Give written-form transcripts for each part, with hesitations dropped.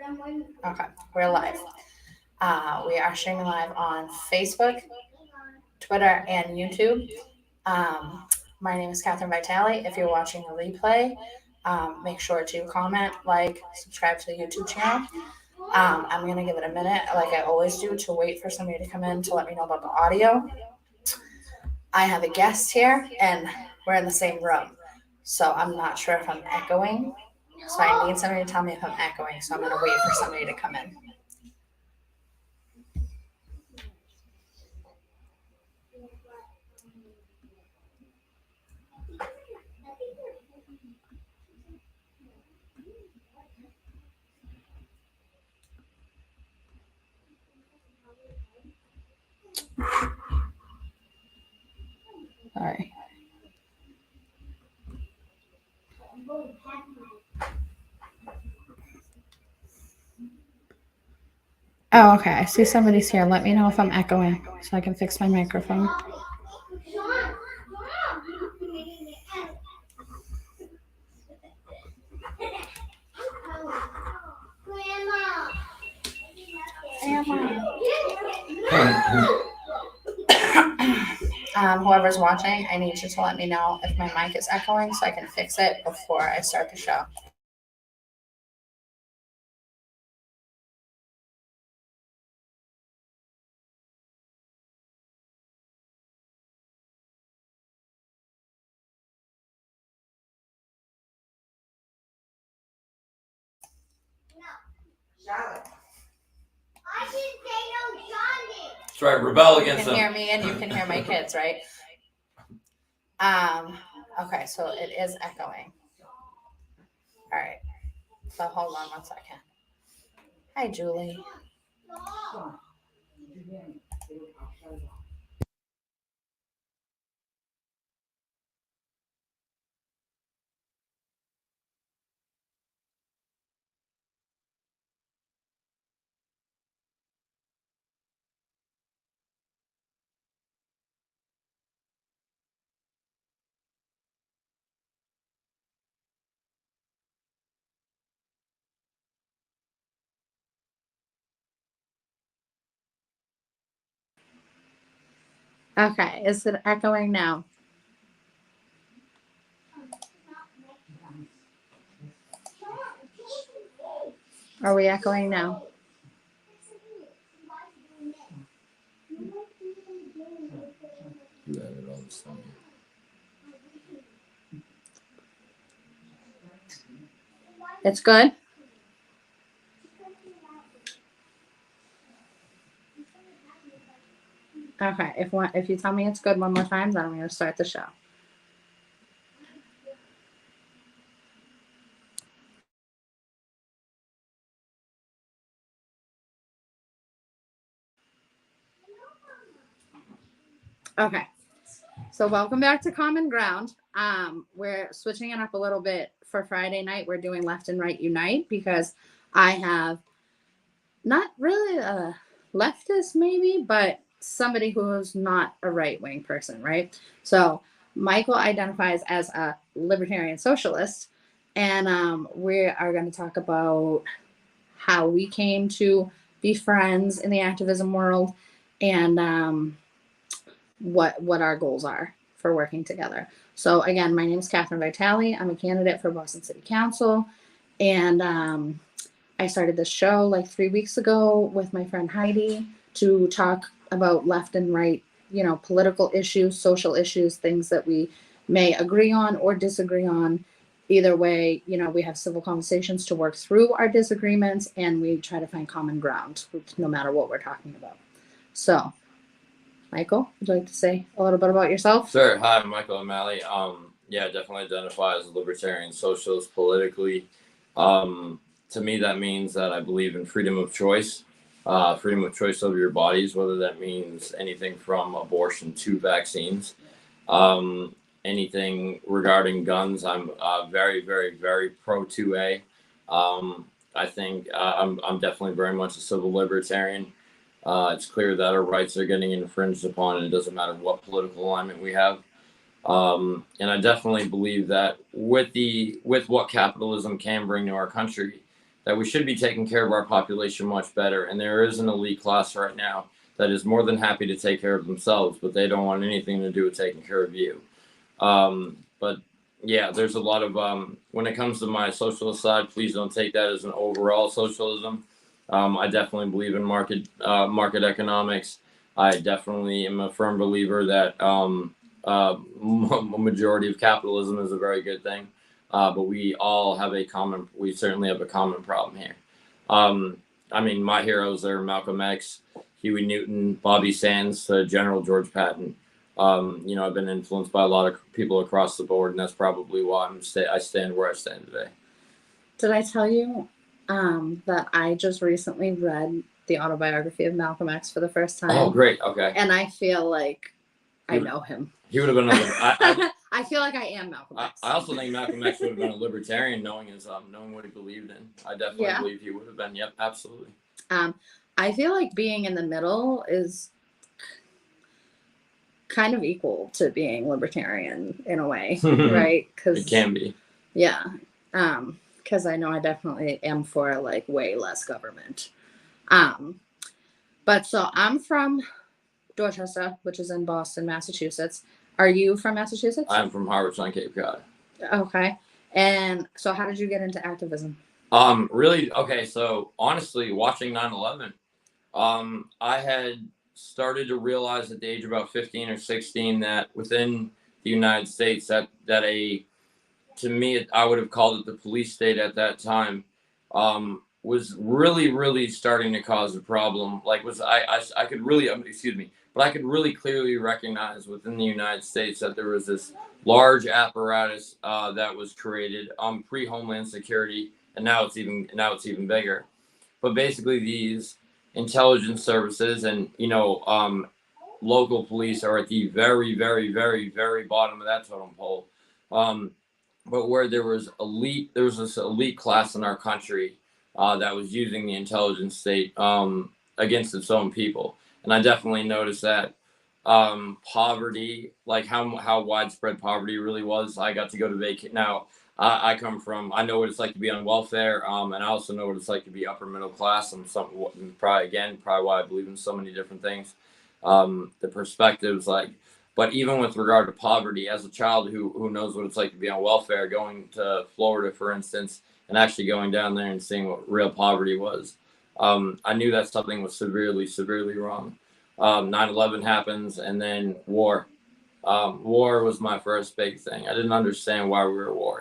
Okay, we're live. We are streaming live on Facebook, Twitter, and YouTube. My name is Catherine Vitale. If you're watching the replay, make sure to comment, like, subscribe to the YouTube channel. I'm going to give it a minute, like I always do, to wait for somebody to come in to let me know about the audio. I have a guest here, and we're in the same room, so I'm not sure if I'm echoing. So I need somebody to tell me if I'm echoing, so I'm going to wait for somebody to come in. Sorry. Oh, okay. I see somebody's here. Let me know if I'm echoing so I can fix my microphone. Whoever's watching, I need you to let me know if my mic is echoing so I can fix it before I start the show. That's right, rebel You against can them. hear me and you can hear my kids, right? Okay, so it is echoing. All right. So hold on 1 second. Hi, Julie. Okay, is it echoing now? Are we echoing now? You added all this stuff. It's good? Okay, if you tell me it's good one more time, then I'm going to start the show. Okay, so welcome back to Common Ground. We're switching it up a little bit for Friday night. We're doing Left and Right Unite because I have not really a leftist maybe, but somebody who's not a right-wing person, right? So Michael identifies as a libertarian socialist, and we are going to talk about how we came to be friends in the activism world and what our goals are for working together. So again, my name is Catherine Vitale. I'm a candidate for Boston City Council, and I started this show like 3 weeks ago with my friend Heidi to talk about left and right, political issues, social issues, things that we may agree on or disagree on. Either way, we have civil conversations to work through our disagreements, and we try to find common ground no matter what we're talking about. So, Michael, would you like to say a little bit about yourself? Sure. Hi, I'm Michael O'Malley. Yeah, definitely identify as a libertarian socialist politically. To me, that means that I believe in freedom of choice over your bodies, whether that means anything from abortion to vaccines. Anything regarding guns, I'm very, very, very pro 2A. I think I'm definitely very much a civil libertarian. It's clear that our rights are getting infringed upon, and it doesn't matter what political alignment we have. And I definitely believe that with what capitalism can bring to our country, that we should be taking care of our population much better. And there is an elite class right now that is more than happy to take care of themselves, but they don't want anything to do with taking care of you. But yeah, there's a lot of when it comes to my socialist side, please don't take that as an overall socialism. I definitely believe in market economics. I definitely am a firm believer that a majority of capitalism is a very good thing. But we certainly have a common problem here. I mean, my heroes are Malcolm X, Huey Newton, Bobby Sands, General George Patton. I've been influenced by a lot of people across the board, and that's probably why I stand where I stand today. Did I tell you that I just recently read the autobiography of Malcolm X for the first time? Oh, great. Okay. And I feel like I know him. He would have been. I feel like I am Malcolm X. I also think Malcolm X would have been a libertarian, knowing what he believed in. I definitely believe he would have been. Yep, absolutely. I feel like being in the middle is kind of equal to being libertarian in a way, right? Because it can be. Yeah. Because I know I definitely am for like way less government. But so I'm from Dorchester, which is in Boston, Massachusetts. Are you from Massachusetts? I'm from Harwich on Cape Cod. Okay. And so how did you get into activism? Really? Okay. So honestly, watching 9/11, I had started to realize at the age of about 15 or 16 that within the United States to me, I would have called it the police state at that time, was really, really starting to cause a problem. Like I could really, but I could really clearly recognize within the United States that there was this large apparatus that was created pre-Homeland Security, and now it's even bigger. But basically, these intelligence services and local police are at the very, very, very, very bottom of that totem pole. But where there was this elite class in our country that was using the intelligence state against its own people. And I definitely noticed that poverty, like how widespread poverty really was. I got to go to vacation. Now, I know what it's like to be on welfare, and I also know what it's like to be upper middle class. And probably why I believe in so many different things. The perspectives, but even with regard to poverty, as a child who knows what it's like to be on welfare, going to Florida, for instance, and actually going down there and seeing what real poverty was, I knew that something was severely, severely wrong. 9/11 happens, and then war. War was my first big thing. I didn't understand why we were at war.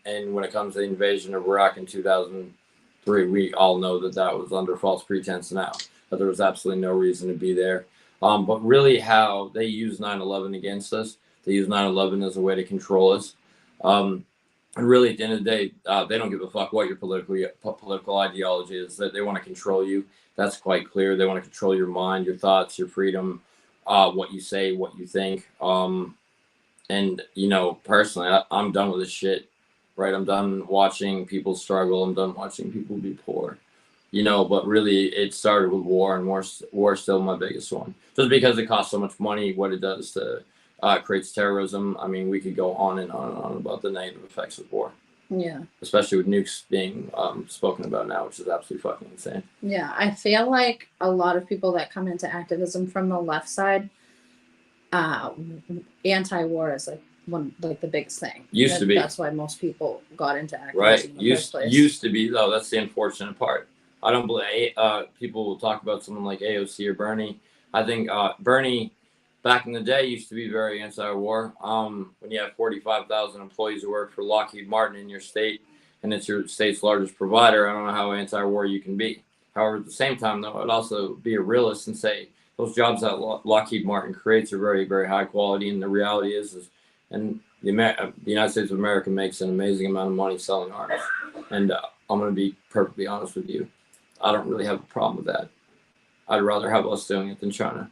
And when it comes to the invasion of Iraq in 2003, we all know that was under false pretense now, that there was absolutely no reason to be there. But really how they use 9/11 against us. They use 9/11 as a way to control us. And really, at the end of the day, they don't give a fuck what your political ideology is. That they want to control you. That's quite clear. They want to control your mind, your thoughts, your freedom, what you say, what you think. And personally, I'm done with this shit. Right? I'm done watching people struggle. I'm done watching people be poor. But really, it started with war, and war still my biggest one. Just because it costs so much money, what it does to creates terrorism. I mean, we could go on and on and on about the negative effects of war. Yeah. Especially with nukes being spoken about now, which is absolutely fucking insane. Yeah, I feel like a lot of people that come into activism from the left side, anti-war is the biggest thing. Used to be. That's why most people got into activism. Right. In the first place. Used to be though. That's the unfortunate part. I don't believe people will talk about someone like AOC or Bernie. I think Bernie, back in the day, used to be very anti-war. When you have 45,000 employees who work for Lockheed Martin in your state, and it's your state's largest provider, I don't know how anti-war you can be. However, at the same time, though, I'd also be a realist and say those jobs that Lockheed Martin creates are very, very high quality. And the reality is and the United States of America makes an amazing amount of money selling arms. And I'm going to be perfectly honest with you. I don't really have a problem with that. I'd rather have us doing it than China.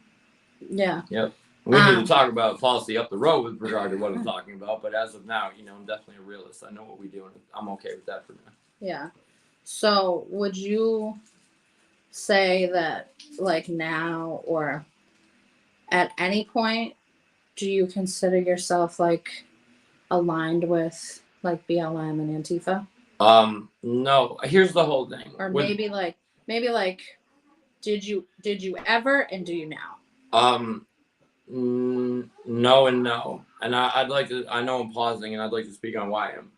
Yeah. Yep. We need to talk about policy up the road with regard to what I'm talking about. But as of now, I'm definitely a realist. I know what we do, and I'm okay with that for now. Yeah. So would you say that, now or at any point, do you consider yourself, aligned with, BLM and Antifa? No. Here's the whole thing. Or maybe like, did you ever, and do you now? No and no. And I'd like to. I know I'm pausing, and I'd like to speak on why I am.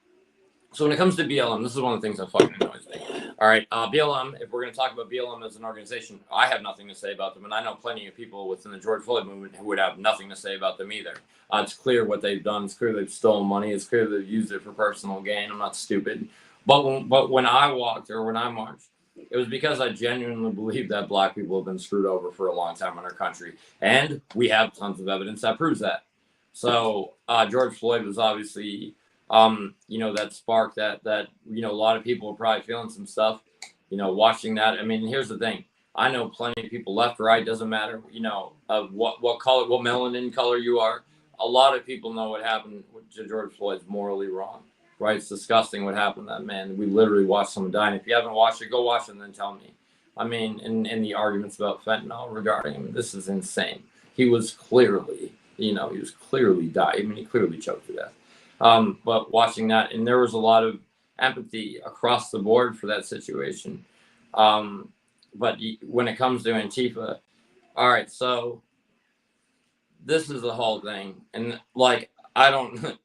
So when it comes to BLM, this is one of the things that fucking annoys me. All right, BLM. If we're going to talk about BLM as an organization, I have nothing to say about them, and I know plenty of people within the George Floyd movement who would have nothing to say about them either. It's clear what they've done. It's clear they've stolen money. It's clear they've used it for personal gain. I'm not stupid. But when I walked or when I marched, it was because I genuinely believe that black people have been screwed over for a long time in our country, and we have tons of evidence that proves that. So George Floyd was obviously, that spark that a lot of people are probably feeling some stuff, watching that. I mean, here's the thing. I know plenty of people, left, right, doesn't matter, of what color, what melanin color you are. A lot of people know what happened to George Floyd's morally wrong, right? It's disgusting what happened to that man. We literally watched someone die. And if you haven't watched it, go watch it and then tell me. I mean, in the arguments about fentanyl regarding him, this is insane. He was clearly, dying. I mean, he clearly choked to death. But watching that, and there was a lot of empathy across the board for that situation. But when it comes to Antifa, all right, so this is the whole thing. And I don't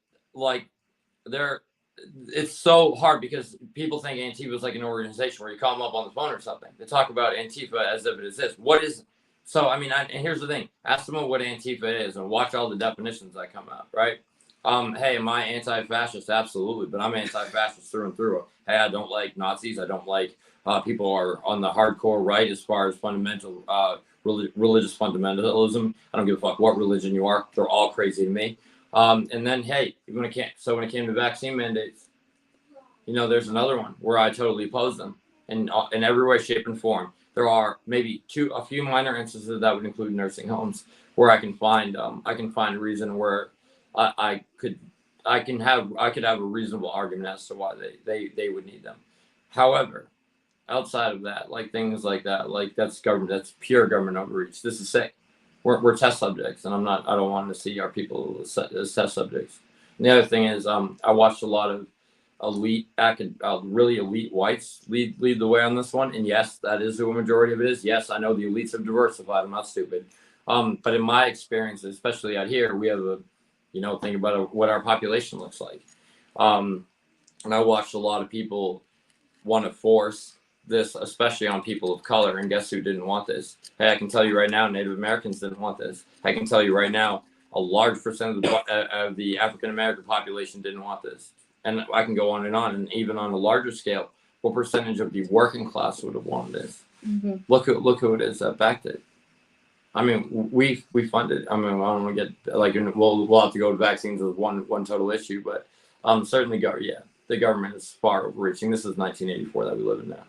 it's so hard because people think Antifa is like an organization where you call them up on the phone or something. They talk about Antifa as if it exists. What is so? I mean, and here's the thing: ask them what Antifa is, and watch all the definitions that come out. Right? Hey, am I anti-fascist? Absolutely, but I'm anti-fascist through and through. Hey, I don't like Nazis. I don't like people who are on the hardcore right as far as fundamental religious fundamentalism. I don't give a fuck what religion you are. They're all crazy to me. And then, hey, when it came to vaccine mandates, there's another one where I totally oppose them in every way, shape, and form. There are maybe a few minor instances that would include nursing homes where I can find a reason where I could have a reasonable argument as to why they would need them. However, outside of that, like things like that, like that's pure government overreach. This is sick. We're test subjects, and I don't want to see our people as test subjects. And the other thing is, I watched a lot of really elite whites lead the way on this one. And yes, that is who a majority of it is. Yes, I know the elites have diversified. I'm not stupid. But in my experience, especially out here, we have think about what our population looks like. And I watched a lot of people want to force this, especially on people of color, and guess who didn't want this? Hey, I can tell you right now, Native Americans didn't want this. I can tell you right now, a large percent of the African American population didn't want this, and I can go on, and even on a larger scale, what percentage of the working class would have wanted this? Mm-hmm. Look who it is that backed it. I mean, we funded. I mean, I don't want to get we'll have to go to vaccines as one total issue, but certainly the government is far overreaching. This is 1984 that we live in now.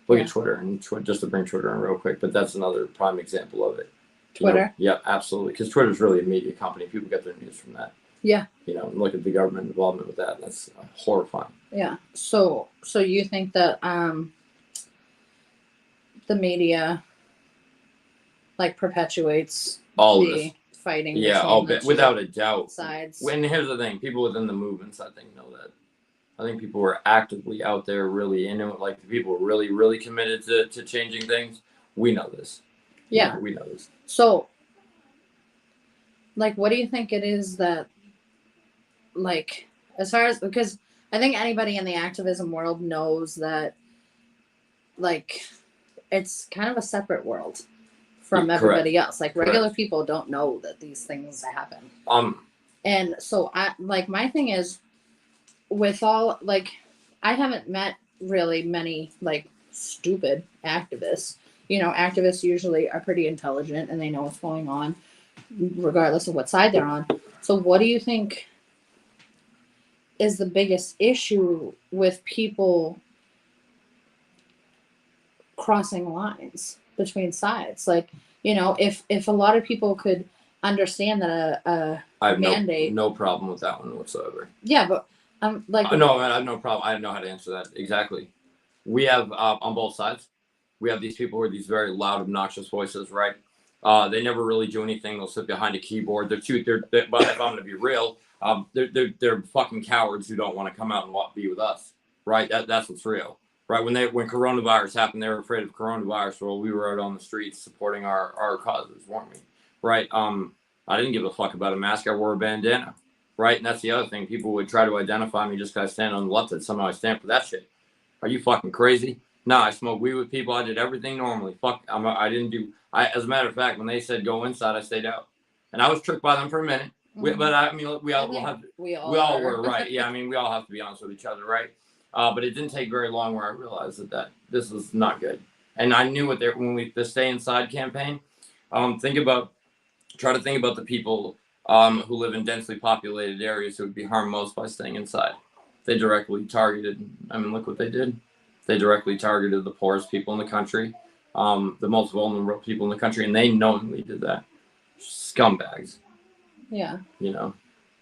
Look at Twitter, and just to bring Twitter in real quick, but that's another prime example of it. Twitter? Yeah, absolutely. Because Twitter's really a media company. People get their news from that. Yeah. And look at the government involvement with that. That's horrifying. Yeah. So you think that the media perpetuates all the this fighting? Yeah, without a doubt. Sides. And here's the thing: people within the movements, I think, know that. I think people were actively out there, really into it. Like the people were really, really committed to changing things. We know this. Yeah, we know this. So, what do you think it is that, as far as, because I think anybody in the activism world knows that, it's kind of a separate world from everybody else. Regular people don't know that these things happen. And so my thing is, with all I haven't met really many stupid activists. Activists usually are pretty intelligent and they know what's going on regardless of what side they're on. So what do you think is the biggest issue with people crossing lines between sides? If a lot of people could understand that I have mandate, no problem with that one whatsoever. Yeah, but no, I have no problem. I know how to answer that exactly. We have on both sides. We have these people who are these very loud, obnoxious voices, right? They never really do anything. They'll sit behind a keyboard. But if I'm going to be real, they're fucking cowards who don't want to come out and be with us. right? That's what's real, right? When coronavirus happened, they were afraid of coronavirus. Well, we were out on the streets supporting our causes, weren't we? Right? I didn't give a fuck about a mask. I wore a bandana, right? And that's the other thing. People would try to identify me just because I stand on the left, that somehow I stand for that shit. Are you fucking crazy? No, I smoked weed with people. I did everything normally. I didn't do. As a matter of fact, when they said go inside, I stayed out, and I was tricked by them for a minute. But I mean, we all were right. Yeah, I mean, we all have to be honest with each other, right? But it didn't take very long where I realized that this was not good, and I knew the Stay Inside campaign. Try to think about the people who live in densely populated areas who would be harmed most by staying inside. They directly targeted. I mean, look what they did. They directly targeted the poorest people in the country, the most vulnerable people in the country, and they knowingly did that. Scumbags. Yeah. You know.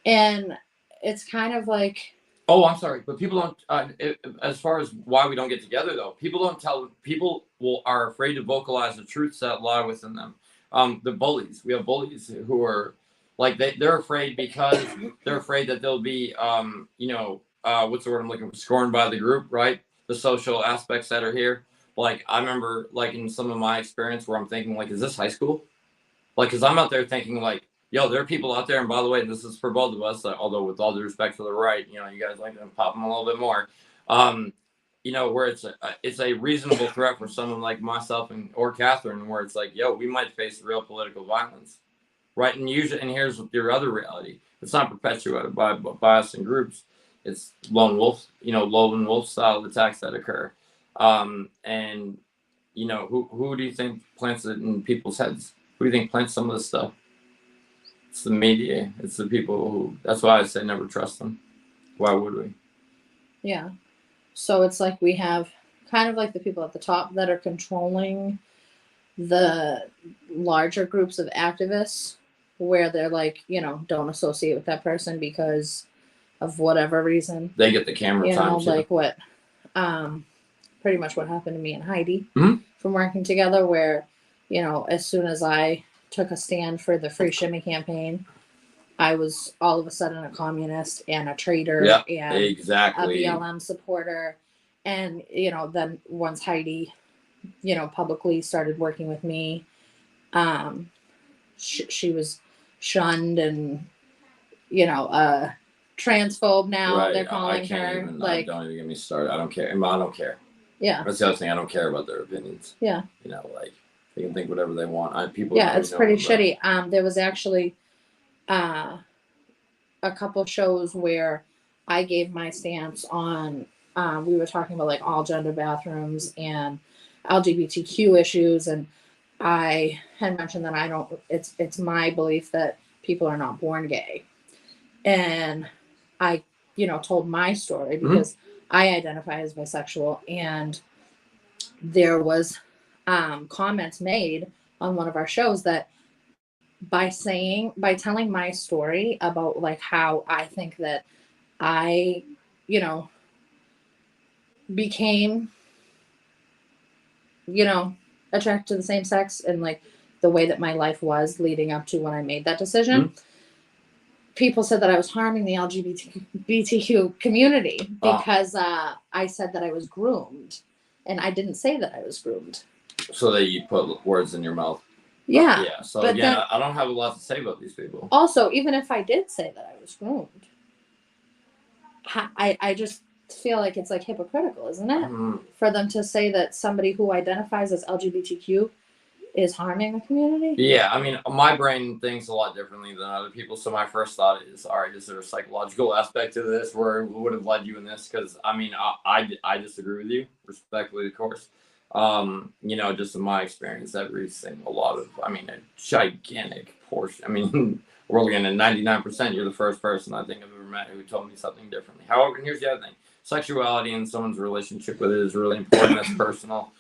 And it's kind of like. Oh, I'm sorry, but people don't. As far as why we don't get together, though, people are afraid to vocalize the truths that lie within them. The bullies. We have bullies who are like they're afraid because they're afraid that they'll be what's the word I'm looking for? Scorned by the group, right? The social aspects that are here. Like I remember, like in some of my experience, where I'm thinking, like, is this high school? Like, because I'm out there thinking, like, yo, there are people out there, and by the way, this is for both of us. Although with all due respect to the right, you guys like to pop them a little bit more. Where it's a reasonable threat for someone like myself or Catherine, where it's like, yo, we might face real political violence, right? And here's your other reality: it's not perpetuated by bias and groups. It's lone wolf style attacks that occur. And who do you think plants it in people's heads? Who do you think plants some of this stuff? It's the media. It's the people who. That's why I say never trust them. Why would we? Yeah. So it's like we have kind of like the people at the top that are controlling the larger groups of activists, where they're like, don't associate with that person because of whatever reason. They get the camera time. Like what, pretty much what happened to me and Heidi from working together, where, as soon as I took a stand for the Free Shimmy campaign, I was all of a sudden a communist and a traitor and exactly. a BLM supporter. And, then once Heidi, publicly started working with me, she was shunned and, transphobe now. Right. They're calling her. Don't even get me started. I don't care. I don't care. Yeah. That's the other thing. I don't care about their opinions. Yeah. They can think whatever they want. It's pretty shitty. There was actually a couple shows where I gave my stance on, we were talking about like all gender bathrooms and LGBTQ issues. And I had mentioned that it's my belief that people are not born gay. And I, told my story because I identify as bisexual, and there was comments made on one of our shows that by telling my story about like how I think that I, became, attracted to the same sex and like the way that my life was leading up to when I made that decision. People said that I was harming the LGBTQ community because I said that I was groomed, and I didn't say that I was groomed. So that you put words in your mouth. Yeah. Yeah. So again, I don't have a lot to say about these people. Also, even if I did say that I was groomed, I just feel like it's like hypocritical, isn't it? For them to say that somebody who identifies as LGBTQ is harming the community. Yeah, I mean, my brain thinks a lot differently than other people. So my first thought is, all right, is there a psychological aspect to this where it would have led you in this? Because I mean, I disagree with you, respectfully, of course. Just in my experience, a gigantic portion. I mean, we're looking at 99%. You're the first person I think I've ever met who told me something differently. However, and here's the other thing: sexuality and someone's relationship with it is really important. That's personal.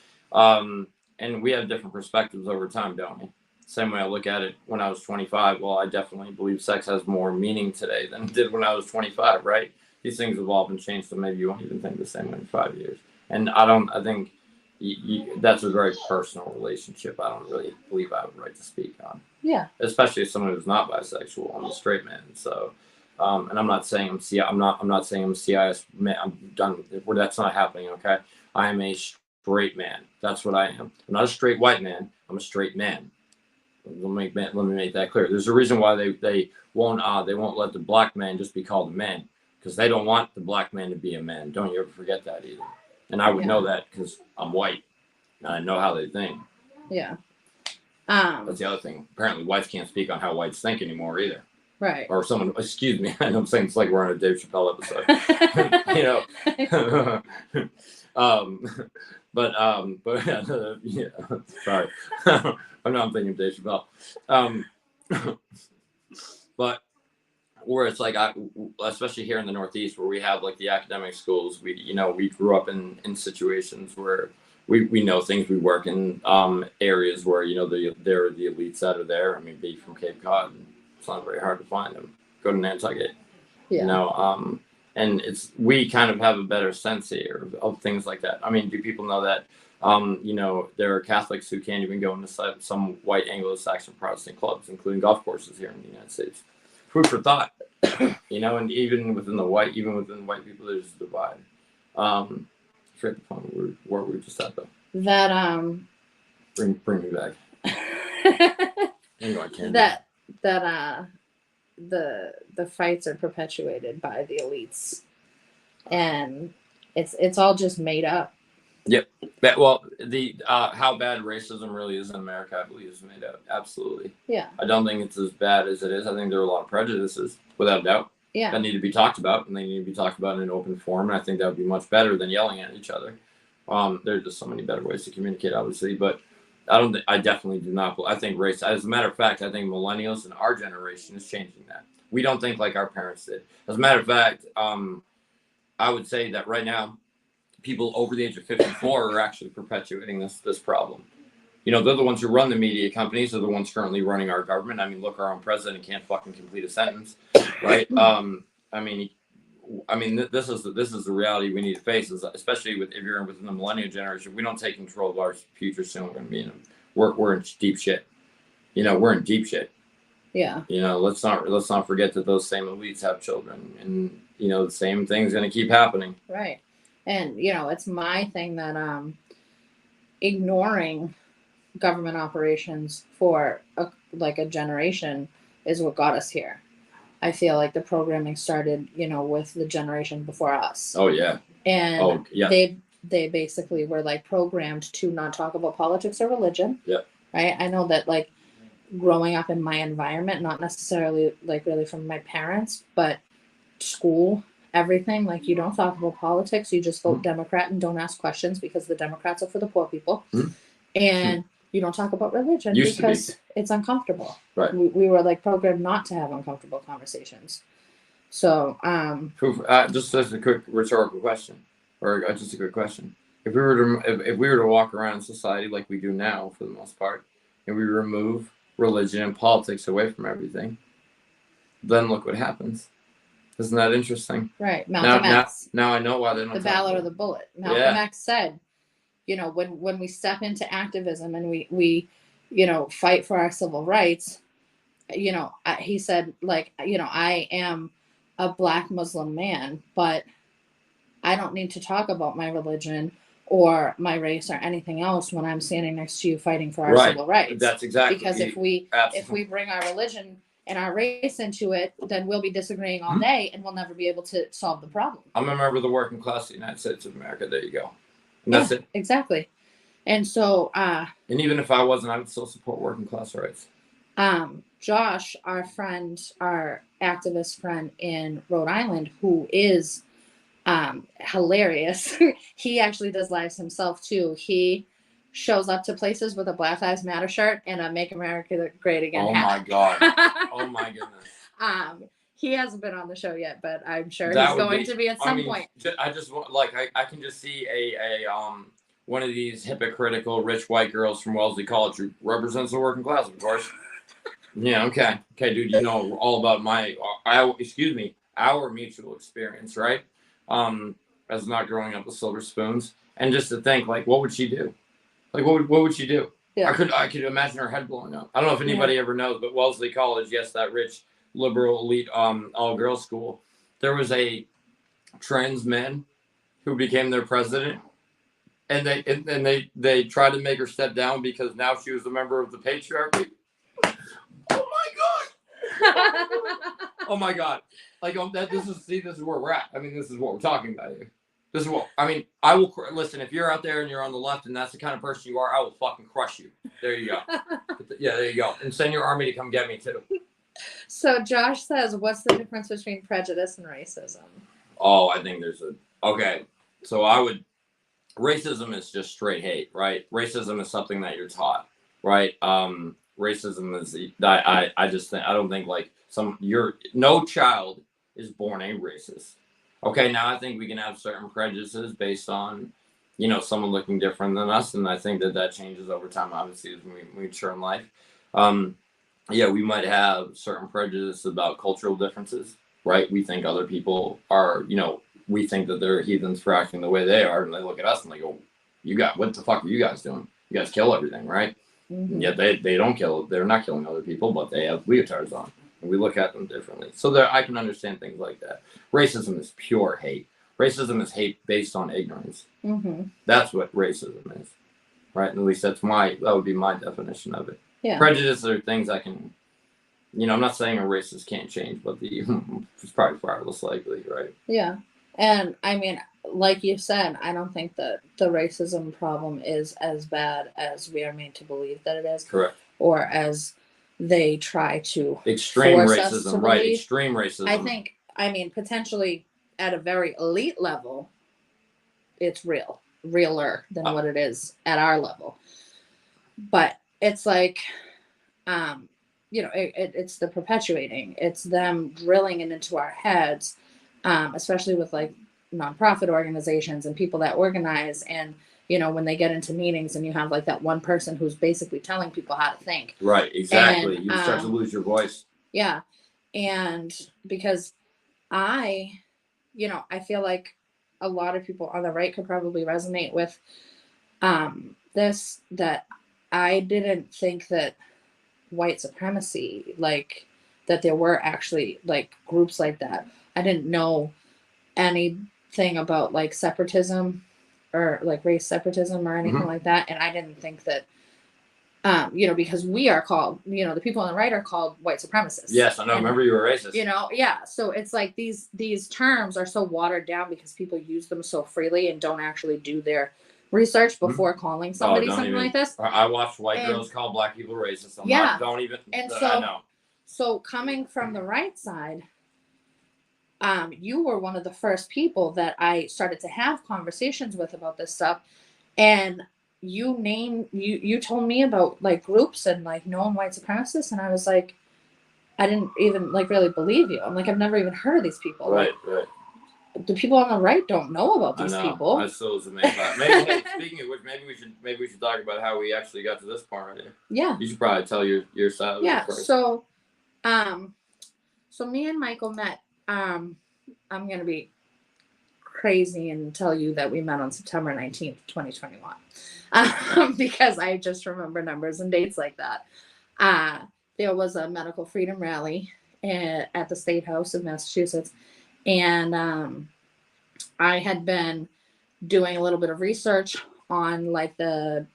And we have different perspectives over time, don't we? Same way I look at it when I was 25. Well, I definitely believe sex has more meaning today than it did when I was 25, right? These things evolve and change, so maybe you won't even think the same way in 5 years. And I think that's a very personal relationship. I don't really believe I have a right to speak on. Yeah. Especially as someone who's not bisexual. I'm a straight man. So, And I'm not saying I'm not saying I'm CIS man. I'm done. That's not happening. Okay. I am a straight man. That's what I am. I'm not a straight white man. I'm a straight man. Let me make that clear. There's a reason why they won't let the black man just be called a man, because they don't want the black man to be a man. Don't you ever forget that either. And I would know that because I'm white and I know how they think. Yeah. That's the other thing. Apparently, whites can't speak on how whites think anymore either. Right. Or someone, excuse me, I know I'm saying it's like we're on a Dave Chappelle episode. But yeah, sorry. I'm not thinking of Dave Chappelle. But where it's like, especially here in the Northeast, where we have like the academic schools, we grew up in situations where we know things. We work in areas where there are the elites that are there. I mean, be from Cape Cod, it's not very hard to find them. Go to Nantucket, and we kind of have a better sense here of things like that. I mean, do people know that there are Catholics who can't even go into some white Anglo-Saxon Protestant clubs, including golf courses here in the United States? Food for thought, and even within white people, there's a divide. Forget the point where we were just at though. That bring me back. Anyway, the fights are perpetuated by the elites, and it's all just made up. Yep. Well, the how bad racism really is in America, I believe, is made up. Absolutely. Yeah. I don't think it's as bad as it is. I think there are a lot of prejudices, without a doubt. Yeah. That need to be talked about, and they need to be talked about in an open forum. And I think that would be much better than yelling at each other. There's just so many better ways to communicate, obviously, but I definitely do not. I think race, as a matter of fact, I think millennials and our generation is changing that. We don't think like our parents did. As a matter of fact, I would say that right now, people over the age of 54 are actually perpetuating this problem. They're the ones who run the media companies. They're the ones currently running our government. I mean, look, our own president can't fucking complete a sentence, right? This is the reality we need to face, especially if you're within the millennial generation. If we don't take control of our future soon, we're going to be we're in deep shit. We're in deep shit. Yeah. Let's not forget that those same elites have children, and the same thing's going to keep happening. Right. And it's my thing that ignoring government operations for a generation is what got us here. I feel like the programming started, with the generation before us. Oh yeah. And they basically were programmed to not talk about politics or religion. Yeah. Right. I know that growing up in my environment, not necessarily really from my parents, but school, everything, you don't talk about politics. You just vote Democrat and don't ask questions because the Democrats are for the poor people. And you don't talk about religion because it's uncomfortable. Right. We were programmed not to have uncomfortable conversations. So just as a quick rhetorical question, or just a quick question: if we were to walk around in society like we do now, for the most part, and we remove religion and politics away from everything, then look what happens. Isn't that interesting? Right. Malcolm X. Now I know why they don't. The ballot or the bullet. Malcolm X said, when we step into activism and we fight for our civil rights, he said, I am a Black Muslim man, but I don't need to talk about my religion or my race or anything else when I'm standing next to you fighting for our civil rights. That's exactly. Because if we bring our religion and our race into it, then we'll be disagreeing all day and we'll never be able to solve the problem. I'm a member of the working class of the United States of America. There you go. And that's it. Exactly. And so and even if I wasn't, I would still support working class rights. Josh, our activist friend in Rhode Island, who is hilarious. He actually does lives himself too. He shows up to places with a Black Lives Matter shirt and a Make America Great Again hat. My God. Oh my goodness. He hasn't been on the show yet, but I'm sure he's going to be at some point. I just want, I can just see a one of these hypocritical rich white girls from Wellesley College who represents the working class, of course. Yeah, okay, dude, all about our mutual experience, right? As not growing up with silver spoons, and just to think, what would she do? What would she do? Yeah. I could imagine her head blowing up. I don't know if anybody ever knows, but Wellesley College, yes, that rich liberal elite all girls school, there was a trans man who became their president, and they tried to make her step down because now she was a member of the patriarchy. Oh my god! Oh my god! Like this is where we're at. I mean, this is what we're talking about here. This is what I mean. I will listen. If you're out there and you're on the left and that's the kind of person you are, I will fucking crush you. There you go. Yeah, there you go. And send your army to come get me too. So Josh says, what's the difference between prejudice and racism? Oh, I think there's okay. So racism is just straight hate, right? Racism is something that you're taught, right? Racism is I just think I don't think like no child is born a racist. Okay, now I think we can have certain prejudices based on, someone looking different than us, and I think that changes over time, obviously, as we mature in life. Yeah, we might have certain prejudices about cultural differences, right? We think other people are, we think that they're heathens for acting the way they are, and they look at us and they go, what the fuck are you guys doing? You guys kill everything, right? Mm-hmm. And yet they don't kill, they're not killing other people, but they have leotards on. And we look at them differently. So I can understand things like that. Racism is pure hate. Racism is hate based on ignorance. Mm-hmm. That's what racism is, right? And at least that would be my definition of it. Yeah. Prejudice are things I can, I'm not saying a racist can't change, but it's probably far less likely, right? Yeah. And I mean, like you said, I don't think that the racism problem is as bad as we are made to believe that it is. Correct. Or as they try to extreme racism, right? Extreme racism. I think, potentially at a very elite level, it's realer than what it is at our level. But it's like, it's the perpetuating. It's them drilling it into our heads, especially with like nonprofit organizations and people that organize. And, when they get into meetings and you have like that one person who's basically telling people how to think. Right, exactly. And, you start to lose your voice. Yeah. And because I feel like a lot of people on the right could probably resonate with this, that I didn't think that white supremacy, like that there were actually like groups like that. I didn't know anything about like separatism or like race separatism or anything like that. And I didn't think that, because we are called, the people on the right are called white supremacists. Yes, I know. Remember you were racist. Yeah. So it's like these terms are so watered down because people use them so freely and don't actually do their research before calling somebody something like this. I watched white girls call black people racist. I know. So coming from the right side, you were one of the first people that I started to have conversations with about this stuff. And you told me about like groups and like known white supremacists. And I was like, I didn't even like really believe you. I'm like, I've never even heard of these people. Right. The people on the right don't know about these people. I still was amazed by it. Speaking of which, maybe we should talk about how we actually got to this point right here. Yeah. You should probably tell your side of it first. So me and Michael met. I'm gonna be crazy and tell you that we met on September 19th, 2021, because I just remember numbers and dates like that. There was a medical freedom rally at the State House of Massachusetts, and I had been doing a little bit of research on like the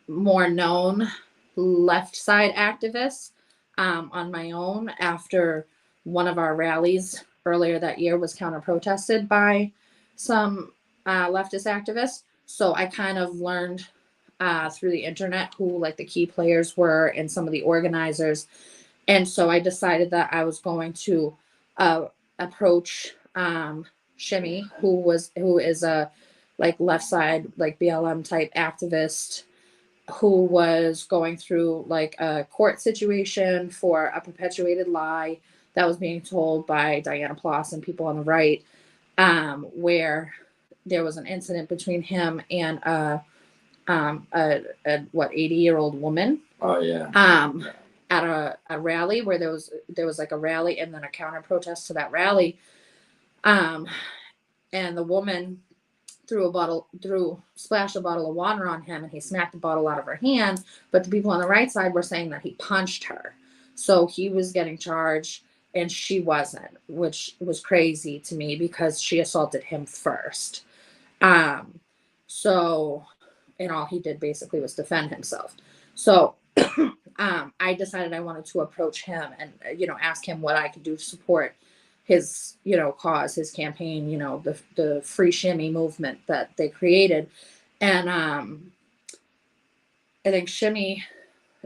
more known left side activists on my own after one of our rallies earlier that year was counter-protested by some leftist activists. So I kind of learned through the internet who like the key players were and some of the organizers. And so I decided that I was going to approach Shimmy, who is a like left side, like BLM type activist who was going through like a court situation for a perpetuated lie that was being told by Diana Ploss and people on the right, where there was an incident between him and a 80-year-old woman. Oh yeah. At a rally where there was like a rally and then a counter protest to that rally, and the woman splashed a bottle of water on him and he smacked the bottle out of her hand. But the people on the right side were saying that he punched her. So he was getting charged and she wasn't, which was crazy to me because she assaulted him first. Um, so, and all he did basically was defend himself. So, I decided I wanted to approach him and, ask him what I could do to support his, cause, his campaign, the free shimmy movement that they created. And, I think Shimmy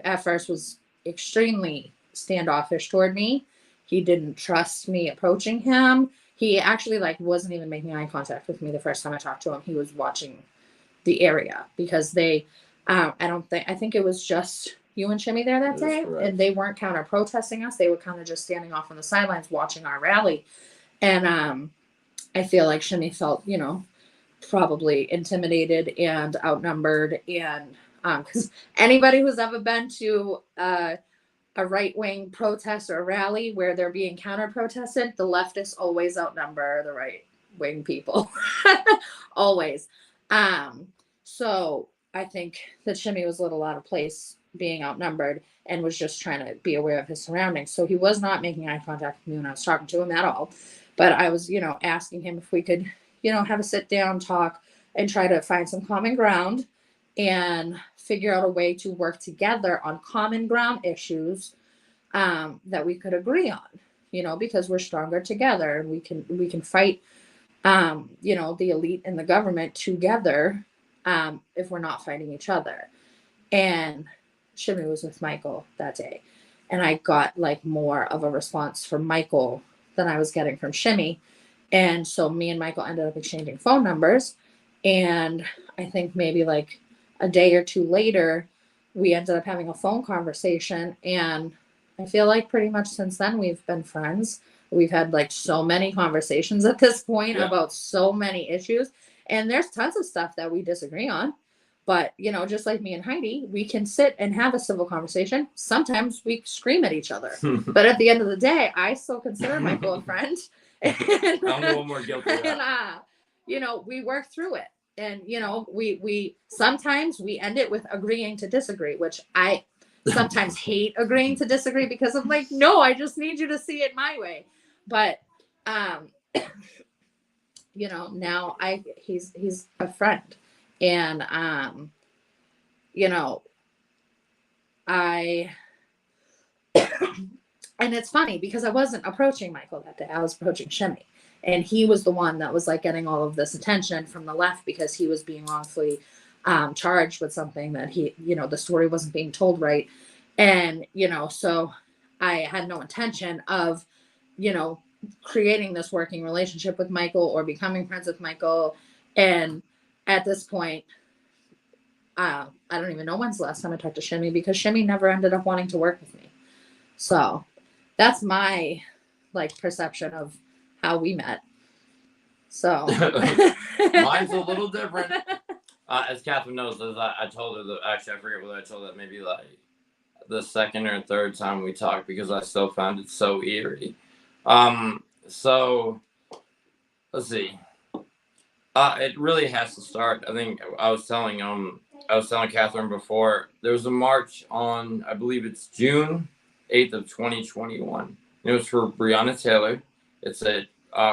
at first was extremely standoffish toward me. He didn't trust me approaching him. He actually wasn't even making eye contact with me the first time I talked to him. He was watching the area because I think it was just you and Shimmy there that day, and they weren't counter protesting us. They were kind of just standing off on the sidelines watching our rally. And I feel like Shimmy felt, probably intimidated and outnumbered. And because anybody who's ever been to a right-wing protest or a rally where they're being counter-protested, the leftists always outnumber the right-wing people. Always. So I think that Shimmy was a little out of place being outnumbered and was just trying to be aware of his surroundings. So he was not making eye contact with me when I was talking to him at all. But I was, asking him if we could, have a sit down talk and try to find some common ground and figure out a way to work together on common ground issues that we could agree on, because we're stronger together and we can fight, the elite and the government together if we're not fighting each other. And Shimmy was with Michael that day. And I got more of a response from Michael than I was getting from Shimmy. And so me and Michael ended up exchanging phone numbers. And I think maybe a day or two later, we ended up having a phone conversation. And I feel like pretty much since then we've been friends. We've had so many conversations at this point about so many issues. And there's tons of stuff that we disagree on. But, just like me and Heidi, we can sit and have a civil conversation. Sometimes we scream at each other. But at the end of the day, I still consider Michael a friend. And, I'm a little more guilty. And, we work through it. And, we sometimes we end it with agreeing to disagree, which I sometimes hate agreeing to disagree because I'm no, I just need you to see it my way. But, now he's a friend. And, and it's funny because I wasn't approaching Michael that day. I was approaching Shimmy. And he was the one that was getting all of this attention from the left because he was being wrongfully charged with something that the story wasn't being told right. And, so I had no intention of, creating this working relationship with Michael or becoming friends with Michael. And at this point, I don't even know when's the last time I talked to Shimmy because Shimmy never ended up wanting to work with me. So that's my perception of how we met. So mine's a little different. As Catherine knows, as I told her that actually I forget whether I told that maybe the second or third time we talked because I still found it so eerie. So let's see. It really has to start. I think I was telling Catherine before, there was a march on, I believe it's June 8th of 2021. It was for Breonna Taylor. It's at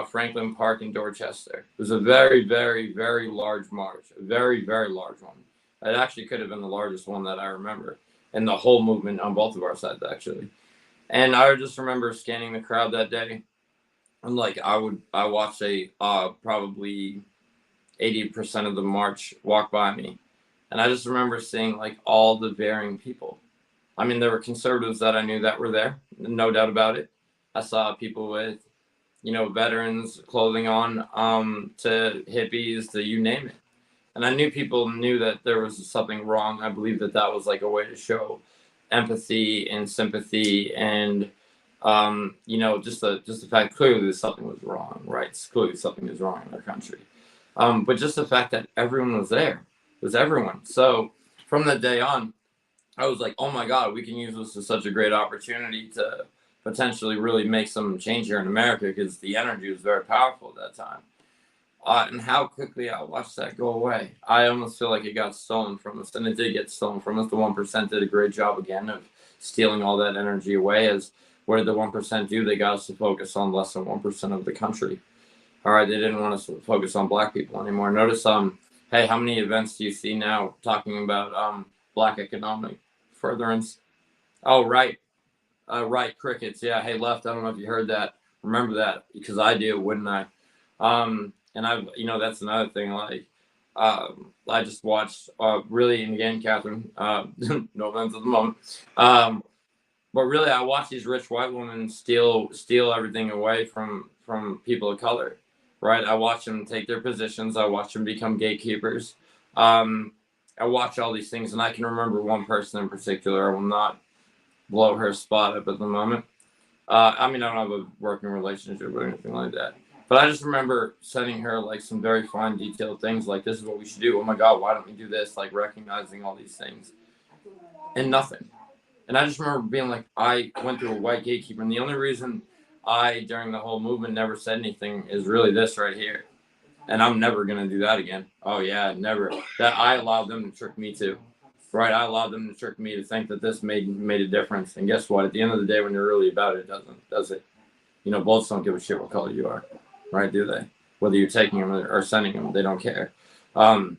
Franklin Park in Dorchester. It was a very, very, very large march. A very, very large one. It actually could have been the largest one that I remember. And the whole movement on both of our sides, actually. And I just remember scanning the crowd that day. And I watched probably 80% of the march walk by me. And I just remember seeing all the varying people. I mean, there were conservatives that I knew that were there, no doubt about it. I saw people with, veterans clothing on, to hippies, to you name it. And I knew people knew that there was something wrong. I believe that was a way to show empathy and sympathy and, just the fact clearly that something was wrong, right? Clearly something is wrong in our country. But just the fact that everyone was there. It was everyone. So from that day on, I was oh my God, we can use this as such a great opportunity to potentially really make some change here in America because the energy was very powerful at that time. And how quickly I watched that go away. I almost feel like it got stolen from us, and it did get stolen from us. The 1% did a great job again of stealing all that energy away. As what did the 1% do? They got us to focus on less than 1% of the country. All right, they didn't want us to focus on black people anymore. Notice, hey, how many events do you see now talking about black economic furtherance? Oh, right, right, crickets. Yeah, hey, left. I don't know if you heard that. Remember that because I do, wouldn't I? And I've, that's another thing. Like, I just watched, really, and again, Catherine, no offense at the moment, but really, I watched these rich white women steal everything away from people of color, right? I watch them take their positions. I watch them become gatekeepers. I watch all these things, and I can remember one person in particular. I will not blow her spot up at the moment. I mean, I don't have a working relationship or anything like that. But I just remember sending her like some very fine, detailed things like, this is what we should do. Oh my God, why don't we do this? Like recognizing all these things and nothing. And I just remember being like, I went through a white gatekeeper. And the only reason I, during the whole movement, never said anything is really this right here. And I'm never going to do that again. Oh, yeah, never. That I allowed them to trick me too. Right, I allowed them to trick me to think that this made a difference. And guess what? At the end of the day, when you're really about it, it doesn't, does it? Bullets don't give a shit what color you are, right? Do they? Whether you're taking them or sending them, they don't care. But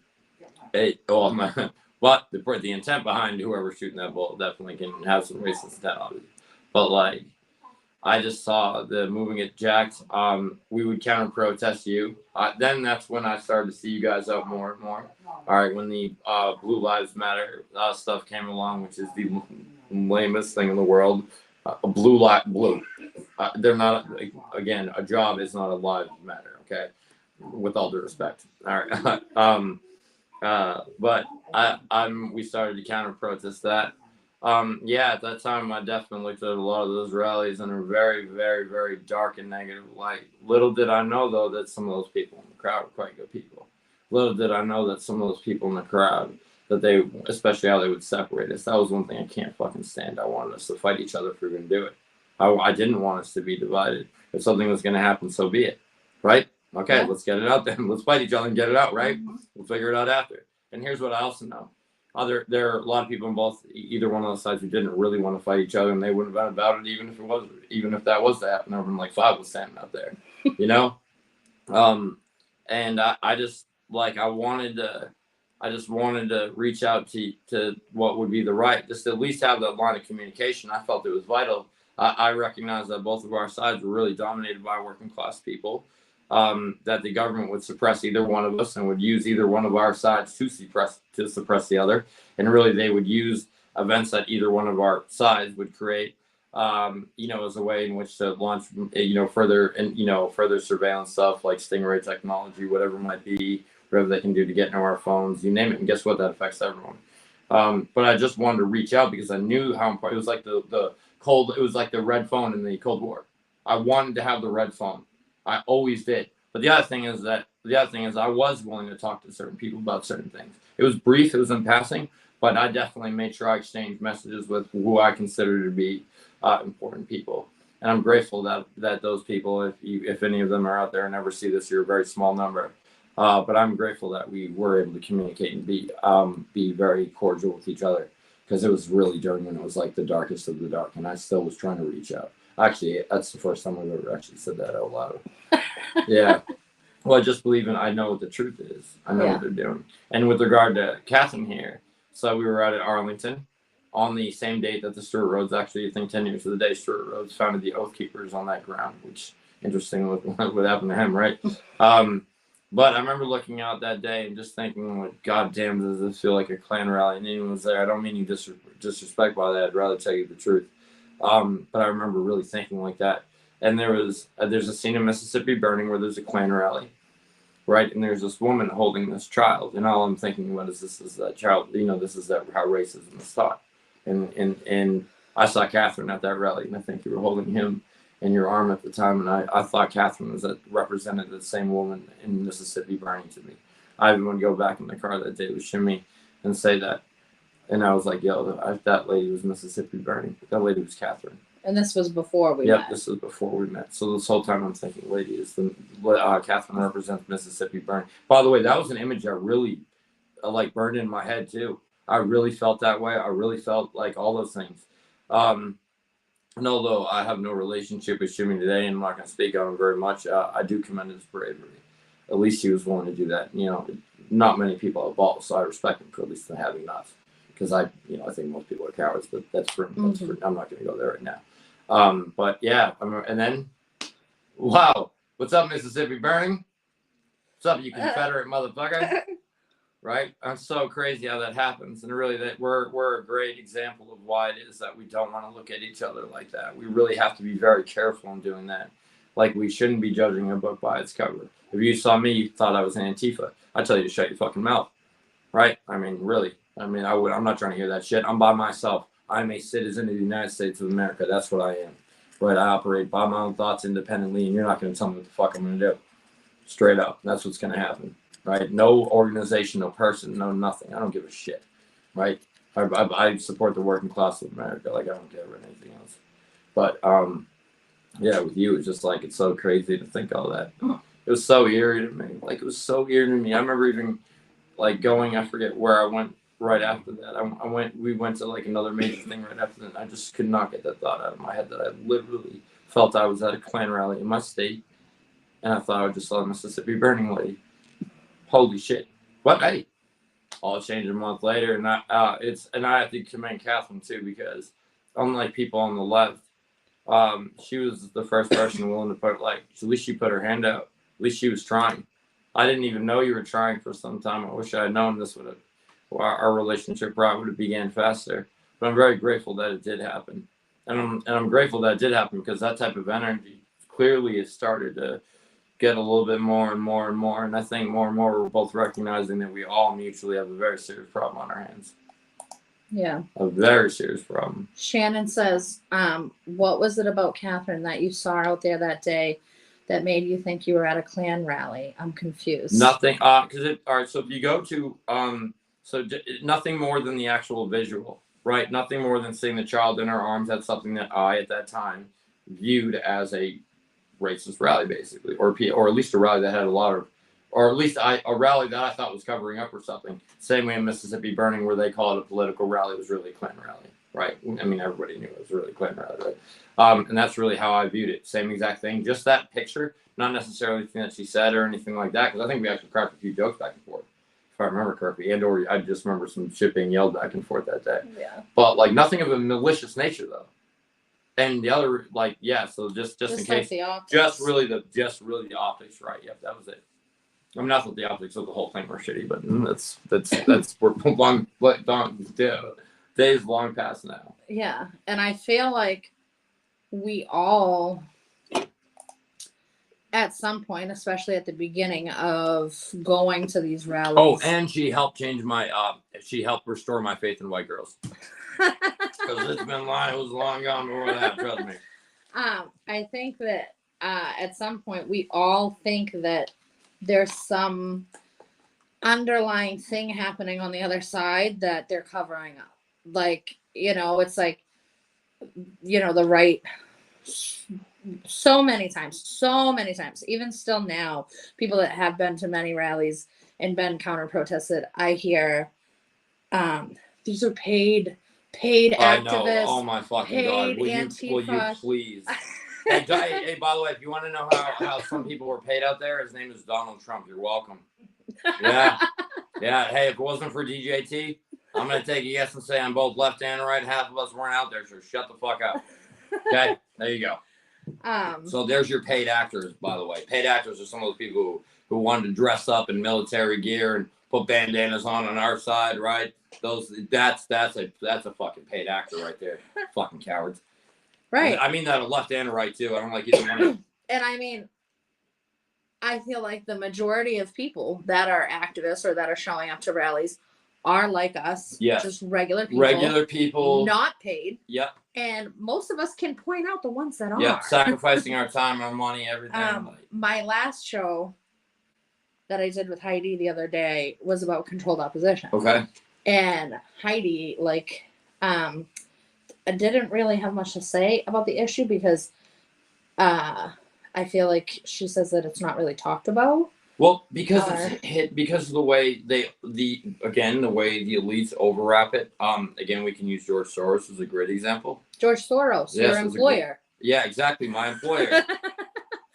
the intent behind whoever's shooting that bullet definitely can have some racist intent on it. But like, I just saw the moving it jacked. We would counter protest you. Then that's when I started to see you guys out more and more. All right, when the Blue Lives Matter stuff came along, which is the lamest thing in the world. Blue. They're not, again, a job is not a lives matter, okay? With all due respect. All right. But we started to counter protest that. At that time, I definitely looked at a lot of those rallies in a very, very, very dark and negative light. Little did I know, though, that some of those people in the crowd were quite good people. Little did I know that some of those people in the crowd, that they, especially how they would separate us. That was one thing I can't fucking stand. I wanted us to fight each other if we were going to do it. I didn't want us to be divided. If something was going to happen, so be it. Right? Okay, yeah. Let's get it out then. Let's fight each other and get it out, right? Mm-hmm. We'll figure it out after. And here's what I also know. There are a lot of people in both either one of those sides who didn't really want to fight each other, and they wouldn't have been about it even if that was to happen. There would have been like 5 was standing out there, And I just wanted to reach out to what would be the right, just at least have that line of communication. I felt it was vital. I recognize that both of our sides were really dominated by working class people. That the government would suppress either one of us and would use either one of our sides to suppress the other, and really they would use events that either one of our sides would create, as a way in which to launch, further surveillance stuff like Stingray technology, whatever it might be, whatever they can do to get into our phones, you name it. And guess what? That affects everyone. But I just wanted to reach out because I knew how important it was. Like it was like the red phone in the Cold War. I wanted to have the red phone. I always did. But the other thing is I was willing to talk to certain people about certain things. It was brief, it was in passing, but I definitely made sure I exchanged messages with who I consider to be important people. And I'm grateful that those people, if any of them are out there and ever see this, you're a very small number. But I'm grateful that we were able to communicate and be very cordial with each other, because it was really during when it was like the darkest of the dark, and I still was trying to reach out. Actually, that's the first time I've ever actually said that out loud. Yeah. Well, I just believe I know what the truth is. I know what they're doing. And with regard to Catherine here, so we were out at Arlington on the same date that the Stewart Rhodes, actually, I think 10 years to the day, Stewart Rhodes founded the Oath Keepers on that ground, which interesting what happened to him, right? But I remember looking out that day and just thinking, like, God damn, does this feel like a Klan rally? And anyone was there. I don't mean you disrespect by that. I'd rather tell you the truth. But I remember really thinking like that. And there's a scene in Mississippi Burning where there's a Klan rally, right? And there's this woman holding this child, and all I'm thinking about is this is that child. This is how racism is taught. And I saw Catherine at that rally, and I think you were holding him in your arm at the time, and I thought Catherine represented the same woman in Mississippi Burning to me. I even would go back in the car that day with Shimmy and say that. And I was like, yo, that lady was Mississippi Burning. That lady was Catherine. And this was before we Yep, met. this is before we met. So this whole time I'm thinking, lady, is the Catherine represents Mississippi burning. By the way, that was an image that really like burned in my head too. I really felt that way. I really felt like all those things. And although I have no relationship with Jimmy today, and I'm not going to speak on him very much, I do commend his bravery. At least he was willing to do that. You know, not many people have balls, so I respect him for at least having nuts. Because I think most people are cowards, but that's for I'm not going to go there right now. But yeah, and then, wow, what's up, Mississippi Burning? What's up, you Confederate motherfucker? Right? I'm so crazy how that happens, and really, that we're a great example of why it is that we don't want to look at each other like that. We really have to be very careful in doing that. Like, we shouldn't be judging a book by its cover. If you saw me, you thought I was an Antifa. I'd tell you to shut your fucking mouth, right? I mean, really. I mean, I'm not trying to hear that shit. I'm by myself. I'm a citizen of the United States of America. That's what I am. Right? I operate by my own thoughts independently, and you're not going to tell me what the fuck I'm going to do. Straight up. That's what's going to happen. Right? No organization, no person, no nothing. I don't give a shit. Right? I support the working class of America. Like, I don't care about anything else. But, yeah, with you, it's just like, it's so crazy to think all that. It was so eerie to me. Like, it was so eerie to me. I remember even, like, going, I forget where I went right after that. We went to, like, another major thing right after that. I just could not get that thought out of my head that I literally felt I was at a Klan rally in my state, and I thought I just saw a Mississippi Burning lady. Holy shit. But hey, all changed a month later, and I have to commend Catherine too, because unlike people on the left, she was the first person willing to put, like, at least she put her hand out. At least she was trying. I didn't even know you were trying for some time. I wish I had known this would have, our relationship probably would have began faster. But I'm very grateful that it did happen, and I'm grateful that it did happen, because that type of energy clearly has started to get a little bit more and more and more. And I think more and more we're both recognizing that we all mutually have a very serious problem on our hands. Yeah. A very serious problem. Shannon says, what was it about Catherine that you saw out there that day that made you think you were at a Klan rally? I'm confused. Nothing. All right. So if you go to, nothing more than the actual visual, right? Nothing more than seeing the child in her arms. That's something that I, at that time, viewed as a racist rally, basically, or at least a rally that had a lot of, or at least a rally that I thought was covering up or something. Same way in Mississippi Burning, where they call it a political rally, it was really a Klan rally, right? I mean, everybody knew it was really a Klan rally, right? And that's really how I viewed it. Same exact thing. Just that picture, not necessarily anything that she said or anything like that, because I think we actually cracked a few jokes back and forth, if I remember correctly, and or I just remember some shit being yelled back and forth that day. Yeah. But like nothing of a malicious nature though. And the other, like, yeah, so just in Like case, the optics. just really the optics, right? Yep, that was it. I mean, not that the optics of the whole thing were shitty, but that's we're days long past now. Yeah, and I feel like we all, at some point, especially at the beginning of going to these rallies. Oh, and she helped change my, she helped restore my faith in white girls. Because it was long gone before that, trust me. I think that at some point we all think that there's some underlying thing happening on the other side that they're covering up. Like, it's like, the right, so many times, even still now, people that have been to many rallies and been counter protested, I hear, these are paid activists. I know. Oh my fucking god! Will you please? Hey, by the way, if you want to know how some people were paid out there, his name is Donald Trump. You're welcome. Yeah. Hey, if it wasn't for DJT, I'm gonna take a guess and say on both left and right, half of us weren't out there. So shut the fuck up. Okay, there you go. So there's your paid actors, by the way. Paid actors are some of those people who wanted to dress up in military gear and put bandanas on our side, right? That's a fucking paid actor right there. Fucking cowards. Right. I mean that a left and a right too. I don't like either one. And I mean, I feel like the majority of people that are activists or that are showing up to rallies are like us. Yes. Just regular people. Regular people. Not paid. Yep. And most of us can point out the ones that are. Yeah, sacrificing our time, our money, everything. My last show that I did with Heidi the other day was about controlled opposition. Okay. And Heidi, didn't really have much to say about the issue because I feel like she says that it's not really talked about. Well, because it's hit because of the way the way the elites overwrap it. Again, we can use George Soros as a great example. George Soros, yes, your employer. Yeah, exactly. My employer.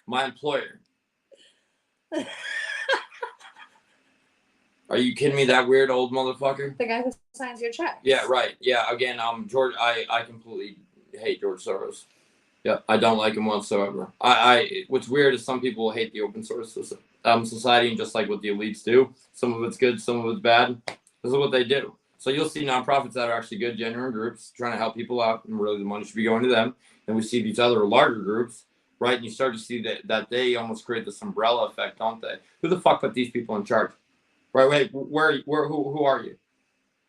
My employer. Are you kidding me? That weird old motherfucker. The guy who signs your checks. Yeah, right. Yeah, again, George. I completely hate George Soros. Yeah, I don't like him whatsoever. What's weird is some people hate the open source society, and just like what the elites do, some of it's good, some of it's bad. This is what they do. So you'll see nonprofits that are actually good, genuine groups trying to help people out, and really the money should be going to them. And we see these other larger groups, right? And you start to see that they almost create this umbrella effect, don't they? Who the fuck put these people in charge? Right? Wait, who are you?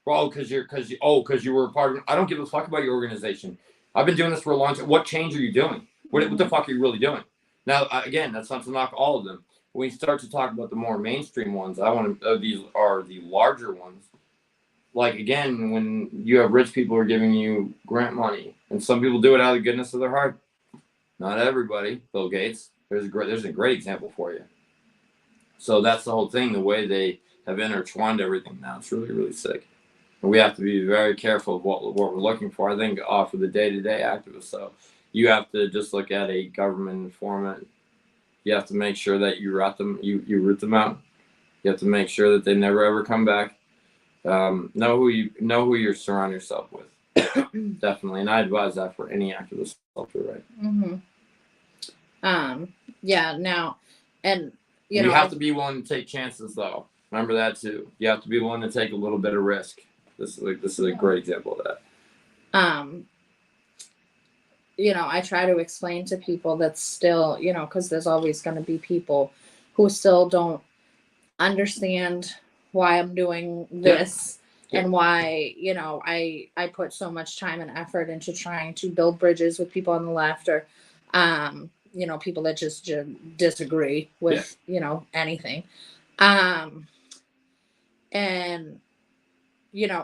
Well, because you were a part of. I don't give a fuck about your organization. I've been doing this for a long time. What change are you doing? What the fuck are you really doing? Now, again, that's not to knock all of them. When we start to talk about the more mainstream ones, these are the larger ones. Like, again, when you have rich people who are giving you grant money, and some people do it out of the goodness of their heart. Not everybody. Bill Gates, there's a great example for you. So that's the whole thing, the way they have intertwined everything now. It's really, really sick. We have to be very careful of what we're looking for. I think for the day-to-day activists, so you have to just look at a government informant. You have to make sure that you root them out. You have to make sure that they never ever come back. Know who you're surrounding yourself with. Definitely, and I advise that for any activist. Right. Mm-hmm. Yeah. Now, and you have to be willing to take chances, though. Remember that too. You have to be willing to take a little bit of risk. This is a great example of that. I try to explain to people that still, because there's always going to be people who still don't understand why I'm doing this and why, I put so much time and effort into trying to build bridges with people on the left or, people that just disagree with, anything. And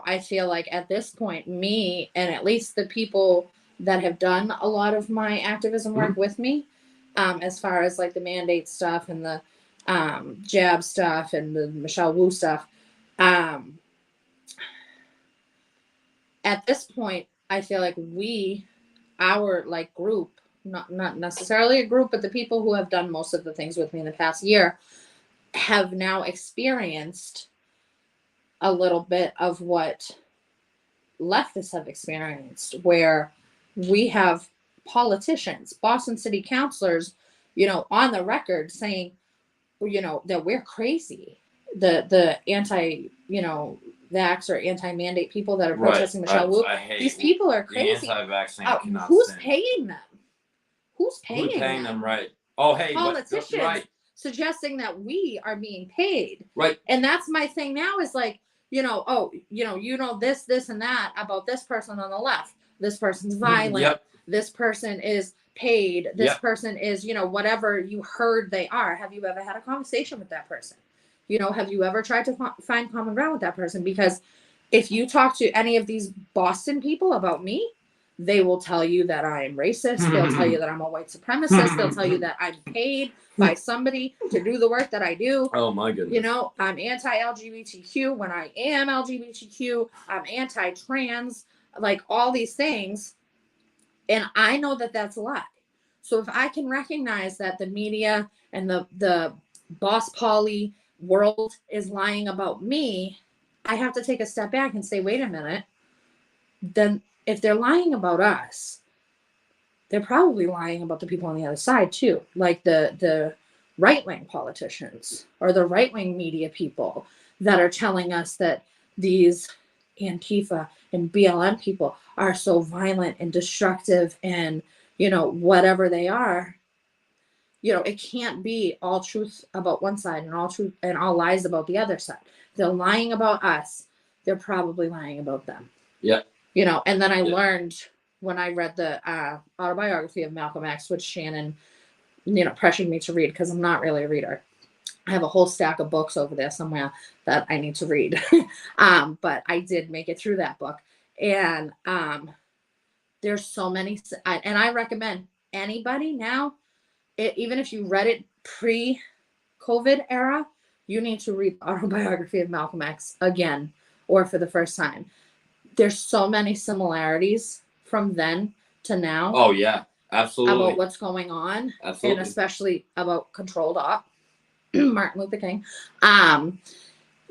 I feel like at this point, me and at least the people that have done a lot of my activism work with me, as far as like the mandate stuff and the jab stuff and the Michelle Wu stuff, at this point, I feel like our like group, not necessarily a group, but the people who have done most of the things with me in the past year have now experienced a little bit of what leftists have experienced, where we have politicians, Boston city councilors, on the record saying, that we're crazy. The anti, vax or anti-mandate people that are protesting Michelle Wu. These people are crazy. Anti-vaccine who's paying them? Who's paying them? Right. Oh, hey, politicians right. Suggesting that we are being paid. Right. And that's my thing now is like, this and that about this person on the left. This person's violent. Yep. This person is paid. This person is, whatever you heard they are. Have you ever had a conversation with that person? Have you ever tried to find common ground with that person? Because if you talk to any of these Boston people about me, they will tell you that I am racist. They'll tell you that I'm a white supremacist. They'll tell you that I'm paid by somebody to do the work that I do. Oh my goodness. I'm anti-LGBTQ when I am LGBTQ. I'm anti-trans, like all these things. And I know that that's a lie. So if I can recognize that the media and the boss Polly world is lying about me, I have to take a step back and say, wait a minute. Then if they're lying about us, they're probably lying about the people on the other side too. Like the right-wing politicians or the right-wing media people that are telling us that these Antifa and BLM people are so violent and destructive and, whatever they are. It can't be all truth about one side and all truth and all lies about the other side. They're lying about us. They're probably lying about them. Yeah. And then I learned when I read the autobiography of Malcolm X, which Shannon, pressured me to read because I'm not really a reader. I have a whole stack of books over there somewhere that I need to read. But I did make it through that book. And there's so many, and I recommend anybody now, even if you read it pre-COVID era, you need to read the autobiography of Malcolm X again or for the first time. There's so many similarities from then to now. Oh yeah, absolutely. About what's going on, Absolutely. and especially about controlled op, Martin Luther King,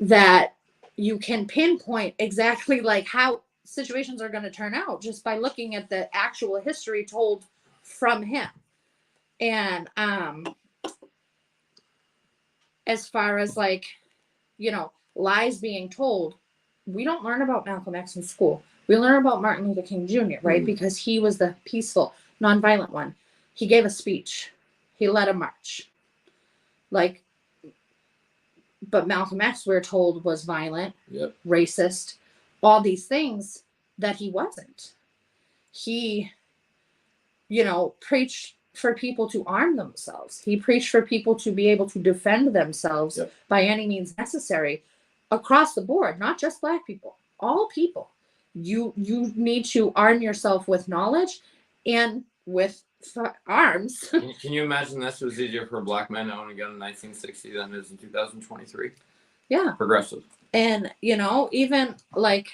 that you can pinpoint exactly like how situations are going to turn out just by looking at the actual history told from him. And as far as like, lies being told, we don't learn about Malcolm X in school. We learn about Martin Luther King Jr., right? Because he was the peaceful, nonviolent one. He gave a speech. He led a march. Like, but Malcolm X, we're told, was violent, racist, all these things that he wasn't. He, preached for people to arm themselves. He preached for people to be able to defend themselves by any means necessary across the board, not just Black people, all people. You need to arm yourself with knowledge and with arms. Can you imagine this was easier for a Black man to own a gun in 1960 than it is in 2023? Yeah. Progressive. And, even like,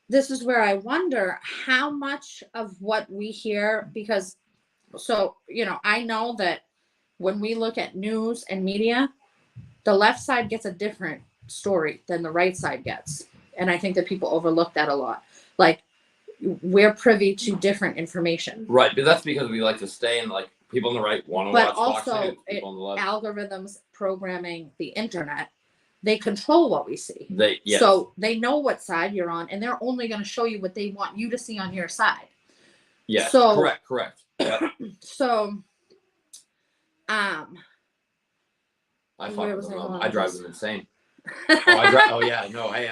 this is where I wonder how much of what we hear, because, I know that when we look at news and media, the left side gets a different story than the right side gets. And I think that people overlook that a lot. Like, we're privy to different information. Right, but that's because we like to stay in, like, people on the right want to watch Fox News, people on the left. Algorithms programming the internet, they control what we see. Yes. So they know what side you're on, and they're only going to show you what they want you to see on your side. Yes, so, correct. Yep. So, I drive them insane.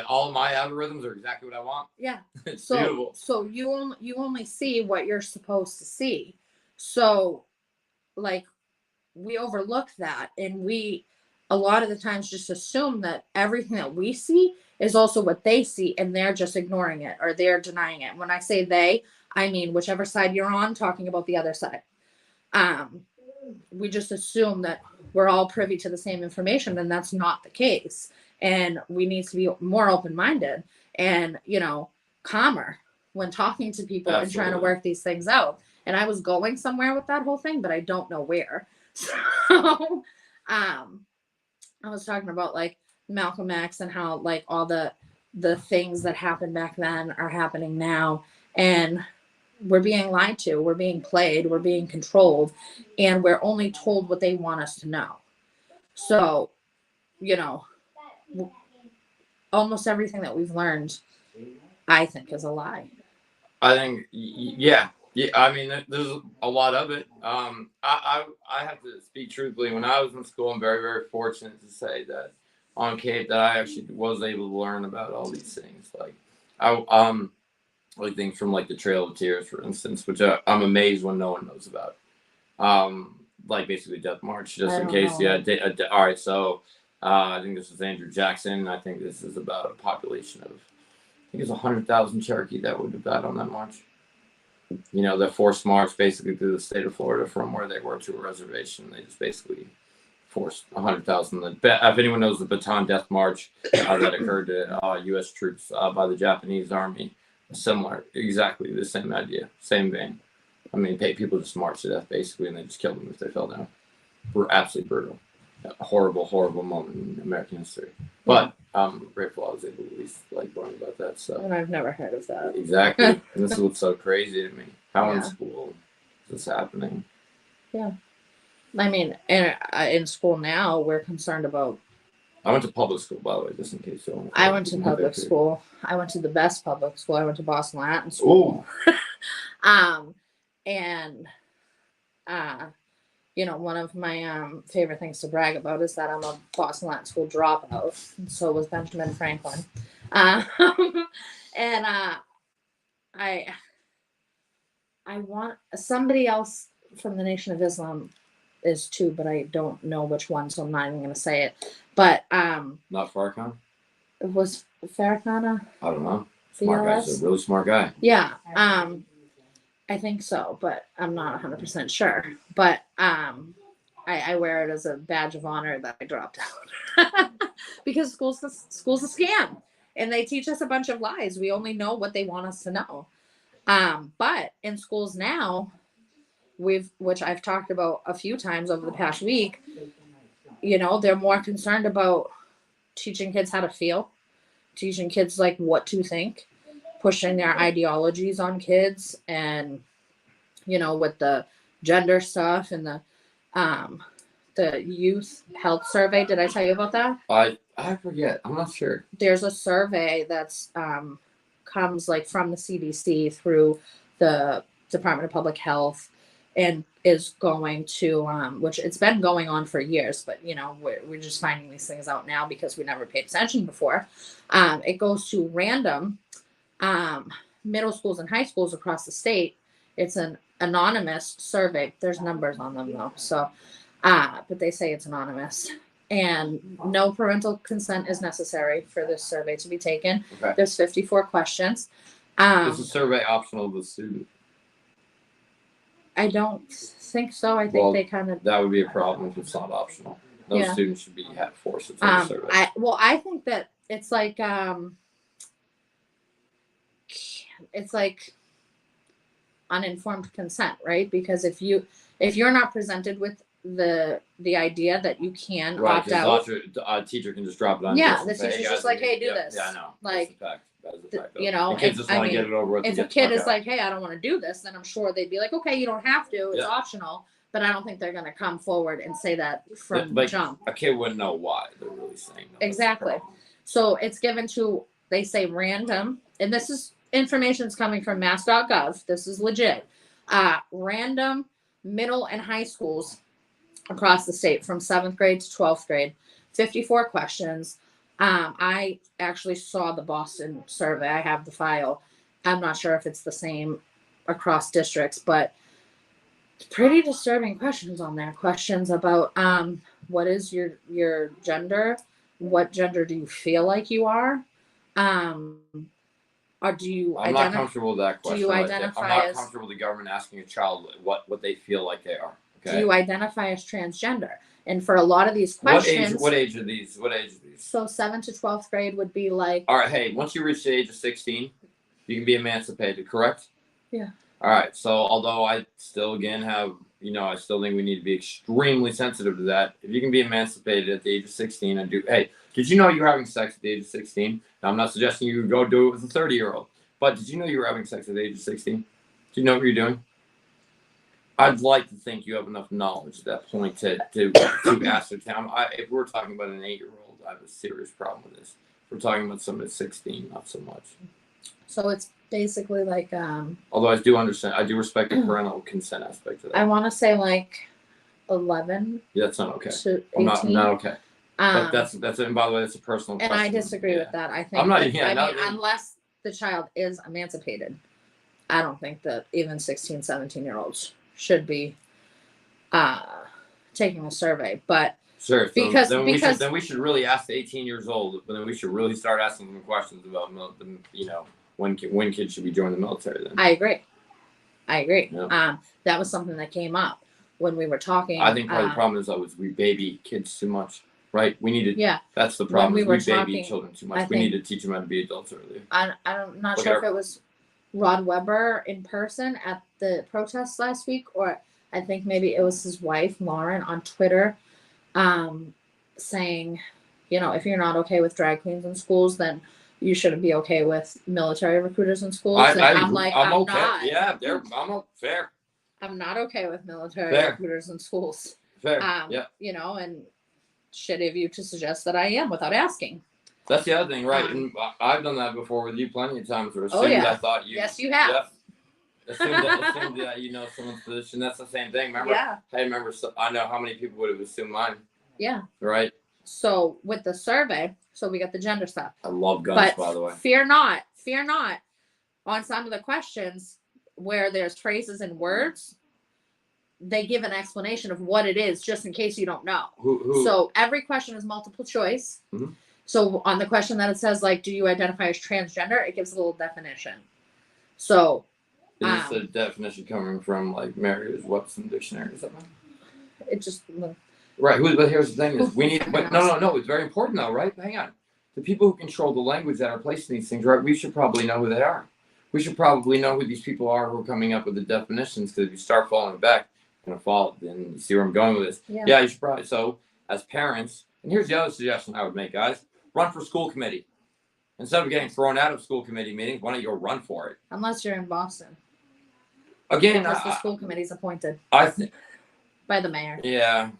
All of my algorithms are exactly what I want. Yeah. It's so beautiful. So you only see what you're supposed to see. So, like, we overlook that, and we a lot of the times just assume that everything that we see is also what they see, and they're just ignoring it or they're denying it. When I say they, I mean whichever side you're on, talking about the other side. We just assume that we're all privy to the same information, and that's not the case. And we need to be more open-minded and, calmer when talking to people. Absolutely. And trying to work these things out. And I was going somewhere with that whole thing, but I don't know where. So, I was talking about like Malcolm X and how like all the things that happened back then are happening now, and we're being lied to, we're being played, we're being controlled, and we're only told what they want us to know. So, almost everything that we've learned, I think, is a lie. I think, yeah. I mean, there's a lot of it. I have to speak truthfully. When I was in school, I'm very, very fortunate to say that on Cape that I actually was able to learn about all these things. Like, like things from like the Trail of Tears, for instance, which I'm amazed when no one knows about. Like basically Death March, just in case. Yeah. All right. So I think this is Andrew Jackson. I think this is about a population of, I think it's 100,000 Cherokee that would have died on that march. The forced march basically through the state of Florida from where they were to a reservation. They just basically forced 100,000. If anyone knows the Bataan Death March that occurred to U.S. troops by the Japanese Army, similar, exactly the same idea, same vein. I mean, people just marched to death basically, and they just killed them if they fell down. We're absolutely brutal. A horrible, horrible moment in American history. But I'm grateful I was able to at least learn about that stuff. And I've never heard of that. Exactly. And this is what's so crazy to me. How in school is this happening? Yeah. I mean, in school now, we're concerned about. I went to public school, by the way, just in case. I went to public school. I went to the best public school. I went to Boston Latin School. And one of my favorite things to brag about is that I'm a Boston Latin School dropout. And so was Benjamin Franklin. And I want somebody else from the Nation of Islam is too, but I don't know which one, so I'm not even going to say it. But not Farrakhan. Was Farrakhan? I don't know. Smart guy. BLS. He's a really smart guy. Yeah. I think so, but I'm not 100% sure. But I wear it as a badge of honor that I dropped out because school's a scam, and they teach us a bunch of lies. We only know what they want us to know. But in schools now, which I've talked about a few times over the past week, they're more concerned about teaching kids how to feel, teaching kids like what to think, pushing their ideologies on kids, and with the gender stuff and the youth health survey. Did I tell you about that? I forget. I'm not sure. There's a survey that's comes like from the CDC through the Department of Public Health, and is going to which it's been going on for years, but we're just finding these things out now because we never paid attention before. It goes to random middle schools and high schools across the state. It's an anonymous survey. There's numbers on them though, so but they say it's anonymous, and no parental consent is necessary for this survey to be taken. Okay. There's 54 questions. Is the survey optional to the student? I don't think so. I think they kind of. That would be a problem if it's not optional. Those students should be forced to take a survey. I think that it's like uninformed consent, right? Because if you're not presented with the idea that you can opt out, a teacher can just drop it on. Yeah, the teacher's just like, hey, do this. Yeah, I know. Like, that's a fact. The kids just want to get it over with. If a kid is like, hey, I don't want to do this, then I'm sure they'd be like, okay, you don't have to. It's optional. But I don't think they're going to come forward and say that from jump. A kid wouldn't know why they're really saying that. Exactly. So it's given to, they say random, and this is information's coming from mass.gov. This is legit. Random middle and high schools across the state from 7th grade to 12th grade, 54 questions. I actually saw the Boston survey. I have the file. I'm not sure if it's the same across districts, but pretty disturbing questions on there. Questions about what is your gender? What gender do you feel like you are? Or do you I'm not comfortable with that question. Do you identify I'm not as comfortable with the government asking a child what they feel like they are. Okay? Do you identify as transgender? And for a lot of these questions, What age are these? So 7th to 12th grade would be like. All right. Hey, once you reach the age of 16, you can be emancipated, correct? Yeah. All right. So although I still I still think we need to be extremely sensitive to that. If you can be emancipated at the age of 16 and hey, did you know you were having sex at the age of 16? Now, I'm not suggesting you go do it with a 30-year-old, but did you know you were having sex at the age of 16? Do you know what you're doing? I'd like to think you have enough knowledge at that point to ascertain. If we're talking about an 8-year-old, I have a serious problem with this. If we're talking about someone at 16, not so much. So it's basically like. Although I do understand, I do respect the parental consent aspect of that. I want to say like 11. Yeah, that's not okay. To 18. I'm not okay. But that's and by the way, that's a personal. And question. I disagree with that. I think. I'm not. Unless the child is emancipated, I don't think that even 16, 17-year-olds should be taking a survey. But sure, because we should really ask the 18 years old, but then we should really start asking them questions about when kids should be joining the military. Then I agree. Yeah. That was something that came up when we were talking. I think part of the problem is we baby kids too much, right? We need to. Yeah. That's the problem. We baby children too much. We need to teach them how to be adults earlier. I'm not sure if it was Rod Weber in person at the protests last week, or I think maybe it was his wife, Lauren, on Twitter, saying, if you're not okay with drag queens in schools, then you shouldn't be okay with military recruiters in schools. I'm okay. Not. Yeah, fair. I'm not okay with military recruiters in schools. Fair. Yeah. And shitty of you to suggest that I am without asking. That's the other thing, right? And I've done that before with you plenty of times. Where I thought you. Yes, you have. Yeah. Assumed that you know someone's position. That's the same thing. Remember? Yeah. Hey, I know how many people would have assumed mine. Yeah. Right. So with the survey, we got the gender stuff. I love guns, by the way. Fear not. On some of the questions where there's phrases and words, they give an explanation of what it is, just in case you don't know. Who? So every question is multiple choice. Mm-hmm. So on the question that it says, like, do you identify as transgender? It gives a little definition. So Is this a definition coming from like Merriam-Webster dictionary or something? it just Right. But here's the thing: is we need. But no. It's very important though, right? Hang on. The people who control the language that are placing these things, right? We should probably know who they are. We should probably know who these people are who are coming up with the definitions. Because if you start falling back, you're gonna fall. Then you see where I'm going with this. Yeah, you should probably. So as parents, and here's the other suggestion I would make, guys: run for school committee. Instead of getting thrown out of school committee meetings, why don't you go run for it? Unless you're in Boston. Again, because the school committee's appointed I think by the mayor. Yeah.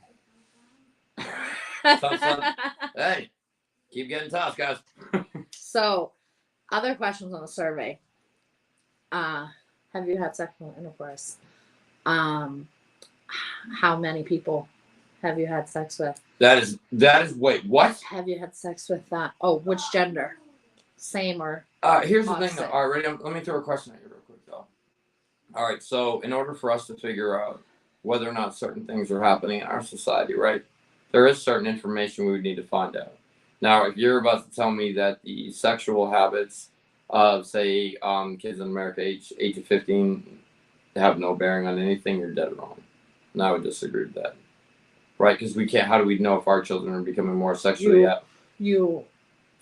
Hey, keep getting tough, guys. So, other questions on the survey. Have you had sexual intercourse? How many people have you had sex with? That is. Wait, what? Have you had sex with that? Oh, which gender? Same or? Here's the thing. opposite? All right, ready? Let me throw a question at you real quick, though. All right. So, in order for us to figure out whether or not certain things are happening in our society, right? There is certain information we would need to find out. Now, if you're about to tell me that the sexual habits of, say, kids in America age 8 to 15 have no bearing on anything, you're dead wrong. And I would disagree with that. Right? Because we can't. How do we know if our children are becoming more sexually? You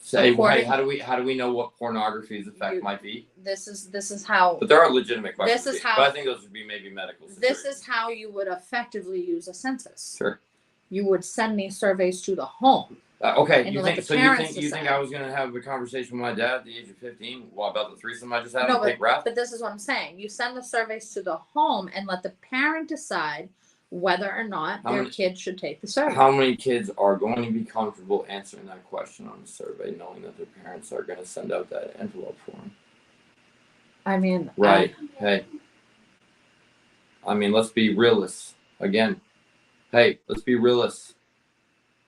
Say, according- hey, how do we know what pornography's effect might be? This is how. But there are legitimate questions. This is how- But I think those would be maybe medical. This is how you would effectively use a census. Sure. You would send these surveys to the home. Okay, And you let think the so? parents You think decide. I was gonna have a conversation with my dad at the age of 15? What about the threesome I just had No, on Big Rap? But this is what I'm saying. You send the surveys to the home and let the parent decide whether or not their kid should take the survey. How many kids are going to be comfortable answering that question on the survey, knowing that their parents are going to send out that envelope for them? I mean, Right. Hey. I mean, let's be realists. Again. Hey, let's be realists.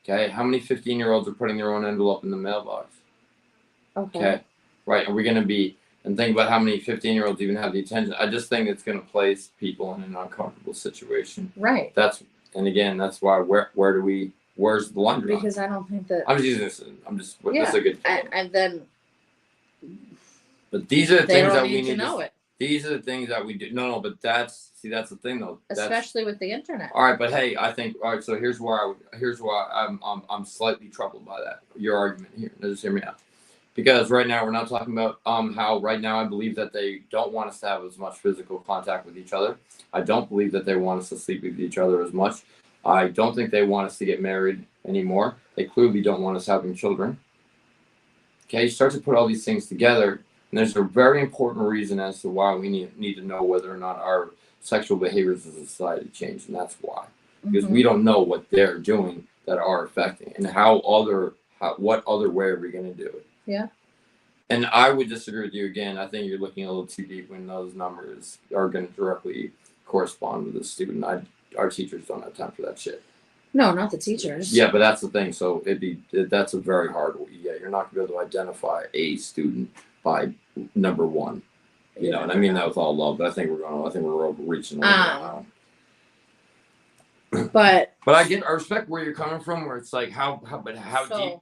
Okay. How many 15-year-olds are putting their own envelope in the mailbox? Okay. Right. Are we going to be, and think about how many 15-year-olds even have the attention. I just think it's going to place people in an uncomfortable situation. Right. And again, that's why, where's the line? Because I don't think that. I'm just using this. This is a good. And then. But these are the things that we need to know it. These are the things that we do. No, but that's the thing though. Especially with the internet. All right, but hey, I think so. Here's why I'm slightly troubled by that. Your argument here. Now just hear me out. Because right now we're not talking about how right now I believe that they don't want us to have as much physical contact with each other. I don't believe that they want us to sleep with each other as much. I don't think they want us to get married anymore. They clearly don't want us having children. Okay, you start to put all these things together, and there's a very important reason as to why we need to know whether or not our sexual behaviors as a society change, and that's why. Because we don't know what they're doing that are affecting, and what other way are we going to do it? Yeah. And I would disagree with you again. I think you're looking a little too deep when those numbers are going to directly correspond with the student. Our teachers don't have time for that shit. No, not the teachers. Yeah, but that's the thing. So that's a very hard. Yeah, you're not going to be able to identify a student by number one. You know, and I mean that with all love. But I think we're overreaching. But I respect where you're coming from. Where it's like how deep.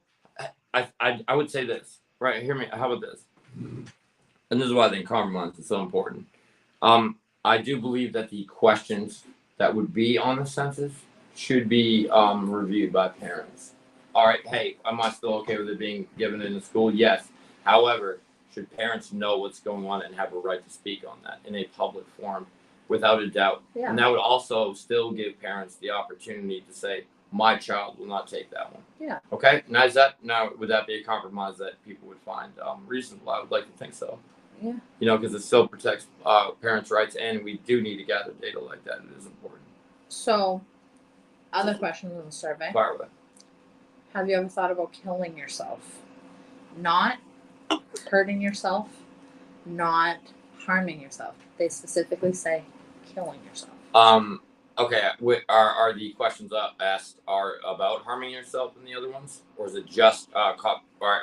I would say this, right? Hear me. How about this? And this is why I think compromise is so important. I do believe that the questions that would be on the census should be reviewed by parents. All right, hey, am I still okay with it being given in the school? Yes. However, should parents know what's going on and have a right to speak on that in a public forum? Without a doubt. Yeah. And that would also still give parents the opportunity to say, my child will not take that one. Yeah. Okay. Now would that be a compromise that people would find reasonable? I would like to think so. Yeah. You know, because it still protects parents' rights, and we do need to gather data like that. It is important. So, other questions on the survey. Fire away. Have you ever thought about killing yourself? Not hurting yourself, not harming yourself. They specifically say killing yourself. Okay. Are the questions asked are about harming yourself in the other ones, or is it just are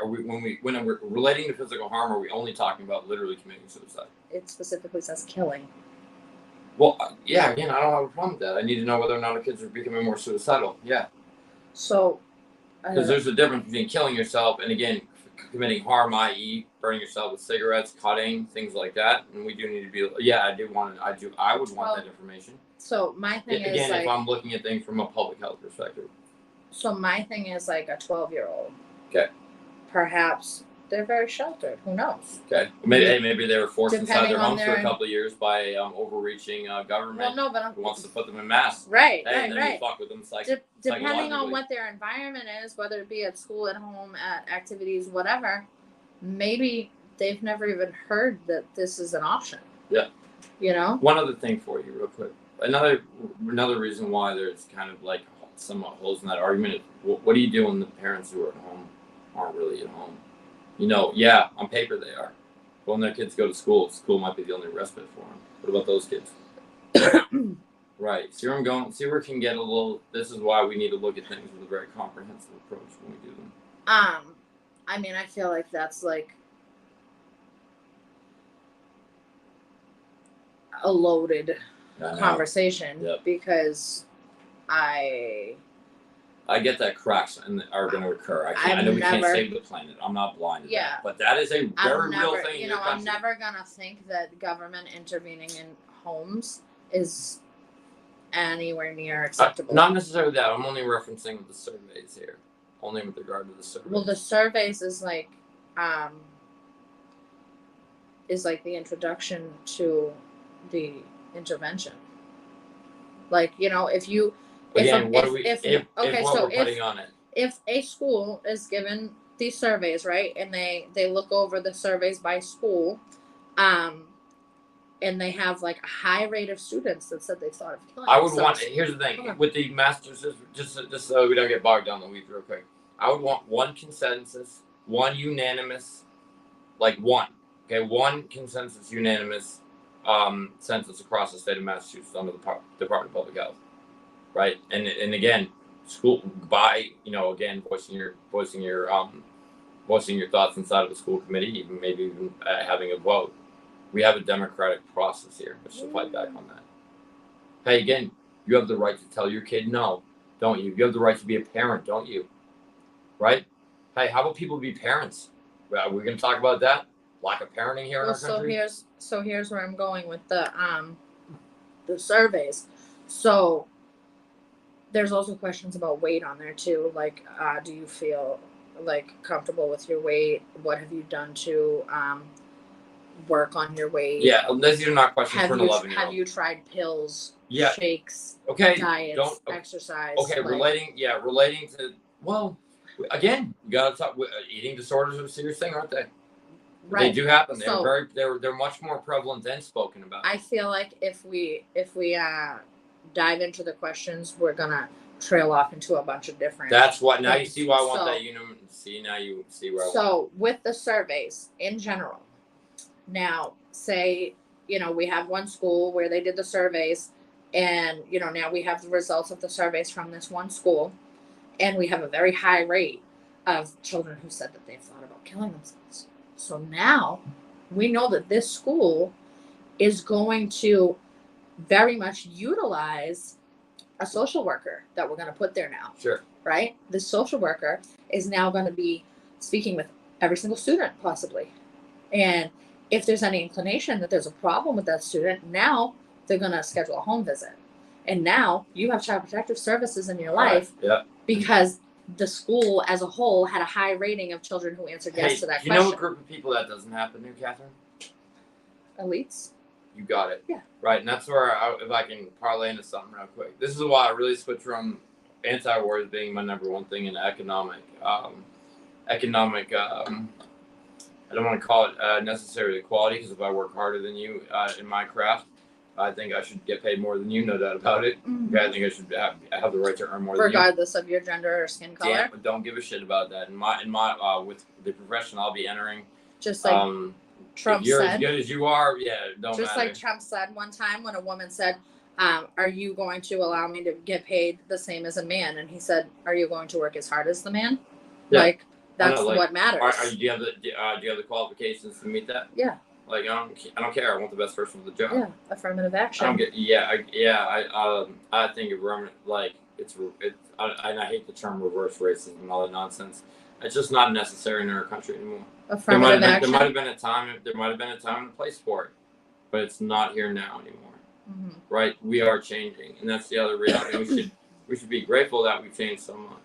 we when we're relating to physical harm? Are we only talking about literally committing suicide? It specifically says killing. Well, yeah. Again, I don't have a problem with that. I need to know whether or not our kids are becoming more suicidal. Yeah. So, Because there's a difference between killing yourself and, again, committing harm, i.e., burning yourself with cigarettes, cutting, things like that. And we do need to be. Yeah, I would want that information. So my thing is, again, like, if I'm looking at things from a public health perspective. So my thing is, like, a 12-year-old. Okay. Perhaps they're very sheltered. Who knows? Okay. Maybe they were forced inside Depending their on homes for a their- couple of years by overreaching government Well, no, but who wants to put them in masks. right, Hey, and then right. you fuck with them Depending on psychologically. what their environment is, whether it be at school, at home, at activities, whatever, maybe they've never even heard that this is an option. Yeah. You know? One other thing for you, real quick. Another reason why there's kind of like somewhat holes in that argument is what do you do when the parents who are at home aren't really at home? You know, yeah, on paper they are. But when their kids go to school might be the only respite for them. What about those kids? Right. See where I'm going? See where it can get a little. This is why we need to look at things with a very comprehensive approach when we do them. I mean, I feel like that's like a loaded conversation because I get that cracks are going to occur. I know we can't save the planet. I'm not blind to that. But that is a very real thing. You know, I'm never going to think that government intervening in homes is anywhere near acceptable. Not necessarily that. I'm only referencing the surveys here. Only with regard to the surveys. Well, the surveys is like the introduction to the intervention. Like, you know, if you Again, what are we putting on it? If a school is given these surveys, right, and they look over the surveys by school, and they have like a high rate of students that said they thought of killing themselves. Here's the thing with the masters, just so we don't get bogged down the weeds real quick. I would want one consensus, one unanimous, one consensus unanimous census across the state of Massachusetts under the Department of Public Health, right? And again, school again voicing your thoughts inside of the school committee, maybe even having a vote. We have a democratic process here, which to fight back on that. Hey, again, you have the right to tell your kid no, don't you? You have the right to be a parent, don't you? Right? Hey, how about people be parents? We're going to talk about that. Lack of parenting here in our country. So here's where I'm going with the surveys. So there's also questions about weight on there too. Like, do you feel like comfortable with your weight? What have you done to work on your weight? Yeah, these are not questions for an 11-year-old. Have you tried pills, shakes, diets, exercise? Okay, relating to, well, again, you gotta talk. Eating disorders are a serious thing, aren't they? Right. They do happen. They're much more prevalent than spoken about. I feel like if we dive into the questions, we're gonna trail off into a bunch of different. That's what. Now you see why I want that. Now you see where. So with the surveys in general, now say we have one school where they did the surveys, and now we have the results of the surveys from this one school, and we have a very high rate of children who said that they've thought about killing themselves. So now we know that this school is going to very much utilize a social worker that we're going to put there now. Sure. Right? The social worker is now going to be speaking with every single student, possibly. And if there's any inclination that there's a problem with that student, now they're going to schedule a home visit. And now you have Child Protective Services in your life because the school as a whole had a high rating of children who answered yes to that question. You know a group of people that doesn't happen to, Catherine? Elites. You got it. Yeah. Right, and that's where, if I can parlay into something real quick. This is why I really switched from anti-war as being my number one thing in economic. I don't want to call it necessarily equality, because if I work harder than you in my craft, I think I should get paid more than you, no doubt about it. Mm-hmm. I think I should have the right to earn more than you. Regardless of your gender or skin color? Yeah, but don't give a shit about that. In my with the profession I'll be entering. Just like Trump you're said. As good as you are, don't just matter. Like Trump said one time when a woman said, are you going to allow me to get paid the same as a man? And he said, are you going to work as hard as the man? Yeah. That's what matters. Do you have the qualifications to meet that? Yeah. I don't care. I want the best person for the job. Yeah, affirmative action. I think and I hate the term reverse racism and all that nonsense. It's just not necessary in our country anymore. Affirmative action. There might have been a time and a place for it, but it's not here now anymore. Mm-hmm. Right? We are changing, and that's the other reality. We should be grateful that we've changed so much.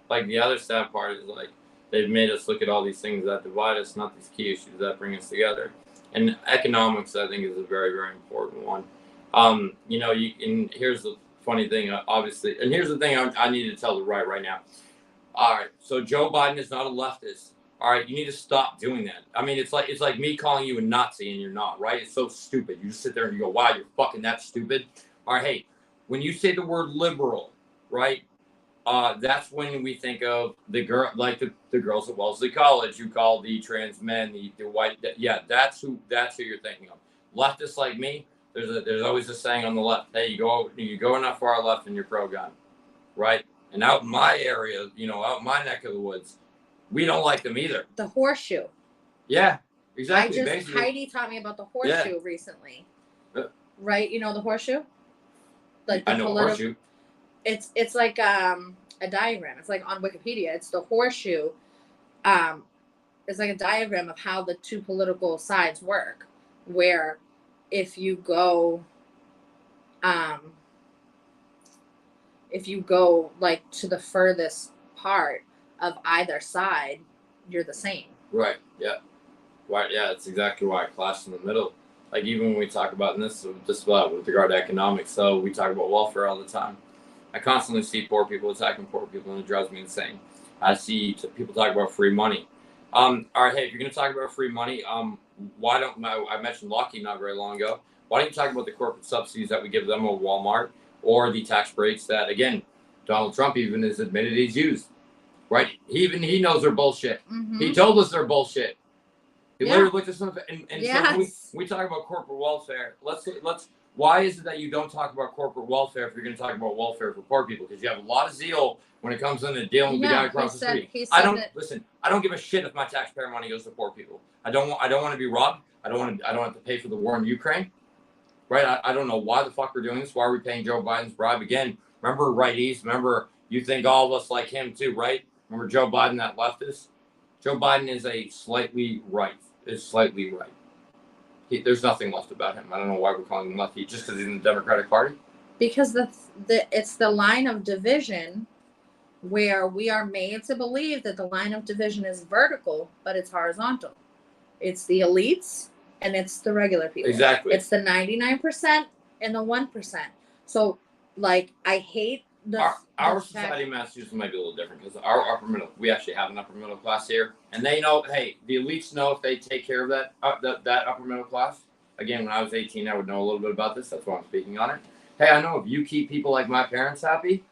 Like, the other sad part is, like, they've made us look at all these things that divide us, not these key issues that bring us together. And economics, I think, is a very, very important one. And here's the funny thing, obviously, and here's the thing I need to tell the right now. All right, so Joe Biden is not a leftist. All right, you need to stop doing that. I mean, it's like me calling you a Nazi and you're not, right? It's so stupid. You just sit there and you go, wow, you're fucking that stupid. All right, hey, when you say the word liberal, right, that's when we think of the girls at Wellesley College who call the trans men, the white, that's who you're thinking of. Leftists like me, there's always a saying on the left, hey, you go enough far left and you're pro-gun, right? And out in my area, out in my neck of the woods, we don't like them either. The horseshoe. Yeah, exactly. Heidi taught me about the horseshoe recently. Right? You know the horseshoe? Like the I know horseshoe. It's like a diagram. It's like on Wikipedia. It's the horseshoe. It's like a diagram of how the two political sides work. Where if you go like to the furthest part of either side, you're the same. Right. Yeah. Right. Yeah. That's exactly why I clash in the middle. Like, even when we talk about this, just about with regard to economics, so we talk about welfare all the time. I constantly see poor people attacking poor people, and it drives me insane. I see people talk about free money. All right, hey, if you're going to talk about free money, why don't I mentioned Lockheed not very long ago? Why don't you talk about the corporate subsidies that we give them at Walmart, or the tax breaks that, again, Donald Trump even has admitted he's used? Right? He knows they're bullshit. Mm-hmm. He told us they're bullshit. He literally looked at some, and yes. So when we talk about corporate welfare, let's. Why is it that you don't talk about corporate welfare if you're going to talk about welfare for poor people? Because you have a lot of zeal when it comes into dealing with the guy across the street. I don't give a shit if my taxpayer money goes to poor people. I don't want to be robbed. I don't have to pay for the war in Ukraine. Right? I don't know why the fuck we're doing this. Why are we paying Joe Biden's bribe again? Remember righties? Remember, you think all of us like him too, right? Remember Joe Biden, that leftist? Joe Biden is slightly right. There's nothing left about him. I don't know why we're calling him lefty, just because he's in the Democratic Party. Because it's the line of division where we are made to believe that the line of division is vertical, but it's horizontal. It's the elites and it's the regular people. Exactly. It's the 99% and the 1%. So, like, I hate our society in Massachusetts might be a little different because our upper middle, we actually have an upper middle class here, and they know, hey, the elites know if they take care of that upper middle class. Again, when I was 18, I would know a little bit about this. That's why I'm speaking on it. Hey, I know if you keep people like my parents happy,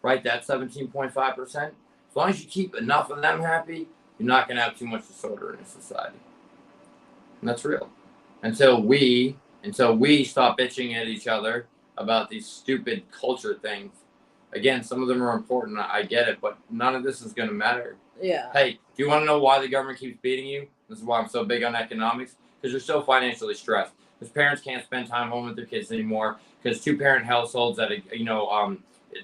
right, that 17.5%, as long as you keep enough of them happy, you're not going to have too much disorder in society. And that's real. Until we stop bitching at each other about these stupid culture things. Again, some of them are important. I get it, but none of this is going to matter. Yeah. Hey, do you want to know why the government keeps beating you? This is why I'm so big on economics. Because you're so financially stressed. Because parents can't spend time home with their kids anymore. Because two-parent households that,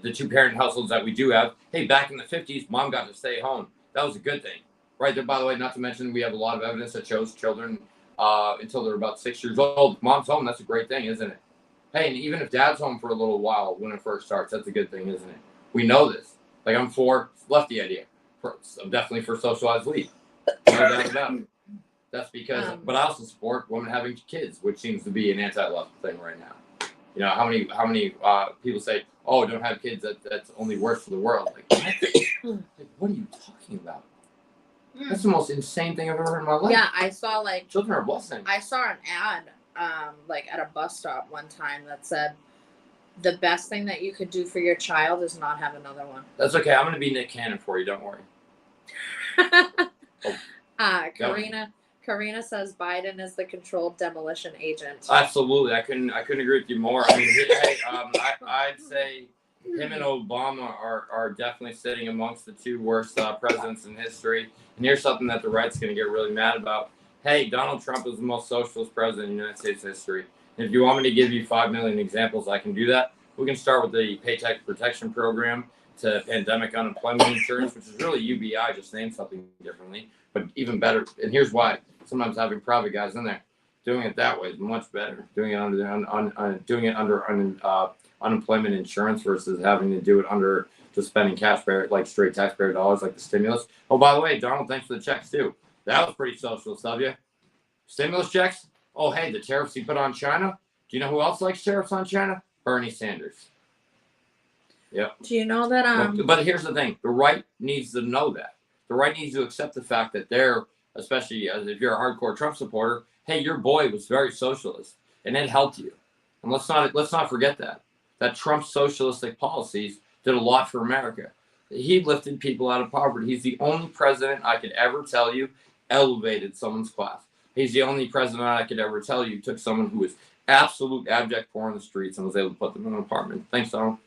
the two-parent households that we do have. Hey, back in the 50s, mom got to stay home. That was a good thing. Right there, by the way, not to mention we have a lot of evidence that shows children until they're about 6 years old. Mom's home, that's a great thing, isn't it? Hey, and even if dad's home for a little while when it first starts, that's a good thing, isn't it? We know this. Like, I'm for lefty idea. I'm definitely for socialized leave. No doubt about it. That's because, but I also support women having kids, which seems to be an anti-left thing right now. You know, how many people say, oh, don't have kids, that's only worse for the world. Like, what are you talking about? That's the most insane thing I've ever heard in my life. Yeah, I saw children are a blessing. I saw an ad at a bus stop one time that said the best thing that you could do for your child is not have another one. That's okay. I'm going to be Nick Cannon for you. Don't worry. Karina says Biden is the controlled demolition agent. Absolutely. I couldn't agree with you more. I mean, I'd say him and Obama are definitely sitting amongst the two worst presidents in history. And here's something that the right's going to get really mad about. Hey, Donald Trump is the most socialist president in United States history. And if you want me to give you 5 million examples, I can do that. We can start with the Paycheck Protection Program to pandemic unemployment insurance, which is really UBI, just named something differently, but even better. And here's why: sometimes having private guys in there doing it that way is much better. Doing it under unemployment insurance versus having to do it under just spending taxpayer, like straight taxpayer dollars, like the stimulus. Oh, by the way, Donald, thanks for the checks too. That was pretty socialist of you. Stimulus checks. Oh, hey, the tariffs he put on China. Do you know who else likes tariffs on China? Bernie Sanders. Yeah. Do you know that? But here's the thing: the right needs to know that. The right needs to accept the fact that they're, especially if you're a hardcore Trump supporter, hey, your boy was very socialist, and it helped you. And let's not forget that Trump's socialistic policies did a lot for America. He lifted people out of poverty. He's the only president I could ever tell you elevated someone's class. He's the only president I could ever tell you took someone who was absolute abject poor in the streets and was able to put them in an apartment. Thanks, Donald.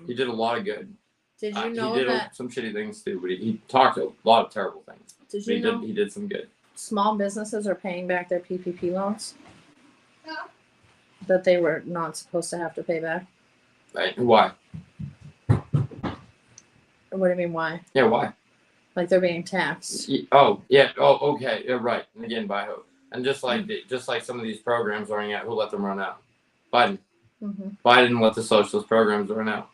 He did a lot of good. Did you know he did that some shitty things too, but he talked a lot of terrible things. Did you know he did some good. Small businesses are paying back their PPP loans that they were not supposed to have to pay back? Right? Why? What do you mean, why? Yeah, why? Like they're being taxed. Oh, yeah. Oh, okay. Yeah, right. And again, by who? And just like some of these programs running out, who let them run out? Biden. Mm-hmm. Biden let the socialist programs run out.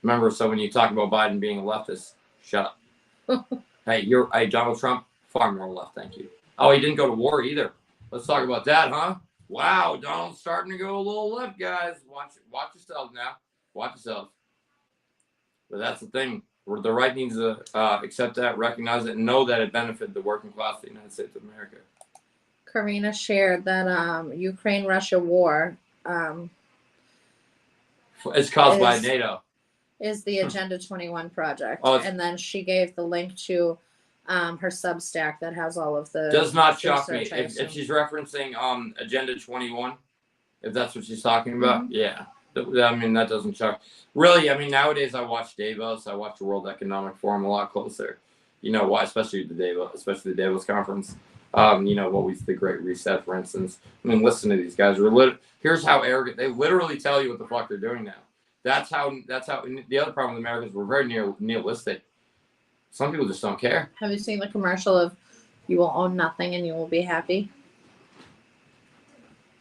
Remember, so when you talk about Biden being a leftist, shut up. Hey, Donald Trump, far more left, thank you. Oh, he didn't go to war either. Let's talk about that, huh? Wow, Donald's starting to go a little left, guys. Watch yourself now. Watch yourself. But that's the thing. The right needs to accept that, recognize it, and know that it benefited the working class of the United States of America. Karina shared that Ukraine-Russia war it's caused by NATO. Is the Agenda 21 project. Oh, and then she gave the link to her Substack that has all of the... Does not shock me. If she's referencing Agenda 21, if that's what she's talking about, Mm-hmm. yeah. I mean, that doesn't shock. Really, I mean, nowadays I watch Davos. I watch the World Economic Forum a lot closer. You know why? Especially the Davos conference. You know, what was the Great Reset, for instance. I mean, listen to these guys. Here's how arrogant. They literally tell you what the fuck they're doing now. That's how. The other problem with America is we're very nihilistic. Some people just don't care. Have you seen the commercial of "You will own nothing and you will be happy"?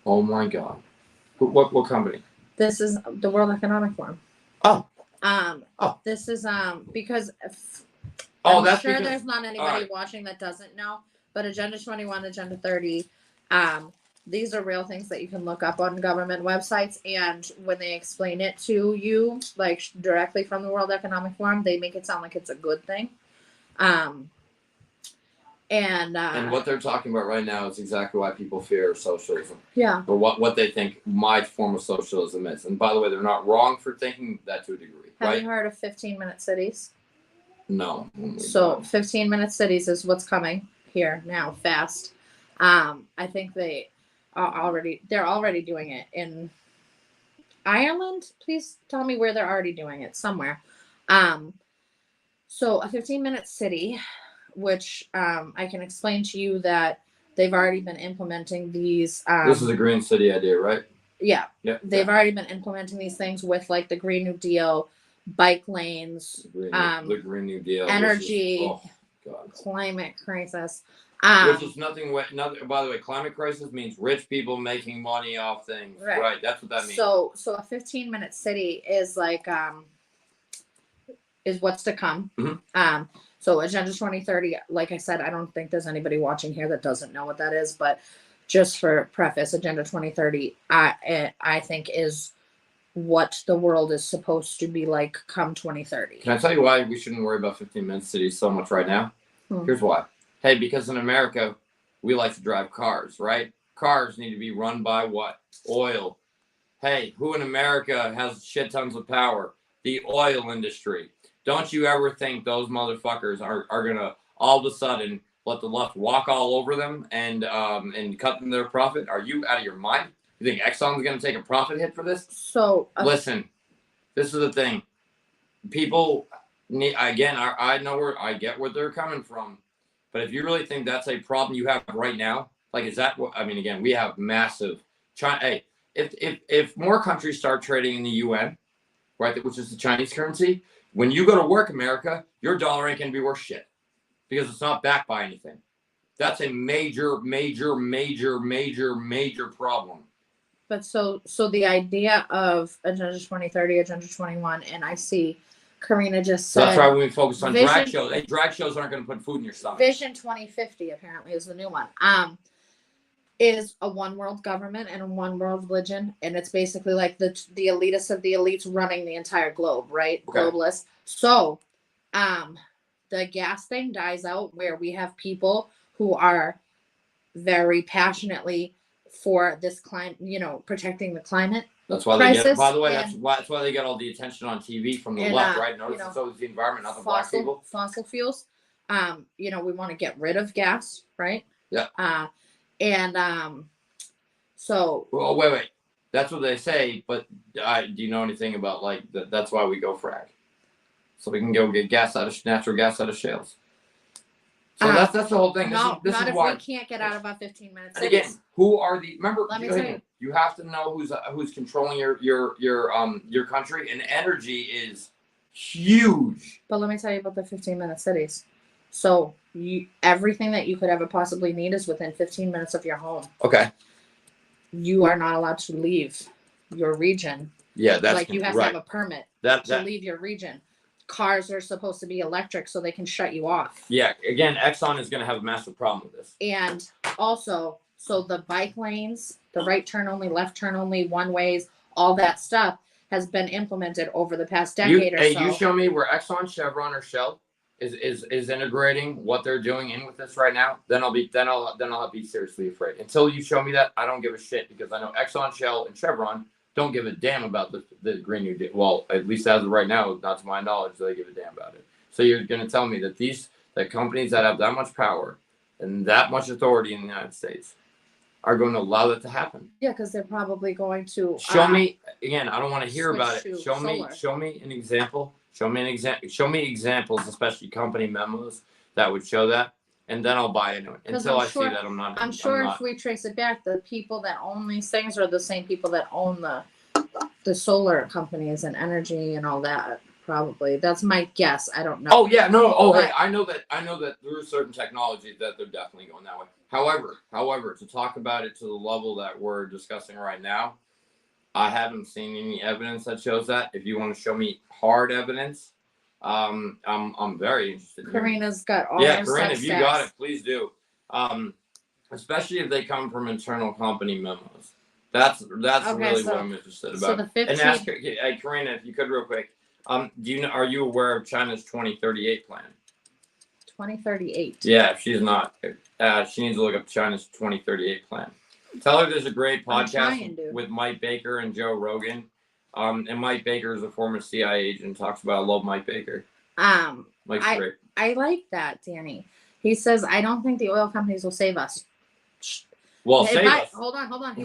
Oh my God! What company? This is the World Economic Forum. Oh. This is because I'm that's sure there's not anybody watching that doesn't know. But Agenda 21, Agenda 30, these are real things that you can look up on government websites. And when they explain it to you, like directly from the World Economic Forum, they make it sound like it's a good thing. And what they're talking about right now is exactly why people fear socialism. Yeah. Or what they think my form of socialism is. And by the way, they're not wrong for thinking that to a degree. Have you heard of 15-minute cities? No. So 15-minute cities is what's coming here now, fast. I think they're already doing it in Ireland. Please tell me where they're already doing it. Somewhere. So a 15-minute city, which I can explain to you that they've already been implementing these. This is a green city idea, right? Yeah. Yep. They've already been implementing these things with like the Green New Deal, bike lanes, the Green New Deal, energy, climate crisis. Which is nothing. By the way, climate crisis means rich people making money off things. Right. That's what that means. So a 15-minute city is like is what's to come. Mm-hmm. So Agenda 2030, like I said, I don't think there's anybody watching here that doesn't know what that is. But just for preface, Agenda 2030, I think is what the world is supposed to be like come 2030. Can I tell you why we shouldn't worry about 15-minute cities so much right now? Here's why. Hey, because in America, we like to drive cars, right? Cars need to be run by what? Oil. Hey, who in America has shit tons of power? The oil industry. Don't you ever think those motherfuckers are going to all of a sudden let the left walk all over them and cut them their profit? Are you out of your mind? You think Exxon's going to take a profit hit for this? So listen, this is the thing. People need, again, I get where they're coming from. But if you really think that's a problem you have right now, like, is that what, I mean, again, we have massive China. Hey, if more countries start trading in the UN, right, which is the Chinese currency, when you go to work, America, your dollar ain't gonna be worth shit because it's not backed by anything. That's a major problem. But so the idea of Agenda 2030, Agenda 21, and I see Karina just So said that's why we focus on drag Vision- shows. Hey, drag shows aren't going to put food in your stomach. Vision 2050 apparently is the new one. Is a one world government and a one world religion, and it's basically like the elitists of the elites running the entire globe, right? Okay. Globalists. So, the gas thing dies out where we have people who are very passionately for this climate, protecting the climate. That's why they get. Crisis By the way, and- that's why they get all the attention on TV from the and, left, right? Notice you know, it's always the environment, not the black people. Fossil fuels. We want to get rid of gas, right? Yeah. So Well, wait. That's what they say, but do you know anything about like that's why we go frack, so we can go get natural gas out of shales. So that's the whole thing. not This is if why. we can't get out of our 15 minutes. And again, who are the? Remember, Let me tell you. you have to know who's controlling your country, and energy is huge. But let me tell you about the 15-minute cities. So everything that you could ever possibly need is within 15 minutes of your home. Okay. You are not allowed to leave your region. Yeah, that's like you have right. to have a permit that to leave your region. Cars are supposed to be electric so they can shut you off. Yeah, again, Exxon is going to have a massive problem with this. And also, so the bike lanes, the right turn only, left turn only, one ways, all that stuff has been implemented over the past decade or so. You show me where Exxon, Chevron, or Shell is integrating what they're doing in with this right now. Then I'll be seriously afraid. Until you show me that, I don't give a shit because I know Exxon, Shell, and Chevron don't give a damn about the Green New Deal. Well, at least as of right now, not to my knowledge, they give a damn about it. So you're going to tell me that that companies that have that much power and that much authority in the United States are going to allow that to happen? Yeah, because they're probably going to show me again. I don't want to hear about switch it. to Show solar. me an example. Show me examples, especially company memos that would show that, and then I'll buy into it. 'Cause Until I'm I sure- see that, I'm not. I'm sure not. if we trace it back, the people that own these things are the same people that own the solar companies and energy and all that. Probably, that's my guess. I don't know. Oh yeah, no. Oh But- hey, I know that through certain technology that they're definitely going that way. However, to talk about it to the level that we're discussing right now, I haven't seen any evidence that shows that. If you want to show me hard evidence, I'm very interested. in hearing. Karina's got all Yeah, her Corinne, if you got stats. it, please do. Especially if they come from internal company memos. That's Okay, really so- what I'm interested So about. the And 15. ask, hey, Karina, if you could real quick, are you aware of China's 2038 plan? 2038. Yeah, if she's not, she needs to look up China's 2038 plan. Tell her there's a great I'm podcast trying to. with Mike Baker and Joe Rogan. And Mike Baker is a former CIA agent. Talks about, I love Mike Baker. Mike's great. I like that, Danny. He says, I don't think the oil companies will save us. Well, Hey, save Mike, us. hold on.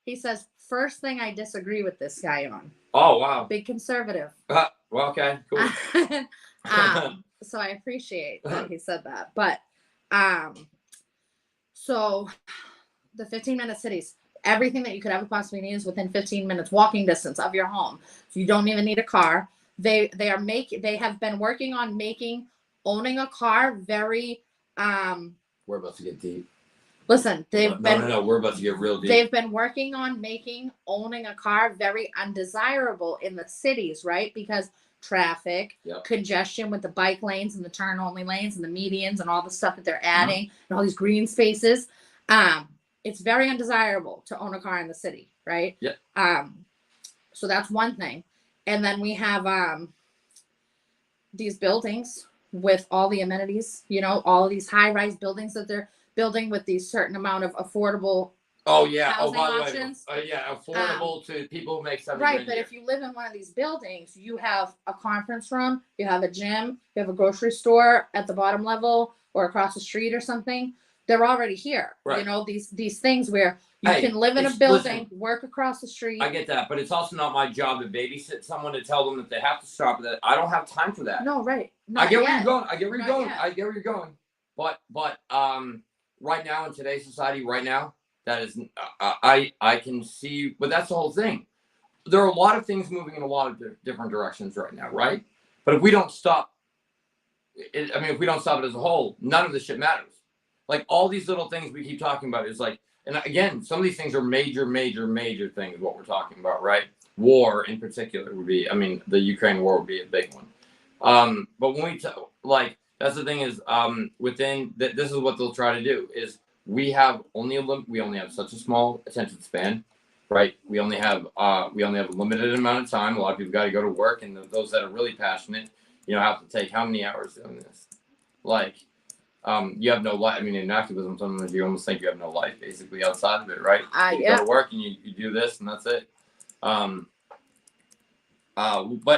He says, first thing I disagree with this guy on. Oh wow. Big conservative. Well, okay, cool. So I appreciate that he said that. But so the 15-minute cities, everything that you could ever possibly need is within 15 minutes walking distance of your home. So you don't even need a car. They have been working on making owning a car very We're about to get deep. listen, No, we're about to get real deep. they've been working on making owning a car very undesirable in the cities, right? Because traffic, Yep. congestion with the bike lanes and the turn only lanes and the medians and all the stuff that they're adding and all these green spaces. It's very undesirable to own a car in the city, right? Yep. So that's one thing. And then we have these buildings with all the amenities, all of these high-rise buildings that they're building with these certain amount of affordable. Oh yeah. Oh, Housing by the options. way, yeah, affordable to people who make $7 Right, grand but a if you live in one of these buildings, you have a conference room, you have a gym, you have a grocery store at the bottom level or across the street or something. They're already here. Right. These things where you Hey, can live in a it's- building, listen, work across the street. I get that, but it's also not my job to babysit someone to tell them that they have to stop that. I don't have time for that. No, right. I Not get where yet. you're going. I get where you're Not going. yet. I get where you're going. But right now in today's society, right now, That is, I can see, but that's the whole thing. There are a lot of things moving in a lot of different directions right now, right? But if we don't stop it, I mean, if we don't stop it as a whole, none of this shit matters. Like all these little things we keep talking about is like, and again, some of these things are major, major, major things. What we're talking about, right? War in particular would be, I mean, the Ukraine war would be a big one. But when we like, that's the thing is, within this is what they'll try to do is we have such a small attention span, right? We only have a limited amount of time. A lot of people got to go to work, and those that are really passionate, have to take how many hours doing this? Like, you have no life. I mean, in activism, sometimes you almost think you have no life basically outside of it, right? You go to work and you do this and that's it. But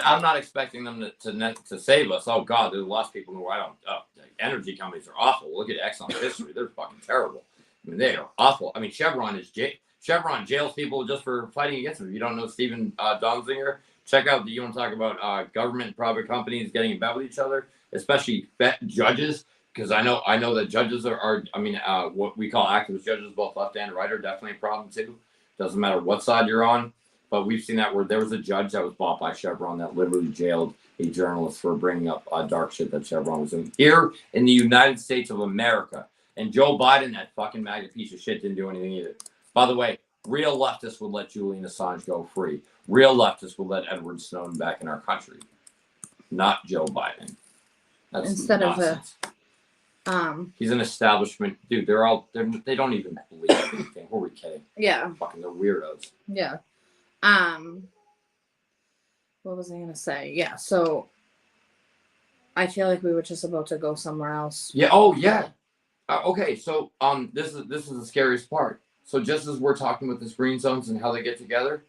I'm not expecting them to save us. Oh God, there's lots of people who energy companies are awful. Look at Exxon's history; they're fucking terrible. I mean, they are awful. I mean, Chevron jails people just for fighting against them. If you don't know Stephen Donziger, check out. You want to talk about government and private companies getting in bed with each other, especially judges. Because I know that judges are what we call activist judges, both left and right, are definitely a problem too. Doesn't matter what side you're on. But we've seen that where there was a judge that was bought by Chevron that literally jailed a journalist for bringing up dark shit that Chevron was in here in the United States of America. And Joe Biden, that fucking MAGA piece of shit, didn't do anything either. By the way, real leftists would let Julian Assange go free. Real leftists would let Edward Snowden back in our country. Not Joe Biden. That's instead nonsense. He's an establishment dude. They don't even believe anything. Who are we kidding? Yeah. Fucking they're weirdos. Yeah. What was I gonna say? Yeah, so I feel like we were just about to go somewhere else. Yeah. Oh yeah. Okay. So this is the scariest part. So just as we're talking about the green zones and how they get together,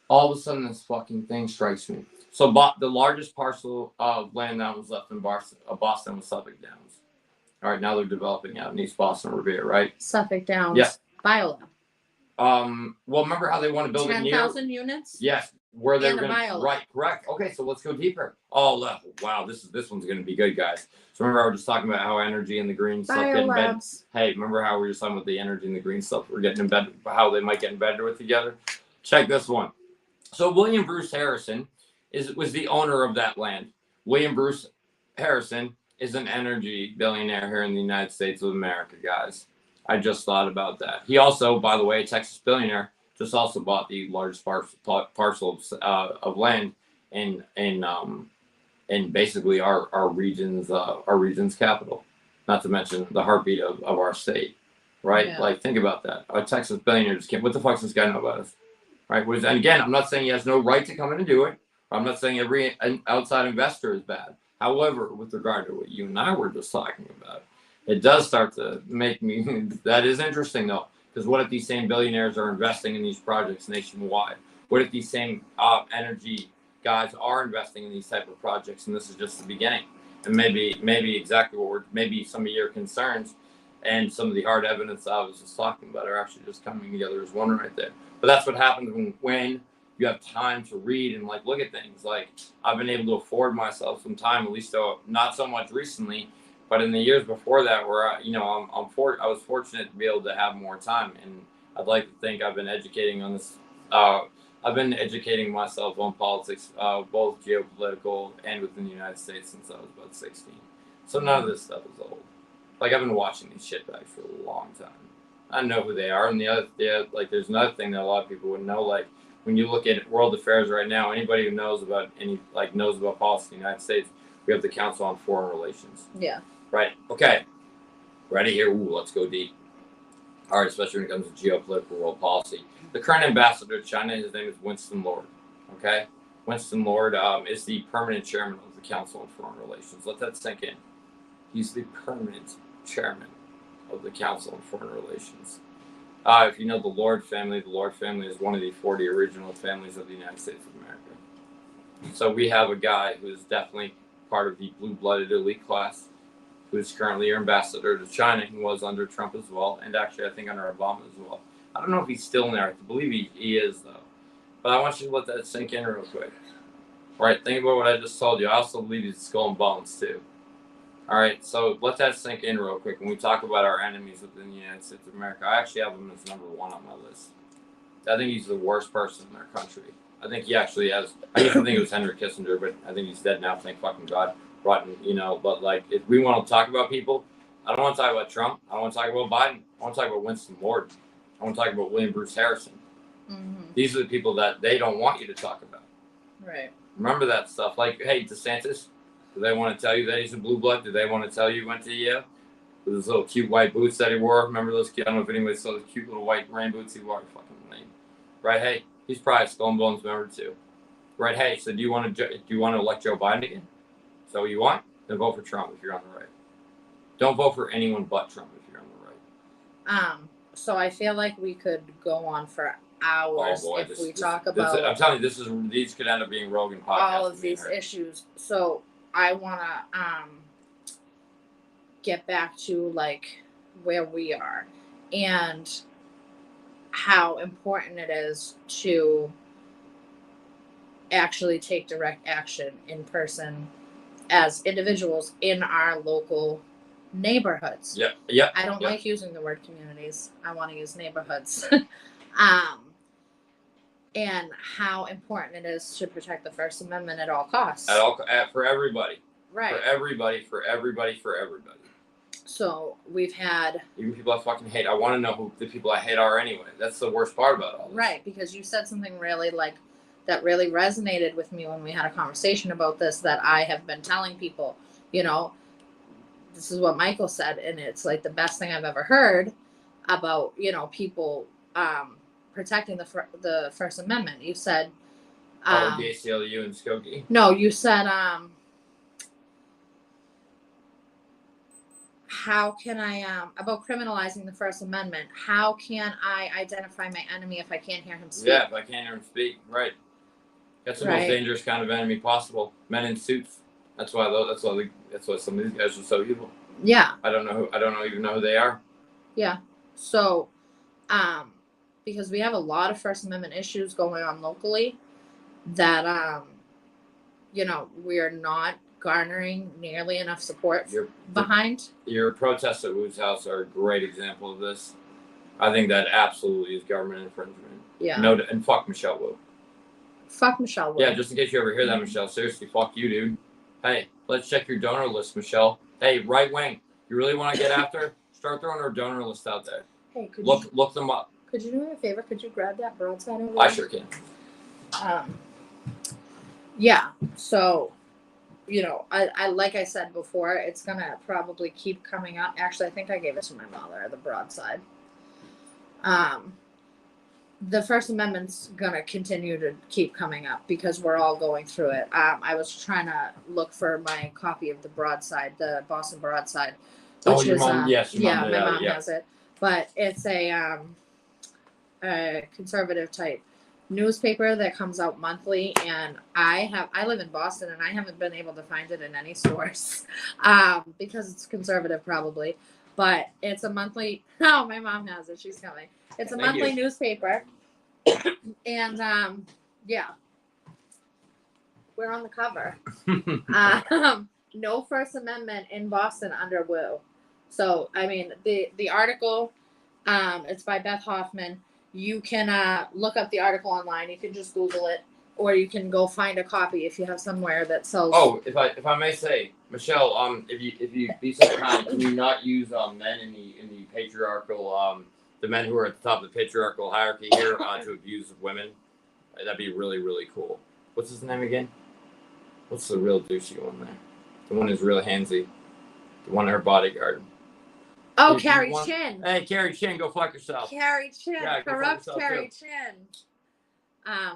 all of a sudden this fucking thing strikes me. So the largest parcel of land that was left in Boston was Suffolk Downs. All right, now they're developing out in East Boston Revere, right? Suffolk Downs. Yeah. Biolab. Well, remember how they want to build 10,000 units? Yes, where they're going to. Right, correct. Okay, so let's go deeper. Oh, wow, this one's going to be good, guys. So remember, I was just talking about how energy and the green stuff get in bed. Hey, remember how we were just talking about the energy and the green stuff? We're getting in bed, how they might get in bed with together. Check this one. So William Bruce Harrison was the owner of that land. William Bruce Harrison is an energy billionaire here in the United States of America, guys. I just thought about that. He also, by the way, a Texas billionaire, just also bought the largest parcel of land in basically our region's capital. Not to mention the heartbeat of our state, right? Yeah. Like, think about that. A Texas billionaire just came. What the fuck does this guy know about us, right? And again, I'm not saying he has no right to come in and do it. I'm not saying every outside investor is bad. However, with regard to what you and I were just talking about, it does start to make me, that is interesting though, because what if these same billionaires are investing in these projects nationwide? What if these same energy guys are investing in these type of projects and this is just the beginning? And maybe exactly maybe some of your concerns and some of the hard evidence I was just talking about are actually just coming together as one right there. But that's what happens when you have time to read and like look at things. Like, I've been able to afford myself some time, at least though not so much recently, but in the years before that, where I was fortunate to be able to have more time, and I'd like to think I've been educating on this. I've been educating myself on politics, both geopolitical and within the United States, since I was about 16. So none of this stuff is old. Like, I've been watching these shitbags for a long time. I know who they are, and there's another thing that a lot of people wouldn't know. Like, when you look at world affairs right now, anybody who knows about policy in the United States, we have the Council on Foreign Relations. Yeah. Right. Okay. Ready here. Ooh, let's go deep. All right, especially when it comes to geopolitical world policy. The current ambassador to China, his name is Winston Lord. Okay. Winston Lord is the permanent chairman of the Council on Foreign Relations. Let that sink in. He's the permanent chairman of the Council on Foreign Relations. If you know the Lord family is one of the 40 original families of the United States of America. So we have a guy who is definitely part of the blue-blooded elite class, who is currently our ambassador to China, who was under Trump as well, and actually I think under Obama as well. I don't know if he's still in there. I believe he is, though. But I want you to let that sink in real quick. All right, think about what I just told you. I also believe he's skull and bones, too. All right, so let that sink in real quick. When we talk about our enemies within the United States of America, I actually have him as number 1 on my list. I think he's the worst person in our country. I think he actually has. I used to think it was Henry Kissinger, but I think he's dead now. Thank fucking God. Rotten, But like, if we want to talk about people, I don't want to talk about Trump. I don't want to talk about Biden. I want to talk about Winston Morton. I want to talk about William Bruce Harrison. Mm-hmm. These are the people that they don't want you to talk about. Right. Remember that stuff. Like, hey, DeSantis, do they want to tell you that he's a blue blood? Do they want to tell you he went to Yale? With his little cute white boots that he wore. Remember those cute? I don't know if anybody saw the cute little white rain boots he wore. Fucking lame. Right? Hey, he's probably a Skull and Bones member too. Right? Hey, so do you want to elect Joe Biden again? So you want? Then vote for Trump if you're on the right. Don't vote for anyone but Trump if you're on the right. So I feel like we could go on for hours if we talk about. I'm telling you, these could end up being Rogan podcasts. All of these issues. So I want to get back to like where we are and how important it is to actually take direct action in person as individuals in our local neighborhoods. Yeah. I don't like using the word communities. I want to use neighborhoods. And how important it is to protect the First Amendment at all costs. For everybody. Right. For everybody. So we've had. Even people I fucking hate. I want to know who the people I hate are anyway. That's the worst part about all this. Right, because you said something really that really resonated with me when we had a conversation about this, that I have been telling people, this is what Michael said, and it's like the best thing I've ever heard about, people protecting the First Amendment. You said the ACLU and Skokie. No, you said how can I about criminalizing the First Amendment? How can I identify my enemy if I can't hear him speak? Yeah, if I can't hear him speak, right. That's the most dangerous kind of enemy possible. Men in suits. That's why some of these guys are so evil. Yeah. I don't even know who they are. Yeah. So, because we have a lot of First Amendment issues going on locally that, we are not garnering nearly enough support behind. Your protests at Wu's house are a great example of this. I think that absolutely is government infringement. Yeah. No, and fuck Michelle Wu. Fuck Michelle Wu. Yeah, just in case you ever hear that, Michelle. Seriously, fuck you, dude. Hey, let's check your donor list, Michelle. Hey, right wing. You really want to get after? Start throwing our donor list out there. Hey, look them up. Could you do me a favor? Could you grab that broadside over there? I sure can. Yeah. So, I like I said before, it's gonna probably keep coming up. Actually, I think I gave it to my mother, the broadside. The First Amendment's gonna continue to keep coming up because we're all going through it. I was trying to look for my copy of the broadside, the Boston Broadside, which your is mom, yes, your mom my mom has it, but it's a conservative type newspaper that comes out monthly, and I live in Boston and I haven't been able to find it in any stores because it's conservative probably, but it's a monthly. Oh, my mom has it. She's coming. It's a monthly newspaper. And yeah, we're on the cover. No First Amendment in Boston under Wu. So I mean the article, it's by Beth Hoffman. You can look up the article online. You can just Google it, or you can go find a copy if you have somewhere that sells. Oh, if I may say, Michelle, if you be so kind, can you not use men in the patriarchal the men who are at the top of the patriarchal hierarchy here to abuse women? That'd be really, really cool. What's his name again? What's the real douchey one there? The one who's real handsy. The one her bodyguard. Oh, Carrie Chin. Hey, Carrie Chin, go fuck yourself. Carrie Chin. Yeah, corrupt Carrie Chin.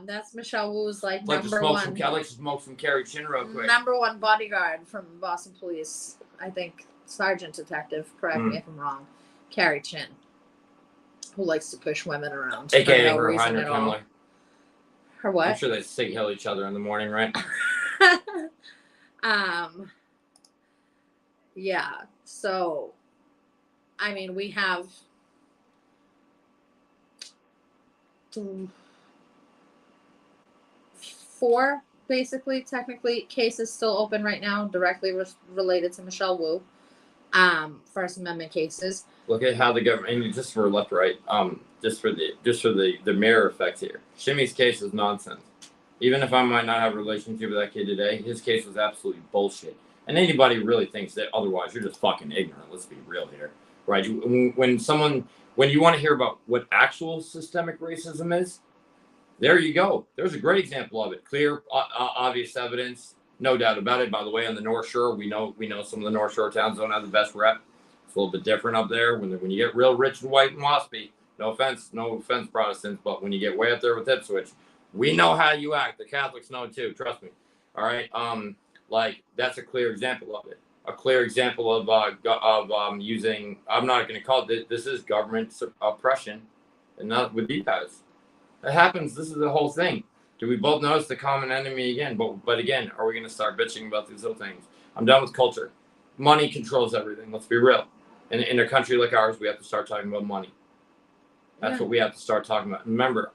That's Michelle Wu's number one. I'd like to smoke some Carrie Chin real quick. Number one bodyguard from Boston Police. I think Sergeant Detective. Correct me if I'm wrong. Carrie Chin, who likes to push women around. AKA for no her reason Heinrich at all. Himmler. Her what? I'm sure they sig hill each other in the morning, right? Yeah. So, I mean, we have 4 basically, technically, case is still open right now, directly related to Michelle Wu. First Amendment cases. Look at how the government, and just for left right, just for the mirror effect here. Shimmy's case is nonsense. Even if I might not have a relationship with that kid today, his case was absolutely bullshit. And anybody who really thinks that otherwise, you're just fucking ignorant. Let's be real here, right? When you want to hear about what actual systemic racism is, there you go. There's a great example of it. Clear, obvious evidence, no doubt about it. By the way, on the North Shore, we know some of the North Shore towns don't have the best rep. It's a little bit different up there. When you get real rich and white and waspy, no offense, Protestants, but when you get way up there with Ipswich, we know how you act. The Catholics know too. Trust me. All right. Like that's a clear example of it. A clear example of using. I'm not going to call it. This is government oppression, and not with these guys. It happens. This is the whole thing. Do we both notice the common enemy again? But again, are we going to start bitching about these little things? I'm done with culture. Money controls everything. Let's be real. In a country like ours, we have to start talking about money. That's what we have to start talking about. Remember,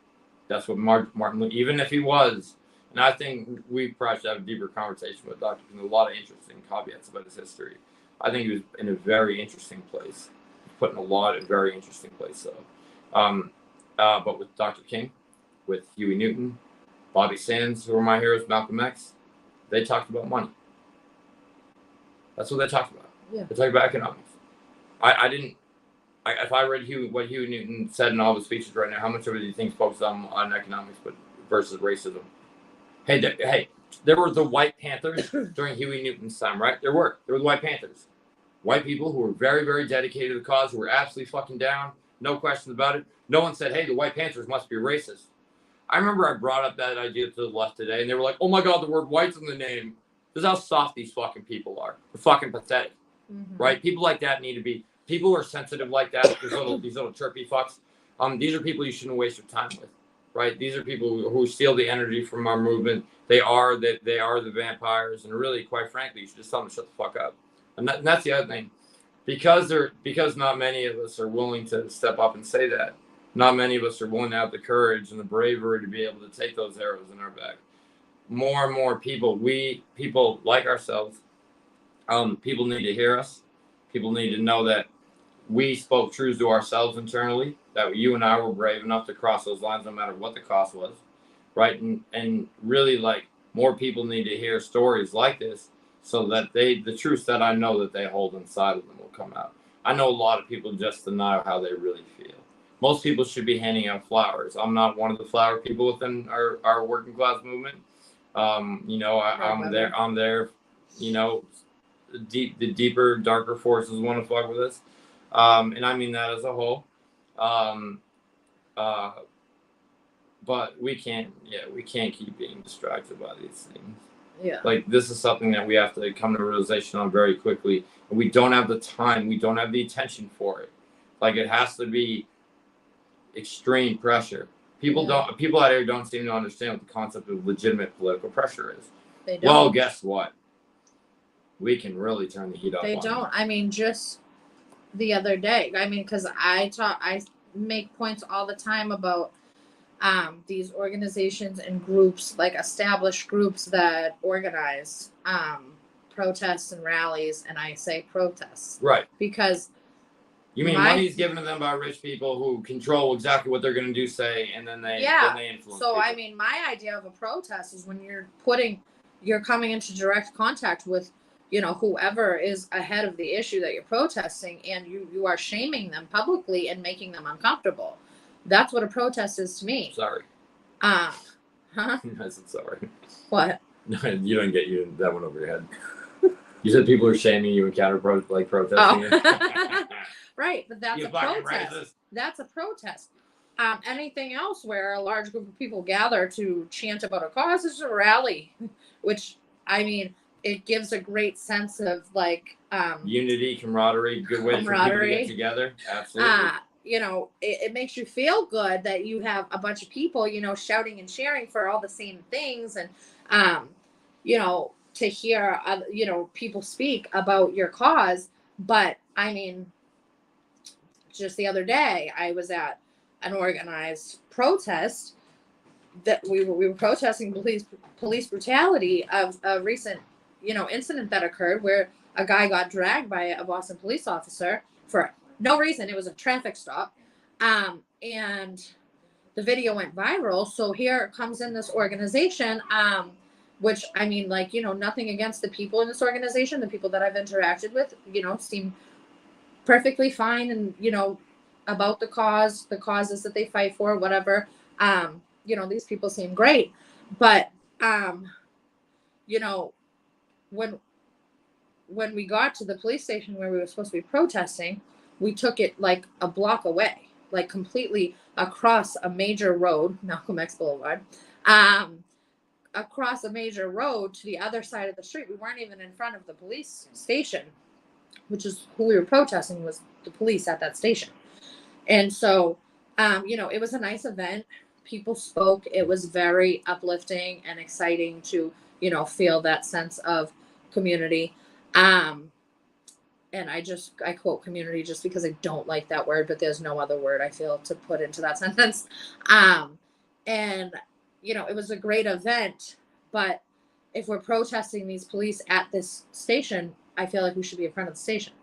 that's what Martin, even if he was, and I think we probably should have a deeper conversation with Dr. King. A lot of interesting caveats about his history. I think he was in a very interesting place, put in a lot of very interesting place. So, but with Dr. King, with Huey Newton, Bobby Sands, who are my heroes, Malcolm X, they talked about money. That's what they talked about. Yeah. They talked about economics. If I read what Huey Newton said in all his speeches right now, how much of it do you think focused on economics but versus racism? Hey, there were the White Panthers during Huey Newton's time, right? There were the White Panthers. White people who were very, very dedicated to the cause, who were absolutely fucking down, no questions about it. No one said, hey, the White Panthers must be racist. I remember I brought up that idea to the left today, and they were like, oh my God, the word white's in the name. This is how soft these fucking people are. They're fucking pathetic, right? People like that need to be, people who are sensitive like that, these little chirpy fucks, these are people you shouldn't waste your time with, right? These are people who steal the energy from our movement. They are the vampires, and really, quite frankly, you should just tell them to shut the fuck up. And that's the other thing. Because not many of us are willing to step up and say that. Not many of us are willing to have the courage and the bravery to be able to take those arrows in our back. More and more people like ourselves, people need to hear us. People need to know that we spoke truths to ourselves internally, that you and I were brave enough to cross those lines no matter what the cost was, right? And really, like, more people need to hear stories like this so that the truths that I know that they hold inside of them will come out. I know a lot of people just deny how they really feel. Most people should be handing out flowers. I'm not one of the flower people within our working class movement. I'm there, the deeper, darker forces want to fuck with us. And I mean that as a whole. But we can't keep being distracted by these things. Yeah. Like, this is something that we have to come to realization on very quickly. And we don't have the time. We don't have the attention for it. Like, it has to be extreme pressure. People out here don't seem to understand what the concept of legitimate political pressure is. They don't. Well, guess what? We can really turn the heat up. They don't. I mean, just the other day. I mean, because I make points all the time about these organizations and groups, like established groups that organize protests and rallies, and I say protests. Right. Because you mean money's given to them by rich people who control exactly what they're going to do, say, and then they influence so people. I mean, my idea of a protest is when you're coming into direct contact with, whoever is ahead of the issue that you're protesting, and you are shaming them publicly and making them uncomfortable. That's what a protest is to me. Sorry. Huh? I said sorry. What? No, you don't get that one over your head. You said people are shaming you and protesting. Oh. Right, but that's you a protest. Racist. That's a protest. Anything else where a large group of people gather to chant about a cause is a rally, which, I mean, it gives a great sense of unity, camaraderie, good way for people to get together. Absolutely. It makes you feel good that you have a bunch of people, shouting and cheering for all the same things, and to hear people speak about your cause. But I mean, just the other day I was at an organized protest that we were protesting police brutality of a recent, incident that occurred where a guy got dragged by a Boston police officer for no reason. It was a traffic stop. And the video went viral. So here comes in this organization, which I mean, like, nothing against the people in this organization. The people that I've interacted with, seem perfectly fine and, about the causes that they fight for, whatever. These people seem great. But, when we got to the police station where we were supposed to be protesting, we took it like a block away, like completely across a major road, Malcolm X Boulevard, across a major road to the other side of the street. We weren't even in front of the police station, which is who we were protesting, was the police at that station. And so, it was a nice event. People spoke. It was very uplifting and exciting to, feel that sense of community. And I quote community just because I don't like that word, but there's no other word I feel to put into that sentence. And, it was a great event, but if we're protesting these police at this station, I feel like we should be in front of the station.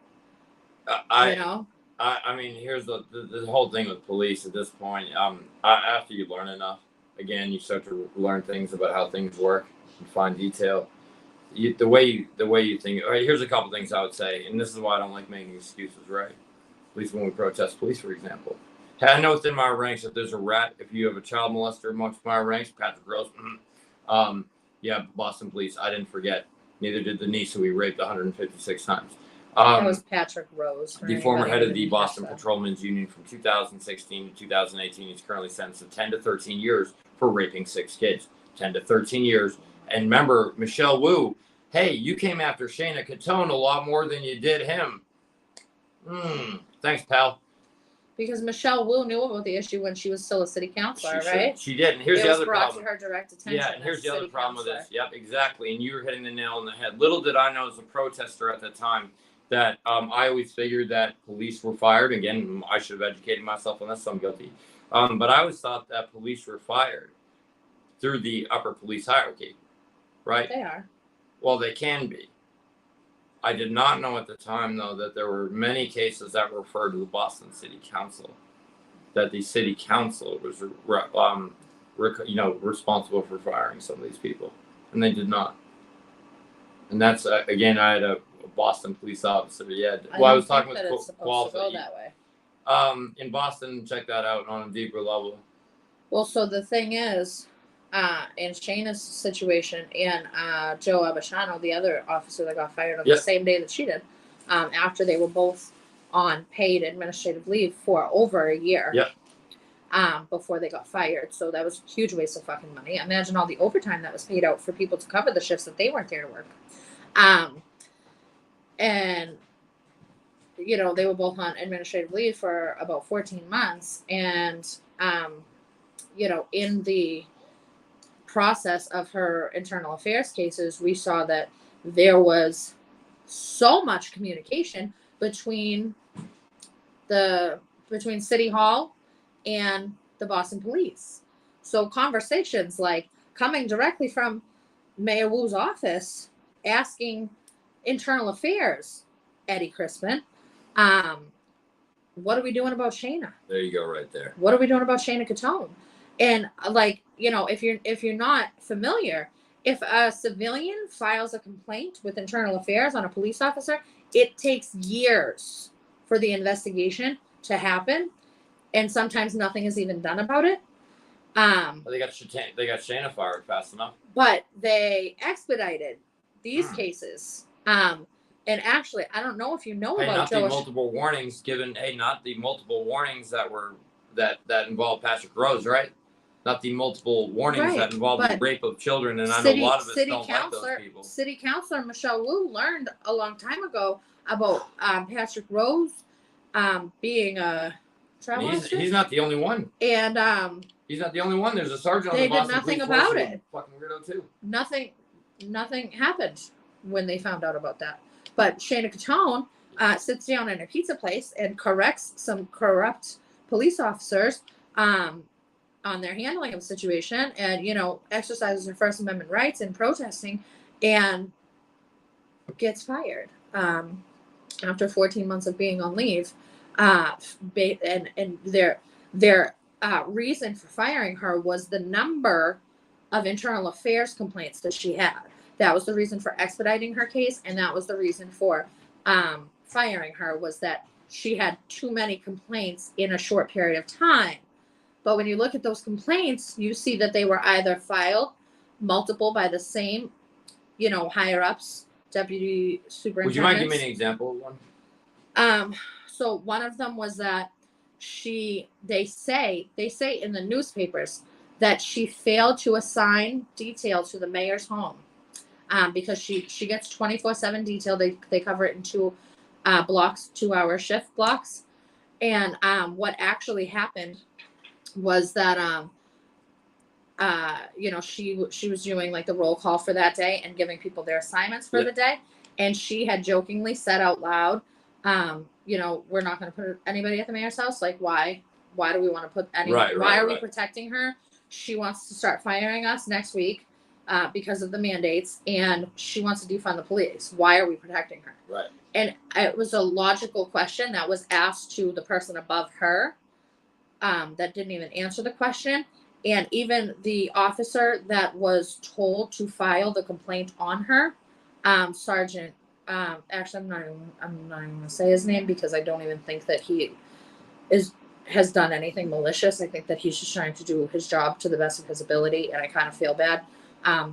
I mean, here's the whole thing with police at this point. After you learn enough, again, you start to learn things about how things work and find detail. The way you think. All right, here's a couple things I would say, and this is why I don't like making excuses, right? At least when we protest police, for example. I know within my ranks that there's a rat. If you have a child molester amongst my ranks, Patrick Rose. Boston police. I didn't forget. Neither did the niece who we raped 156 times. That was Patrick Rose. The former head of the Boston Patrolmen's Union from 2016 to 2018. He's currently sentenced to 10 to 13 years for raping 6 kids. 10 to 13 years. And remember, Michelle Wu, hey, you came after Shayna Catone a lot more than you did him. Thanks, pal. Because Michelle Wu knew about the issue when she was still a city councilor, right? She did. And here's the other problem. It was brought to her direct attention. Yeah, and here's the other problem with this. Yep, exactly. And you were hitting the nail on the head. Little did I know as a protester at the time that I always figured that police were fired. Again, I should have educated myself on this, so I'm guilty. But I always thought that police were fired through the upper police hierarchy, right? They are. Well, they can be. I did not know at the time, though, that there were many cases that referred to the Boston City Council, that the city council was, responsible for firing some of these people, and they did not. And that's again, I had a Boston police officer. Yeah, I was talking with qualified. In Boston, check that out on a deeper level. Well, so the thing is, in Shayna's situation and Joe Abishano, the other officer that got fired on the same day that she did, after they were both on paid administrative leave for over a year. Before they got fired. So that was a huge waste of fucking money. Imagine all the overtime that was paid out for people to cover the shifts that they weren't there to work. And they were both on administrative leave for about 14 months. And, in the process of her internal affairs cases, we saw that there was so much communication between City Hall and the Boston police. So conversations like coming directly from Mayor Wu's office, asking internal affairs, Eddie Crispin, what are we doing about Shayna? There you go, right there. What are we doing about Shayna Catone? And if you're not familiar, if a civilian files a complaint with internal affairs on a police officer, it takes years for the investigation to happen, and sometimes nothing is even done about it. They got Shayna fired fast enough. But they expedited these cases. And actually, I don't know if you know about the multiple warnings given. Not the multiple warnings that involved Patrick Rose, right? Not the multiple warnings that involved the rape of children, and I know a lot of us don't like those people. City Councilor Michelle Wu learned a long time ago about Patrick Rose being a child molester. He's not the only one. And he's not the only one. There's a sergeant on they the Boston did nothing Police about Force it. Fucking weirdo too. Nothing happened when they found out about that. But Shayna Catone sits down in a pizza place and corrects some corrupt police officers on their handling of the situation, and exercises her First Amendment rights in protesting, and gets fired after 14 months of being on leave. And their reason for firing her was the number of internal affairs complaints that she had. That was the reason for expediting her case, and that was the reason for firing her, was that she had too many complaints in a short period of time. But when you look at those complaints, you see that they were either filed multiple by the same, higher ups, deputy superintendents. Would you mind giving me an example of one? So one of them was that they say in the newspapers that she failed to assign detail to the mayor's home, because she gets 24/7 detail. They cover it in 2-hour shift blocks. And what actually happened was that she was doing like the roll call for that day and giving people their assignments for the day, and she had jokingly said out loud, we're not going to put anybody at the mayor's house. Like, why do we want to put anyone? Why are we protecting her? She wants to start firing us next week because of the mandates, and she wants to defund the police. Why are we protecting her? Right. And it was a logical question that was asked to the person above her that didn't even answer the question. And even the officer that was told to file the complaint on her, Sergeant, actually, I'm not even going to say his name, because I don't even think that he has done anything malicious. I think that he's just trying to do his job to the best of his ability, and I kind of feel bad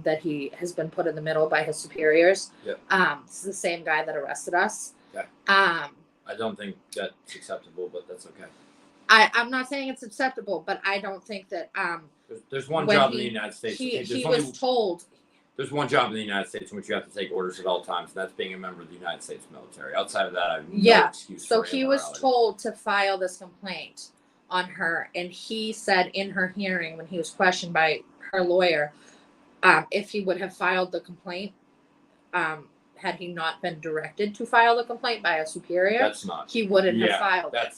that he has been put in the middle by his superiors. Yep. It's the same guy that arrested us. Okay. I don't think that's acceptable, but that's okay. I'm not saying it's acceptable, but I don't think that there's one job in the United States. He was told. There's one job in the United States in which you have to take orders at all times, and that's being a member of the United States military. Outside of that, I have no excuse. So he was told to file this complaint on her, and he said in her hearing, when he was questioned by her lawyer, if he would have filed the complaint, had he not been directed to file the complaint by a superior, he wouldn't have filed it.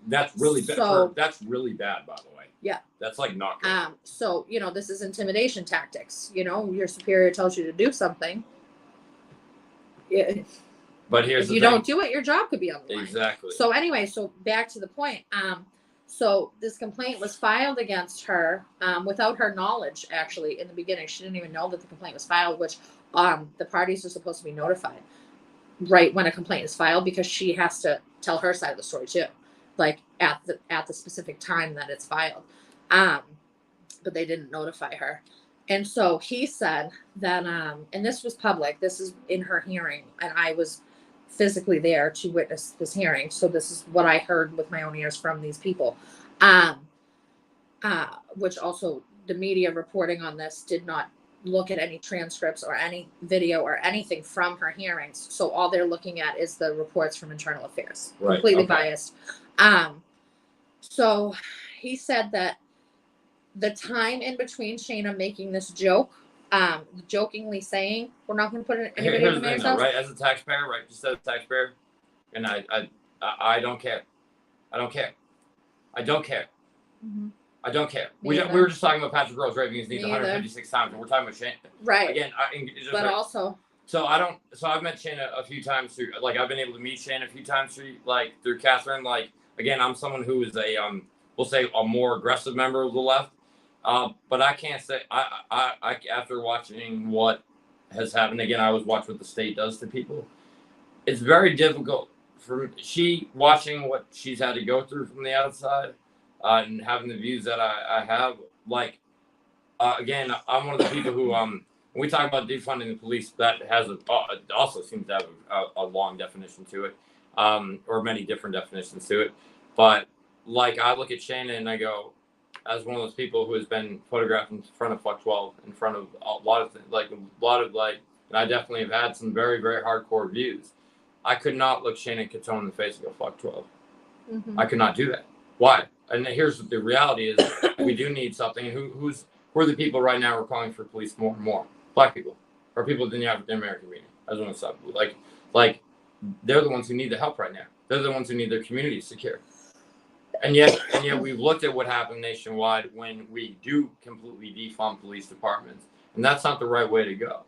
That's really bad. So, that's really bad, by the way. Yeah. That's like not good. So, this is intimidation tactics. Your superior tells you to do something. But here's if you don't do it, your job could be on the line. Exactly. So anyway, back to the point. So this complaint was filed against her without her knowledge. Actually, in the beginning, she didn't even know that the complaint was filed, which the parties are supposed to be notified right when a complaint is filed, because she has to tell her side of the story too, like at the specific time that it's filed. But they didn't notify her. And so he said that, and this was public, this is in her hearing, and I was physically there to witness this hearing. So this is what I heard with my own ears from these people, which also the media reporting on this did not look at any transcripts or any video or anything from her hearings. So all they're looking at is the reports from internal affairs, completely biased. So he said that the time in between Shayna making this joke, jokingly saying, we're not going to put anybody in the mayor's house. Right, as a taxpayer, right, just as a taxpayer, and I don't care. I don't care. I don't care. Mm-hmm. I don't care. We were just talking about Patrick Rose raping his niece 156 times, and we're talking about Shayna. Right. Again, So I've met Shayna a few times through, like, I've been able to meet Shayna a few times through Catherine. Like, again, I'm someone who is we'll say a more aggressive member of the left. But I can't say I after watching what has happened, again, I always watch what the state does to people. It's very difficult for watching what she's had to go through from the outside, and having the views that I have. Like, again, I'm one of the people who when we talk about defunding the police, that has also seems to have a long definition to it, or many different definitions to it. But like, I look at Shayna and I go, as one of those people who has been photographed in front of Fuck 12, in front of a lot of things, and I definitely have had some very, very hardcore views. I could not look Shayna Catone in the face and go, Fuck 12. Mm-hmm. I could not do that. Why? And here's the reality is, we do need something. Who are the people right now who are calling for police more and more? Black people, or people in the African American community. I just want to stop. Like, they're the ones who need the help right now. They're the ones who need their communities secure. And yet we've looked at what happened nationwide when we do completely defund police departments, and that's not the right way to go.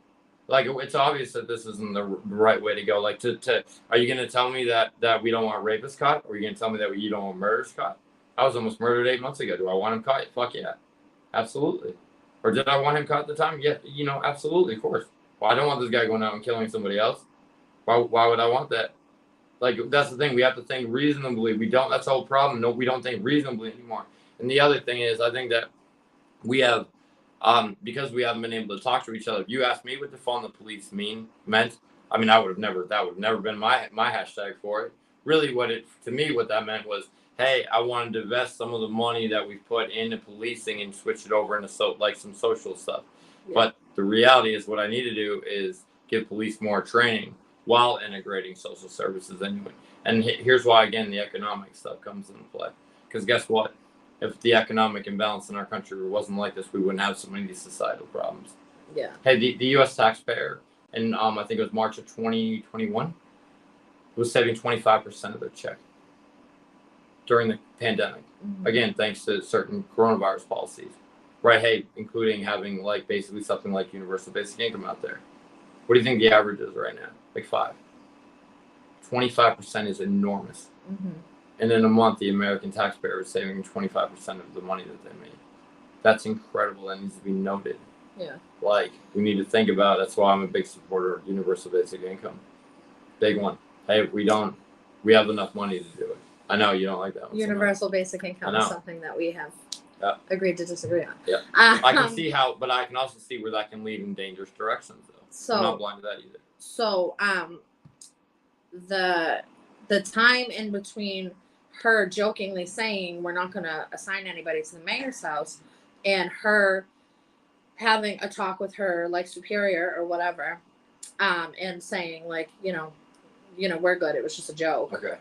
Like, it's obvious that this isn't the right way to go. Like, are you going to tell me that we don't want rapists caught, or are you going to tell me that you don't want murderers caught? I was almost murdered 8 months ago. Do I want him caught? Fuck yeah, absolutely. Or did I want him caught at the time? Yeah, absolutely, of course. Well, I don't want this guy going out and killing somebody else. Why would I want that? Like, that's the thing. We have to think reasonably. We don't. That's the whole problem. No, we don't think reasonably anymore. And the other thing is, I think that we have, because we haven't been able to talk to each other. If you asked me what defund the police meant, I mean, that would have never been my hashtag for it. Really, what that meant was, hey, I wanted to invest some of the money that we've put into policing and switch it over into some social stuff. Yeah. But the reality is, what I need to do is give police more training while integrating social services anyway. And here's why, again, the economic stuff comes into play. Because guess what? If the economic imbalance in our country wasn't like this, we wouldn't have so many of these societal problems. Yeah. Hey, the U.S. taxpayer, in I think it was March of 2021, was saving 25% of their check during the pandemic. Mm-hmm. Again, thanks to certain coronavirus policies. Right, hey, including having basically something like universal basic income out there. What do you think the average is right now? Like 5. 25% is enormous. Mm-hmm. And in a month, the American taxpayer is saving 25% of the money that they made. That's incredible. That needs to be noted. Yeah. We need to think about. That's why I'm a big supporter of universal basic income. Big one. Hey, if we have enough money to do it. I know you don't like that one. Universal basic income is something that we have agreed to disagree on. Yeah. I can see how, but I can also see where that can lead in dangerous directions, though. So, I'm not blind to that either. So, the time in between her jokingly saying we're not going to assign anybody to the mayor's house and her having a talk with her superior or whatever, and saying we're good. It was just a joke. Okay.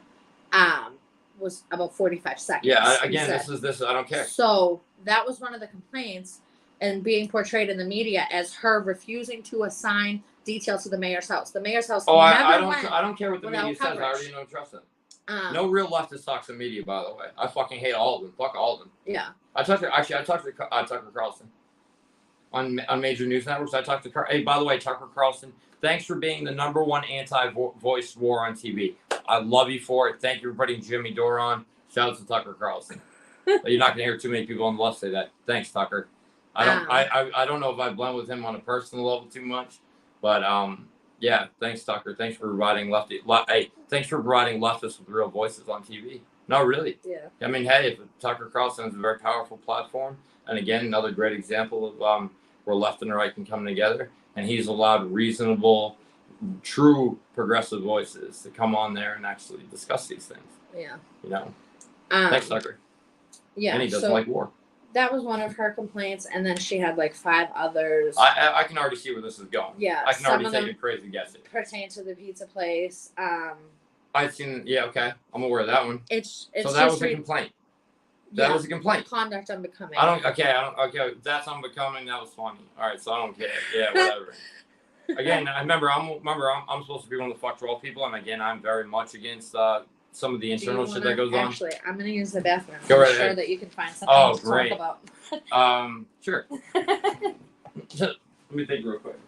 Was about 45 seconds. Yeah. Again, this. I don't care. So that was one of the complaints, and being portrayed in the media as her refusing to assign details to the mayor's house. The mayor's house. Oh, I don't care what the media says. I already don't trust them. No real leftist talks in media, by the way. I fucking hate all of them. Fuck all of them. Yeah. I talked to Tucker Carlson on major news networks. Hey, by the way, Tucker Carlson, thanks for being the #1 anti-voice war on TV. I love you for it. Thank you for putting Jimmy Dore on. Shout out to Tucker Carlson. You're not gonna hear too many people on the left say that. Thanks, Tucker. I don't know if I blend with him on a personal level too much, but yeah, thanks, Tucker. Thanks for providing thanks for providing leftists with real voices on TV. No, really. Yeah. I mean, hey, if Tucker Carlson is a very powerful platform, and again, another great example of where left and right can come together, and he's allowed reasonable, true progressive voices to come on there and actually discuss these things. Yeah. Thanks, Tucker. Yeah. And he doesn't like war. That was one of her complaints, and then she had 5 others. I can already see where this is going. Yeah. I can already take a crazy guess. Pertain to the pizza place. I've seen. Yeah. Okay. I'm aware of that one. It's so that was a complaint. That was a complaint. Conduct unbecoming. Okay. That's unbecoming. That was funny. All right. So I don't care. Yeah. Whatever. Again, I'm supposed to be one of the fuck troll people, and again, I'm very much against some of the internal shit that goes on. Actually, I'm gonna use the bathroom. Go right ahead. Sure that you can find something to great. talk about. Sure. Let me think real quick.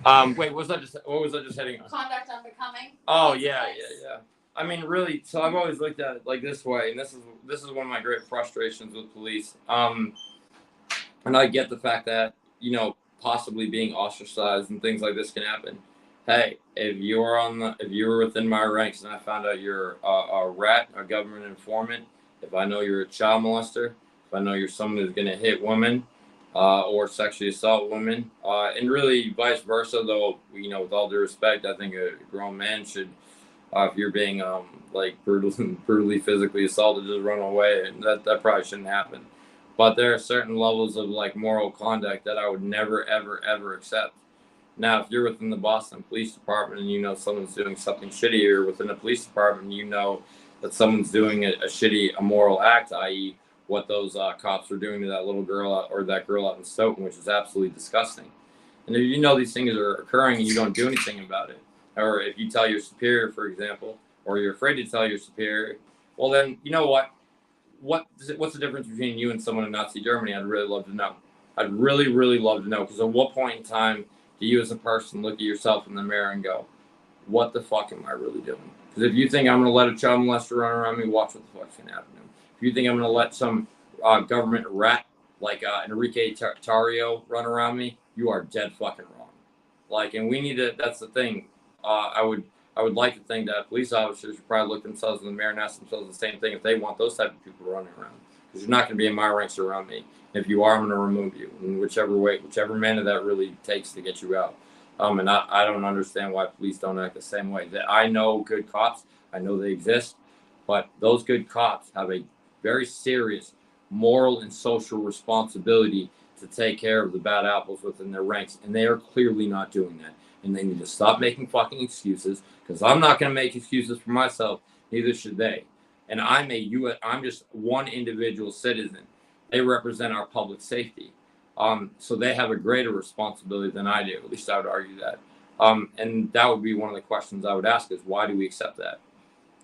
Wait, what was I just hitting on? Conduct unbecoming. Oh yeah. I mean, really. So I've always looked at it this way, and this is one of my great frustrations with police. And I get the fact that possibly being ostracized and things like this can happen. Hey, if you're within my ranks and I found out you're a rat, a government informant, if I know you're a child molester, if I know you're someone who's gonna hit women, or sexually assault women, and really vice versa. Though with all due respect, I think a grown man should, if you're being brutally physically assaulted, just run away, and that probably shouldn't happen. But there are certain levels of moral conduct that I would never ever ever accept. Now, if you're within the Boston Police Department and someone's doing something shitty, or within the police department that someone's doing a shitty immoral act, i.e. what those cops are doing to that little girl or that girl out in Stoughton, which is absolutely disgusting. And if these things are occurring and you don't do anything about it, or if you tell your superior, for example, or you're afraid to tell your superior, Well, then, you know what? What's the difference between you and someone in Nazi Germany? I'd really love to know. I'd really, really love to know. Because at what point in time do you as a person look at yourself in the mirror and go, what the fuck am I really doing? Because if you think I'm going to let a child molester run around me, watch what the fuck's going to happen to him. If you think I'm going to let some government rat like Enrique Tarrio run around me, you are dead fucking wrong. Like, and we need to, that's the thing. I would like to think that police officers should probably look themselves in the mirror and ask themselves the same thing if they want those type of people running around. Because you're not going to be in my ranks around me. If you are, I'm going to remove you in whichever manner that really takes to get you out. And I don't understand why police don't act the same way. I know good cops. I know they exist. But those good cops have a very serious moral and social responsibility to take care of the bad apples within their ranks. And they are clearly not doing that. And they need to stop making fucking excuses, because I'm not going to make excuses for myself. Neither should they. And I'm just one individual citizen. They represent our public safety. So they have a greater responsibility than I do. At least I would argue that. And that would be one of the questions I would ask is, why do we accept that?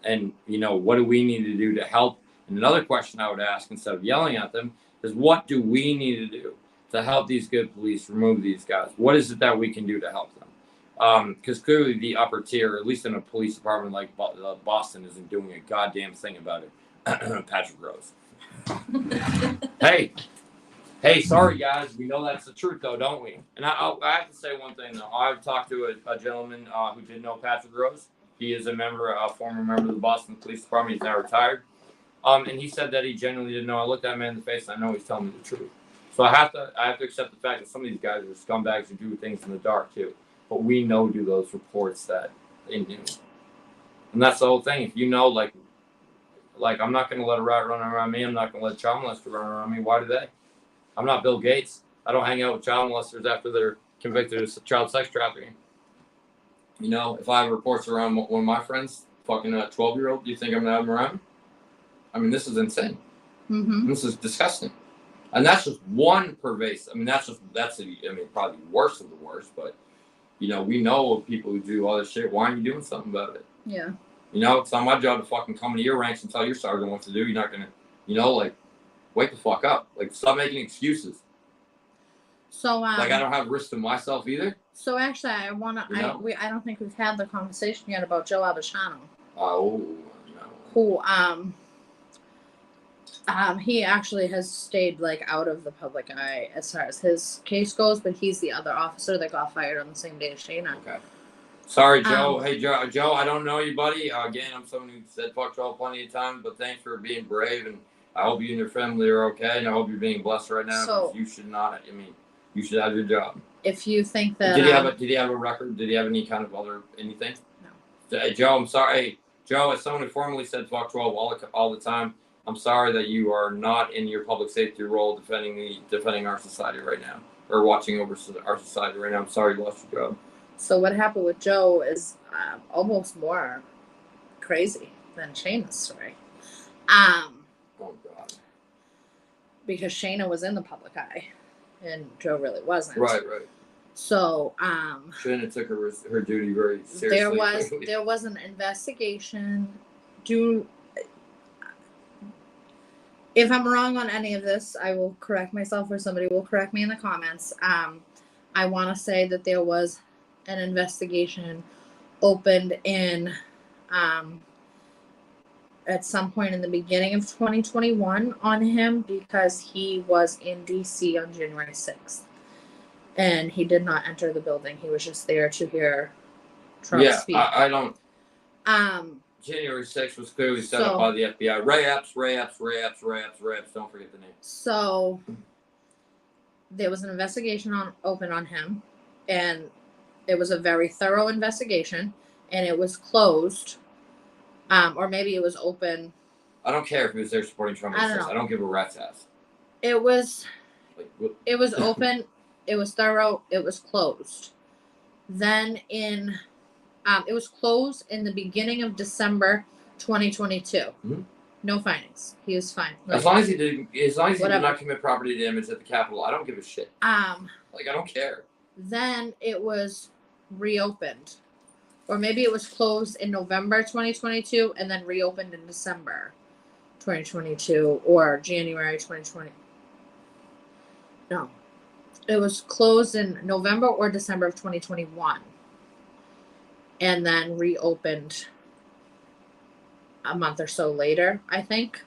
And, what do we need to do to help? And another question I would ask, instead of yelling at them, is what do we need to do to help these good police remove these guys? What is it that we can do to help them? Because clearly the upper tier, at least in a police department like Boston, isn't doing a goddamn thing about it. Patrick Rose. Hey, sorry guys, we know that's the truth though, don't we? And I have to say one thing though. I've talked to a gentleman who did know Patrick Rose. He is a former member of the Boston Police Department. He's now retired. And he said that he genuinely didn't know. I looked that man in the face, and I know he's telling me the truth. So I have to accept the fact that some of these guys are scumbags who do things in the dark too. But we know do those reports that they knew. And that's the whole thing. If you know, like I'm not going to let a rat run around me. I'm not going to let a child molester run around me. Why do they? I'm not Bill Gates. I don't hang out with child molesters after they're convicted of child sex trafficking. If I have reports around one of my friends, fucking a 12-year-old, do you think I'm going to have them around? I mean, this is insane. Mm-hmm. This is disgusting. And that's just one pervasive. I mean, that's probably worst of the worst, but we know of people who do all this shit. Why aren't you doing something about it? Yeah. It's not my job to fucking come into your ranks and tell your sergeant what to do. You're not gonna, wake the fuck up. Like, stop making excuses. So I don't have risk to myself either. So actually, I don't think we've had the conversation yet about Joe Abishano. Oh no. Who he actually has stayed out of the public eye as far as his case goes, but he's the other officer that got fired on the same day as Shayna. Okay. Sorry, Joe. Hey, Joe, I don't know you, buddy. Again, I'm someone who said fuck Joe plenty of times, but thanks for being brave, and I hope you and your family are okay, and I hope you're being blessed right now. So, you should not. You should have your job. If you think that did he have a record? Did he have any kind of anything? No. Hey, Joe, I'm sorry. Hey, Joe, as someone who formerly said fuck 12 all the time, I'm sorry that you are not in your public safety role defending our society right now, or watching over our society right now. I'm sorry you lost your job. So what happened with Joe is almost more crazy than Shayna's story. Oh God. Because Shayna was in the public eye, and Joe really wasn't. Right. So Shayna took her duty very seriously. There was an investigation. If I'm wrong on any of this, I will correct myself, or somebody will correct me in the comments. I want to say that there was an investigation opened in at some point in the beginning of 2021 on him, because he was in DC on January 6th. And he did not enter the building. He was just there to hear Trump speak. I don't. January 6th was clearly set up by the FBI. Ray Epps. Don't forget the name. So there was an investigation open on him, and it was a very thorough investigation, and it was closed, or maybe it was open. I don't care if he was there supporting Trump. I don't give a rat's ass. It was open. It was thorough. It was closed. Then it was closed in the beginning of December 2022. Mm-hmm. No findings. He was fine. As long as he did not commit property damage at the Capitol, I don't give a shit. I don't care. Then it was reopened, or maybe it was closed in November 2022 and then reopened in December 2022 or January 2020. No, it was closed in November or December of 2021 and then reopened a month or so later, I think.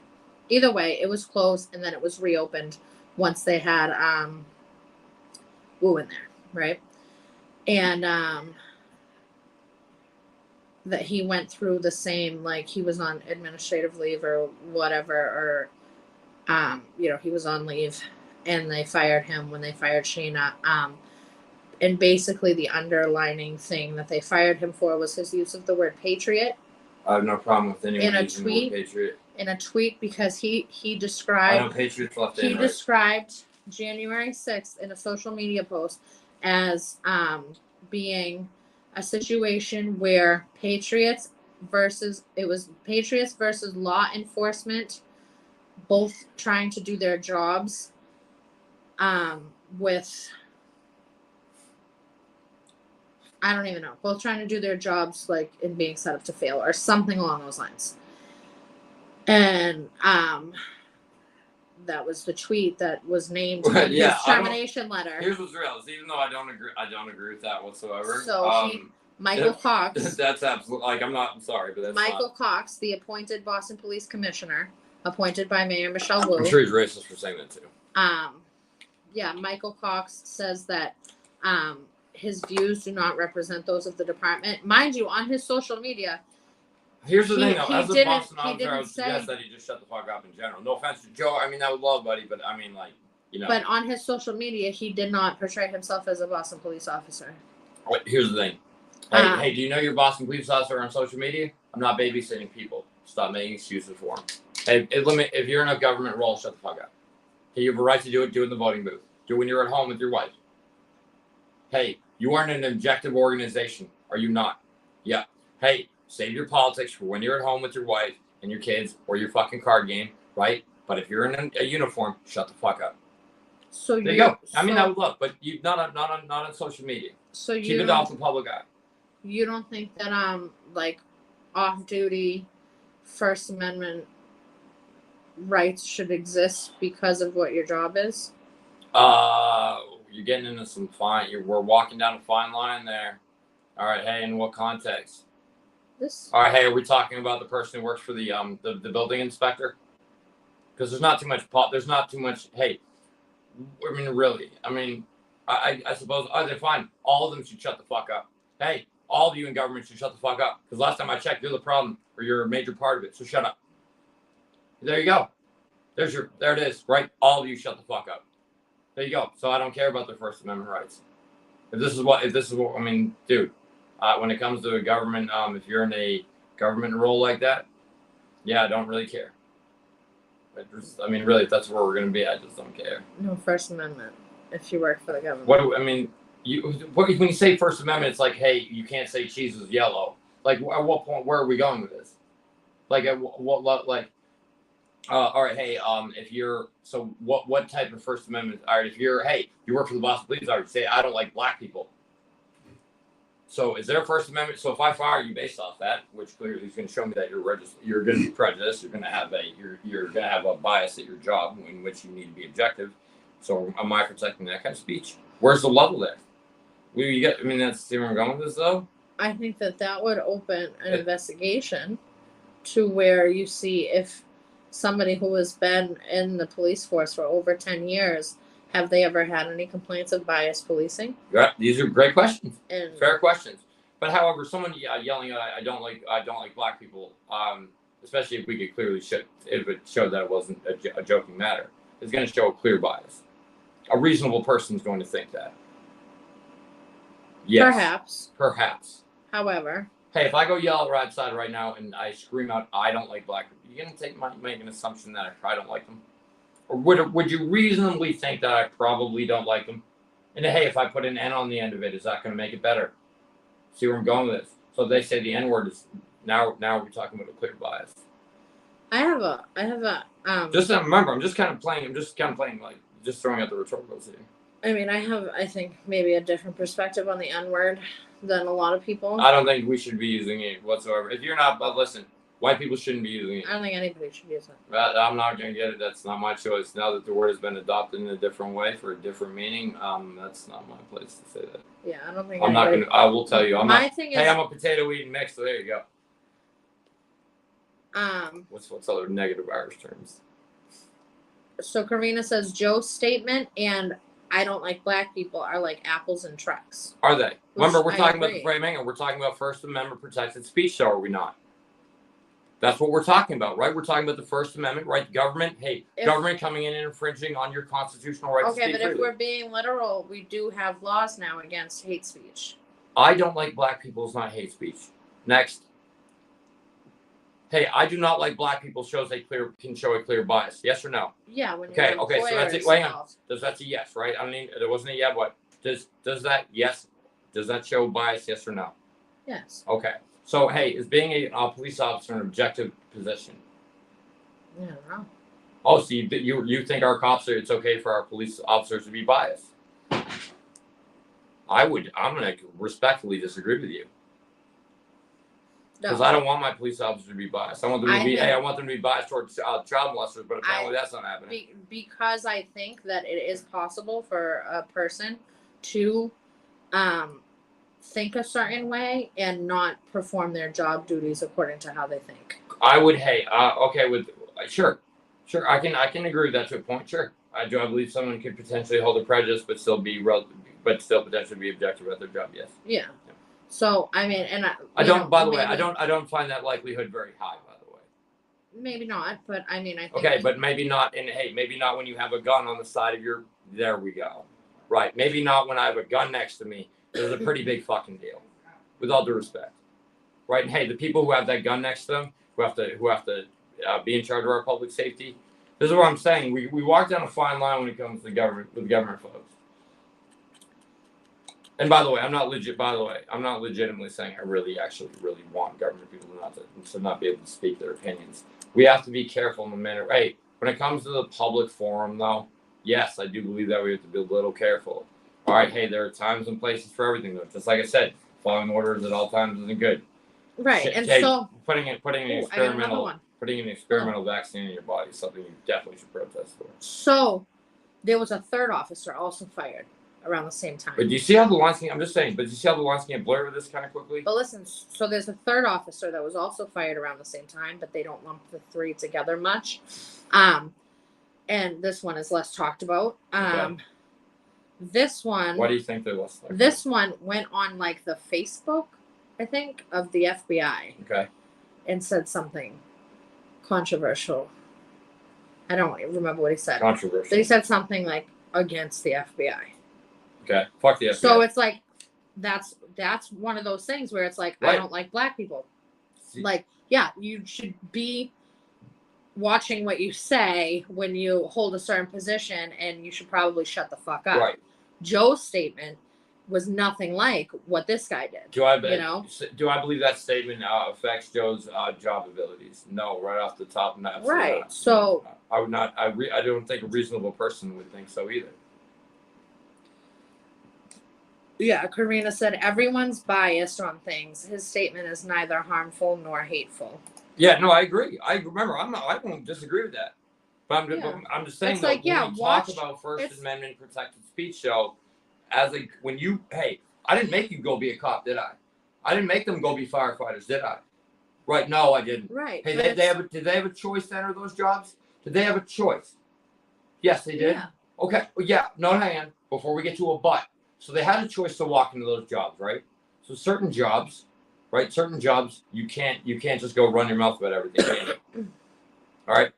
Either way, it was closed and then it was reopened once they had Wu in there, right? And that he went through the same, like he was on administrative leave or whatever, or he was on leave and they fired him when they fired Sheena. And basically the underlining thing that they fired him for was his use of the word patriot. I have no problem with anyone In a using the tweet, word patriot. In a tweet, because he I described know patriots left he and right. described January 6th in a social media post as being a situation where patriots versus law enforcement, both trying to do their jobs with, I don't even know, both trying to do their jobs like in being set up to fail or something along those lines. And that was the tweet that was named in his termination letter. Here's what's real: even though I don't agree with that whatsoever. So Michael Cox. That's absolutely, like, I'm sorry, but that's Michael Cox, the appointed Boston Police Commissioner, appointed by Mayor Michelle Wu. I'm sure he's racist for saying that too. Yeah, Michael Cox says that his views do not represent those of the department. Mind you, on his social media. Here's the thing, though. As a Boston officer, I would say, suggest that he just shut the fuck up in general. No offense to Joe. I mean, I would love Buddy, but I mean, like, you know. But on his social media, he did not portray himself as a Boston police officer. Here's the thing. Hey, do you know your Boston police officer on social media? I'm not babysitting people. Stop making excuses for them. Hey, if you're in a government role, shut the fuck up. Hey, you have a right to do it. Do it in the voting booth. Do it when you're at home with your wife. Hey, you aren't an objective organization. Are you not? Yeah. Hey, save your politics for when you're at home with your wife and your kids or your fucking card game, right? But if you're in a uniform, shut the fuck up. So there you go. I mean, I would love, but you not on social media. So you keep it off the public eye. You don't think that like off-duty First Amendment rights should exist because of what your job is? You're getting into some fine. We're walking down a fine line there. All right. Hey, in what context? All right. Hey, are we talking about the person who works for the building inspector? Because there's not too much. There's not too much. Hey, I mean, really. I mean, I suppose. They're fine. All of them should shut the fuck up. Hey, all of you in government should shut the fuck up. Because last time I checked, you're the problem, or you're a major part of it. So shut up. There you go. There it is. Right. All of you shut the fuck up. There you go. So I don't care about their First Amendment rights. If this is what I mean, dude. When it comes to a government, if you're in a government role like that, yeah, I don't really care. I mean, really, if that's where we're going to be, I just don't care. No First Amendment if you work for the government. When you say First Amendment, it's like, hey, you can't say cheese is yellow. Like, at what point, where are we going with this? Like, at what, like, all right, hey, what type of First Amendment? All right, if you work for the Boston Police, I would say, I don't like black people. So is there a First Amendment? So if I fire you based off that, which clearly is going to show me that you're going to be prejudiced, you're going to have a bias at your job in which you need to be objective. So am I protecting that kind of speech? Where's the level there? That's where I'm going with this, though. I think that would open an investigation to where you see if somebody who has been in the police force for over 10 years, have they ever had any complaints of biased policing? Yeah, these are great questions. And fair questions. But however, someone yelling, I don't like black people, especially if we could clearly if it showed that it wasn't a joking matter, is going to show a clear bias. A reasonable person is going to think that. Yes. Perhaps. However. Hey, if I go yell outside right now and I scream out, I don't like black people, you're going to make an assumption that I don't like them? Or would you reasonably think that I probably don't like them? And hey, if I put an N on the end of it, is that going to make it better? See where I'm going with this? So they say the N word is now we're talking about a clear bias. I have a just remember, I'm just kind of playing like just throwing out the rhetoricals here. I mean, I think maybe a different perspective on the N word than a lot of people. I don't think we should be using it whatsoever. If you're not, but listen, White people shouldn't be using it. I don't think anybody should use it. I'm not gonna get it. That's not my choice. Now that the word has been adopted in a different way for a different meaning, that's not my place to say that. Yeah, I don't think I'm not anybody. gonna. I will tell you. I'm My not. thing Hey, is, I'm a potato eating mix. So there you go. What's other negative Irish terms? So Karina says Joe's statement and I don't like black people are like apples and trucks. Are they? Remember, we're I talking about agree. the framing, and we're talking about First Amendment protected speech. So are we not? That's what we're talking about, right? We're talking about the First Amendment, right? Government, government coming in and infringing on your constitutional right to speak Okay, but if freely. we're being literal, we do have laws now against hate speech. I don't like black people is not hate speech. Next. Hey, I do not like black people can show a clear bias. Yes or no? Yeah, when Okay, your okay, so that's employer it. Wait is on. involved. That's a yes, right? I mean, there wasn't a yeah. What does that yes? Does that show bias? Yes or no? Yes. Okay. So hey, is being a police officer an objective position? Yeah, I don't know. Oh, so you think our cops are? It's okay for our police officers to be biased? I'm gonna respectfully disagree with you. Because I don't want my police officers to be biased. I want them to be. I want them to be biased towards child molesters, but apparently that's not happening. Because I think that it is possible for a person to think a certain way and not perform their job duties according to how they think. I would. Hey, okay, sure, I can agree with that to a point. Sure, I believe someone could potentially hold a prejudice, but still potentially be objective at their job. Yes. Yeah. So I mean, and I don't. By the way, I don't find that likelihood very high. By the way. Maybe not, but I mean, I think. Okay, but maybe not. And hey, maybe not when you have a gun on the side of your. There we go. Right. Maybe not when I have a gun next to me. There's a pretty big fucking deal. With all due respect. Right. And hey, the people who have that gun next to them, who have to be in charge of our public safety. This is what I'm saying. We walk down a fine line when it comes to the government folks. And by the way, I'm not legitimately saying I really want government people to not be able to speak their opinions. We have to be careful in the manner. Hey, when it comes to the public forum, though, yes, I do believe that we have to be a little careful. All right, hey, there are times and places for everything, though. Just like I said, following orders at all times isn't good. Right, and hey, so putting an experimental vaccine in your body is something you definitely should protest for. So there was a third officer also fired around the same time. But do you see how the lines can? I'm just saying. But do you see how the lines can blur with this kind of quickly? But listen, so there's a third officer that was also fired around the same time, but they don't lump the three together much. And this one is less talked about. Okay. This one. Why do you think they're less talked about? This one went on like the Facebook, I think, of the FBI. Okay. And said something controversial. I don't remember what he said. Controversial. But he said something like against the FBI. Okay. Fuck the FBI. So it's like that's one of those things where it's like, right. I don't like black people. See? Like, yeah, you should be watching what you say when you hold a certain position, and you should probably shut the fuck up. Right. Joe's statement was nothing like what this guy did. Do I believe that statement affects Joe's job abilities? No, right off the top, not. Right. Not. So I would not. I don't think a reasonable person would think so either. Yeah, Karina said everyone's biased on things. His statement is neither harmful nor hateful. Yeah, no, I agree. I won't disagree with that. But I'm just saying, when you talk about First Amendment protected speech, though, I didn't make you go be a cop, did I? I didn't make them go be firefighters, did I? Right? No, I didn't. Right. Hey, did they have a choice to enter those jobs? Did they have a choice? Yes, they did. Yeah. Okay. Well, yeah. No, hang on. Before we get to a but. So they had a choice to walk into those jobs, right? So certain jobs, right? Certain jobs, you can't just go run your mouth about everything. All right.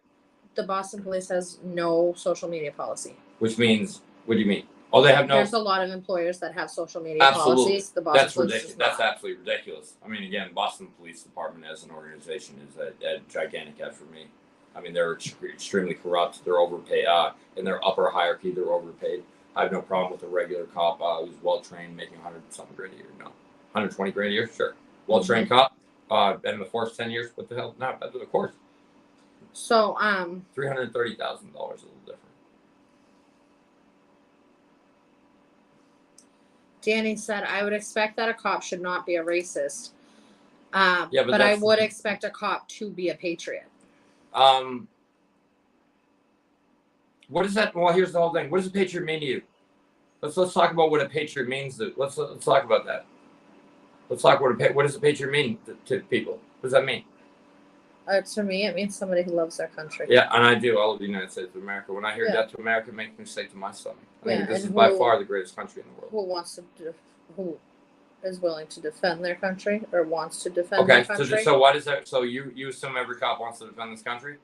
The Boston Police has no social media policy. Which means, what do you mean? Oh, they have no. There's a lot of employers that have social media policies. The Boston That's Police ridiculous. That's absolutely ridiculous. I mean, again, Boston Police Department as an organization is a gigantic F for me. I mean, they're extremely corrupt. They're overpaid. In their upper hierarchy, they're overpaid. I have no problem with a regular cop who's well trained, making $100-something grand a year. No, $120 grand a year, sure. Well trained cop. Been in the force 10 years. What the hell? No, of course. So $330,000 a little different. Danny said, "I would expect that a cop should not be a racist. Yeah, but but I that's- would expect a cop to be a patriot. What is that? Well, here's the whole thing. What does a patriot mean to you? Let's talk about what a patriot means. Let's talk about that. Let's talk what does a patriot mean to people? What does that mean? To me, it means somebody who loves their country. Yeah, and I do. I love the United States of America. When I hear Yeah. death to America, it makes me sick to my stomach. I think Yeah, this is and by who- far the greatest country in the world. Who is willing to defend their country or wants to defend Okay, their country? so why does that? So you assume every cop wants to defend this country?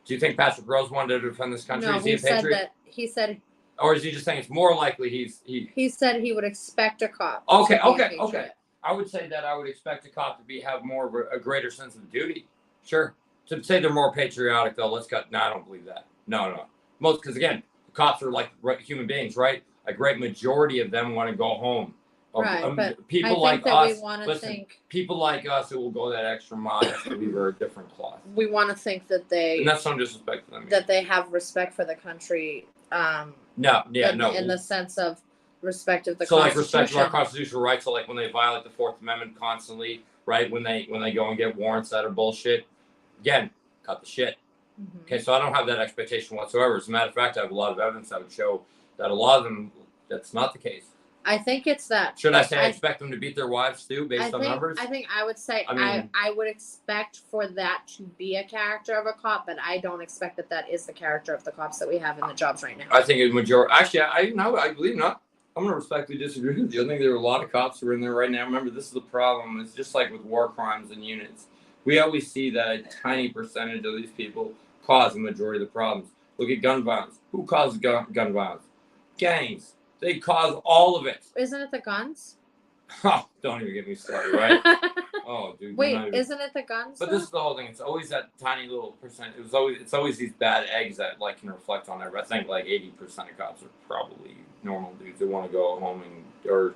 Do you think Patrick Rose wanted to defend this country? No, Is he he a said patriot? that he said Or is he just saying it's more likely he said he would expect a cop. Okay, to be a okay, patriot. okay. I would say that I would expect a cop to have more of a greater sense of duty. Sure. To say they're more patriotic though, no, I don't believe that. No. Because again, cops are like human beings, right? A great majority of them want to go home. Right, but people I think like that us. we want to Listen, think people like us who will go that extra mile. We were a different cloth. we want to think that And that's no disrespect to them. that they have respect for the country. No, yeah, in, no. in the sense of respect of the So like Constitution. respect for our constitutional rights. So like when they violate the Fourth Amendment constantly, right? When they go and get warrants that are bullshit, again, cut the shit. Mhm. Okay, so I don't have that expectation whatsoever. As a matter of fact, I have a lot of evidence that would show that a lot of them that's not the case. I think it's that. Should I say I expect them to beat their wives too, based on think, numbers? I think I would say I mean- I would expect for that to be a character of a cop, but I don't expect that is the character of the cops that we have in the jobs right now. I think a majority. Actually, I believe not. I'm going to respectfully disagree with you. I think there are a lot of cops who are in there right now. Remember, this is the problem. It's just like with war crimes and units. We always see that a tiny percentage of these people cause the majority of the problems. Look at gun violence. Who causes gun violence? Gangs. They cause all of it. Isn't it the guns? Oh, don't even get me started, right? Oh, dude. Wait, not even- isn't it the guns? But though? this is the whole thing. It's always that tiny little percent. It's always these bad eggs that like can reflect on everything. I think like 80% of cops are probably normal dudes that want to go home or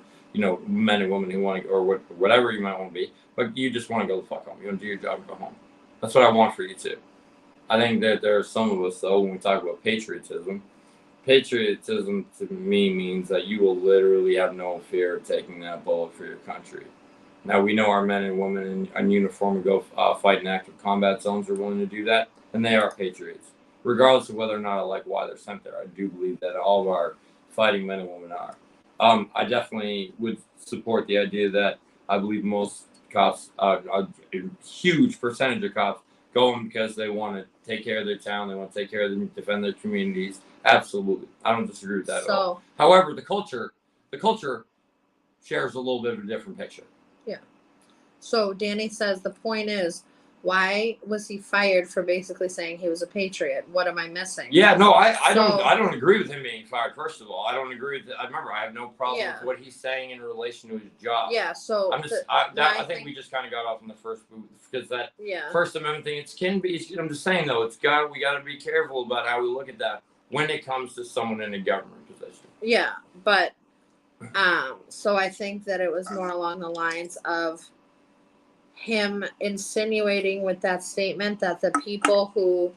men and women who want to, or whatever you might want to be. But you just want to go the fuck home. You want to do your job and go home. That's what I want for you too. I think that there are some of us though when we talk about patriotism. Patriotism to me means that you will literally have no fear of taking that bullet for your country. Now, we know our men and women in uniform and go fight in active combat zones are willing to do that, and they are patriots. Regardless of whether or not I like why they're sent there, I do believe that all of our fighting men and women are. I definitely would support the idea that I believe most cops, a huge percentage of cops, go in because they want to take care of their town, they want to take care of them, defend their communities. Absolutely. I don't disagree with that at all. However, the culture shares a little bit of a different picture. So Danny says the point is, why was he fired for basically saying he was a patriot? What am I missing? Yeah, no, I don't agree with him being fired. First of all, I don't agree with. Remember, I have no problem with what he's saying in relation to his job. Yeah, so I think we just kind of got off in the first booth because that First Amendment thing. I'm just saying though, we got to be careful about how we look at that when it comes to someone in a government position. Yeah, but so I think that it was more along the lines of him insinuating with that statement that the people who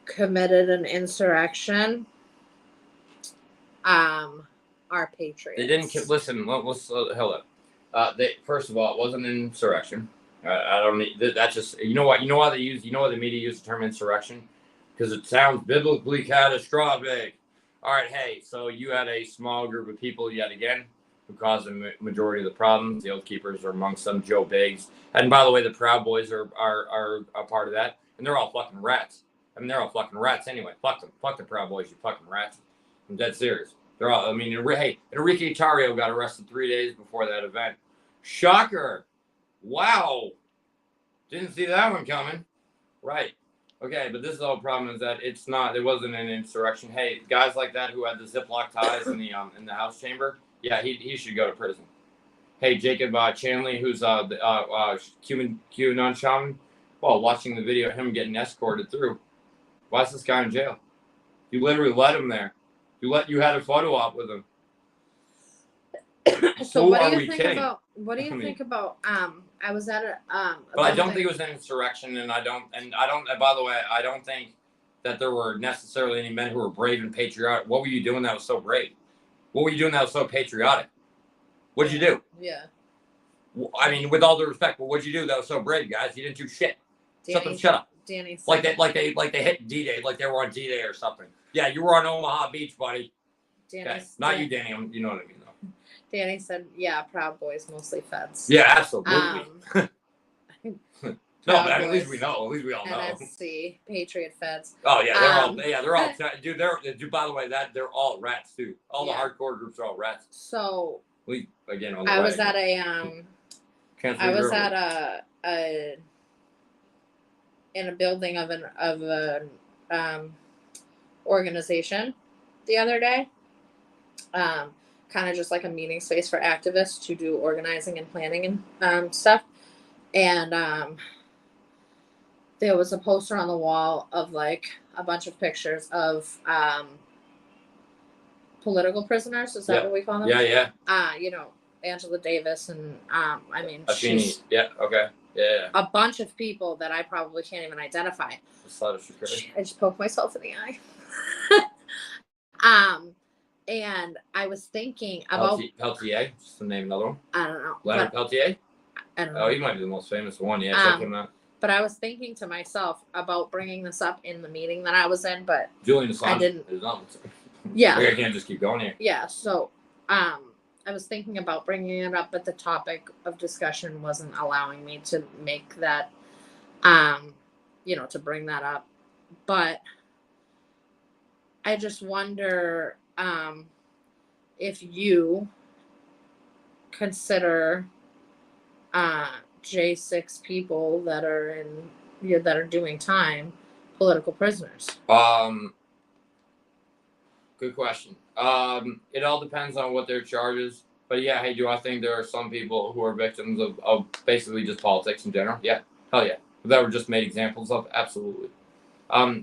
committed an insurrection are patriots. They didn't listen. Let's hold up. First of all, it wasn't an insurrection. I don't need that. Just you know why they use why the media use the term insurrection, because it sounds biblically catastrophic. All right, hey, so you had a small group of people yet again who caused the majority of the problems. The Oath Keepers are amongst them. Joe Biggs, and by the way, the Proud Boys are a part of that, and they're all fucking rats. I mean, they're all fucking rats anyway. Fuck them. Fuck the Proud Boys. You fucking rats. I'm dead serious. They're all. I mean, hey, Enrique Tarrio got arrested 3 days before that event. Shocker! Wow. Didn't see that one coming. Right. Okay, but this is the whole problem is that it wasn't an insurrection. Hey, guys like that who had the Ziploc ties in the House chamber, yeah, he should go to prison. Hey, Jacob Chanley, who's the QAnon shaman, well, watching the video of him getting escorted through. Why is this guy in jail? You literally let him there. You had a photo op with him. So what do you think about I was at a but I don't think it was an insurrection, and I don't by the way, I don't think that there were necessarily any men who were brave and patriotic. What were you doing that was so brave? What were you doing that was so patriotic? What did you do? Yeah. I mean, with all due respect, but what'd you do? That was so brave, guys. You didn't do shit. Shut up. Danny said, Like they hit D-Day, like they were on D-Day or something. Yeah, you were on Omaha Beach, buddy. Okay. Not you, Danny. You know what I mean, though. Danny said, yeah, Proud Boys, mostly feds. Yeah, absolutely. No, but at least we know. At least we all know. NSC, Patriot Feds. Oh yeah, they're all dude. By the way, they're all rats too. All the hardcore groups are all rats. So again, I was at a in a building of an organization the other day. Kind of just like a meeting space for activists to do organizing and planning and stuff. And there was a poster on the wall of like a bunch of pictures of political prisoners. Is that what we call them? Yeah. Angela Davis and I mean, she's a bunch of people that I probably can't even identify. I just poked myself in the eye. And I was thinking about Peltier, just to name another one. I don't know. Leonard Peltier. I don't know. Oh, he might be the most famous one. Yeah, check him out. But I was thinking to myself about bringing this up in the meeting that I was in, but Julian Assange. I didn't. Yeah. I can't just keep going here. Yeah. So, I was thinking about bringing it up, but the topic of discussion wasn't allowing me to make that, to bring that up. But I just wonder if you consider J6 people that are that are doing time political prisoners. Good question. It all depends on what their charges. But yeah, hey, do I think there are some people who are victims of basically just politics in general? Yeah, hell yeah. That were just made examples of? Absolutely.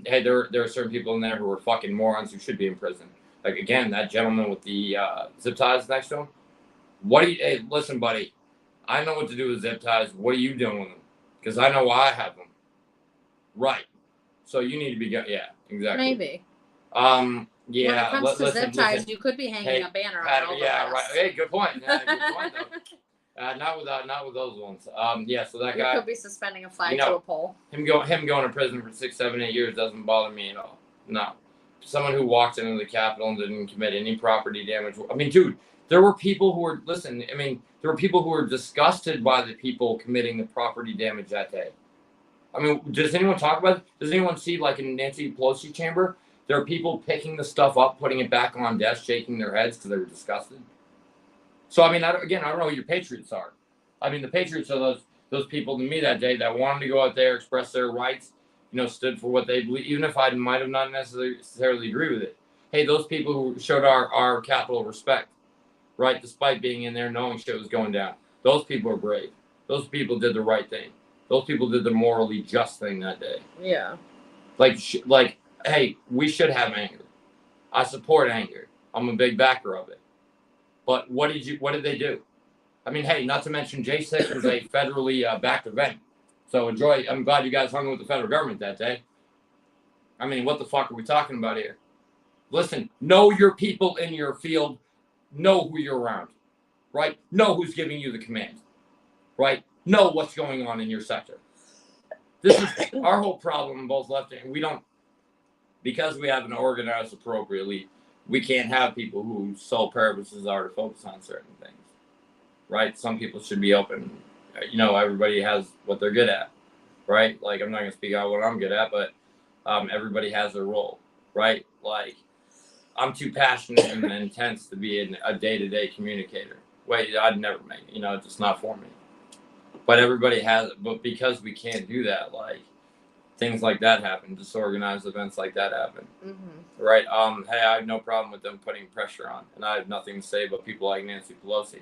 Hey, there are certain people in there who are fucking morons who should be in prison. Like, again, that gentleman with the zip ties next to him. Hey, listen, buddy. I know what to do with zip ties. What are you doing with them? Because I know why I have them. Right. So you need to be... Yeah, exactly. Maybe. Yeah. When it comes to zip ties, you could be hanging a banner on all yeah, right. Hey, good point. Yeah, good point, though. Not with those ones. Yeah, so that guy... You could be suspending a flag to a pole. Him going to prison for 6, 7, 8 years doesn't bother me at all. No. Someone who walked into the Capitol and didn't commit any property damage. I mean, dude, there were people who were... Listen, I mean, there were people who were disgusted by the people committing the property damage that day. I mean, does anyone talk about it? Does anyone see, like, in Nancy Pelosi chamber, there are people picking the stuff up, putting it back on desk, shaking their heads because they were disgusted? So, I mean, I don't know who your patriots are. I mean, the patriots are those people to me that day that wanted to go out there, express their rights, stood for what they believe, even if I might have not necessarily agree with it. Hey, those people who showed our Capitol respect, right, despite being in there knowing shit was going down. Those people are brave. Those people did the right thing. Those people did the morally just thing that day. Yeah. Like, hey, we should have anger. I support anger. I'm a big backer of it. But what did they do? I mean, hey, not to mention J6 was a federally backed event. So enjoy. I'm glad you guys hung with the federal government that day. I mean, what the fuck are we talking about here? Listen, know your people in your field. Know who you're around. Right? Know who's giving you the command. Right? Know what's going on in your sector. This is our whole problem in both left and we don't, because we haven't organized appropriately, we can't have people whose sole purposes are to focus on certain things. Right? Some people should be open. Everybody has what they're good at. Right? Like, I'm not going to speak out what I'm good at, but everybody has their role. Right? Like, I'm too passionate and intense to be a day-to-day communicator. Wait, I'd never make it. It's just not for me. But everybody has it. But because we can't do that, like, things like that happen. Disorganized events like that happen. Mm-hmm. Right? Hey, I have no problem with them putting pressure on. And I have nothing to say about people like Nancy Pelosi.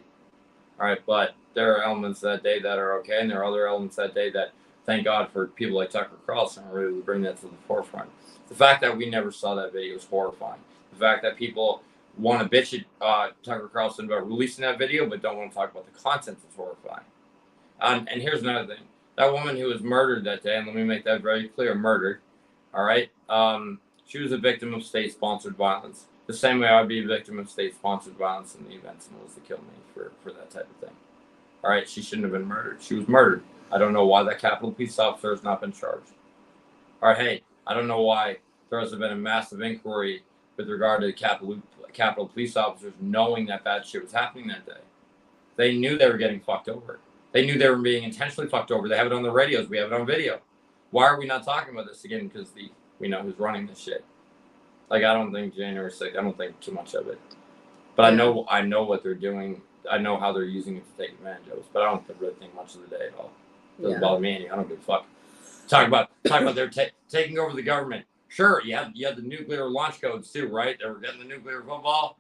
All right? But there are elements that day that are okay. And there are other elements that day that, thank God for people like Tucker Carlson, are able to bring that to the forefront. The fact that we never saw that video is horrifying. The fact that people want to bitch at Tucker Carlson about releasing that video, but don't want to talk about the content is horrifying. And here's another thing. That woman who was murdered that day, and let me make that very clear, murdered, all right? She was a victim of state-sponsored violence. The same way I'd be a victim of state-sponsored violence in the event someone was to kill me for that type of thing. All right, she shouldn't have been murdered. She was murdered. I don't know why that Capitol Police officer has not been charged. All right, hey, I don't know why there hasn't been a massive inquiry with regard to Capitol Police officers knowing that bad shit was happening that day. They knew they were getting fucked over. They knew they were being intentionally fucked over. They have it on the radios. We have it on video. Why are we not talking about this again? Because we know who's running this shit. Like, I don't think January 6th, I don't think too much of it. But Yeah. I know what they're doing. I know how they're using it to take advantage of us. But I don't really think much of the day at all. Doesn't bother me any. I don't give a fuck. Talk about their taking over the government. Sure, you had the nuclear launch codes too, right? They were getting the nuclear football.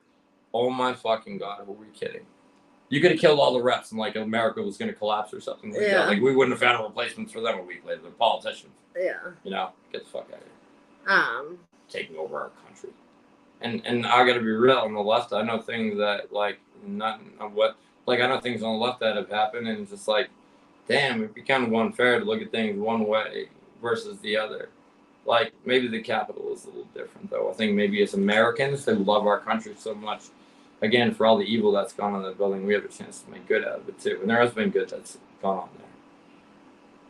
Oh my fucking god, were we kidding? You could have killed all the reps and like America was going to collapse or something like that. Like we wouldn't have found replacements for them a week later. They're politicians. Yeah. You know, get the fuck out of here. Taking over our country. And I got to be real, on the left, I know things that like I know things on the left that have happened, and it's just like, damn, it'd be kind of unfair to look at things one way versus the other. Like, maybe the Capitol is a little different, though. I think maybe as Americans who love our country so much, again, for all the evil that's gone on in the building, we have a chance to make good out of it, too. And there has been good that's gone on there.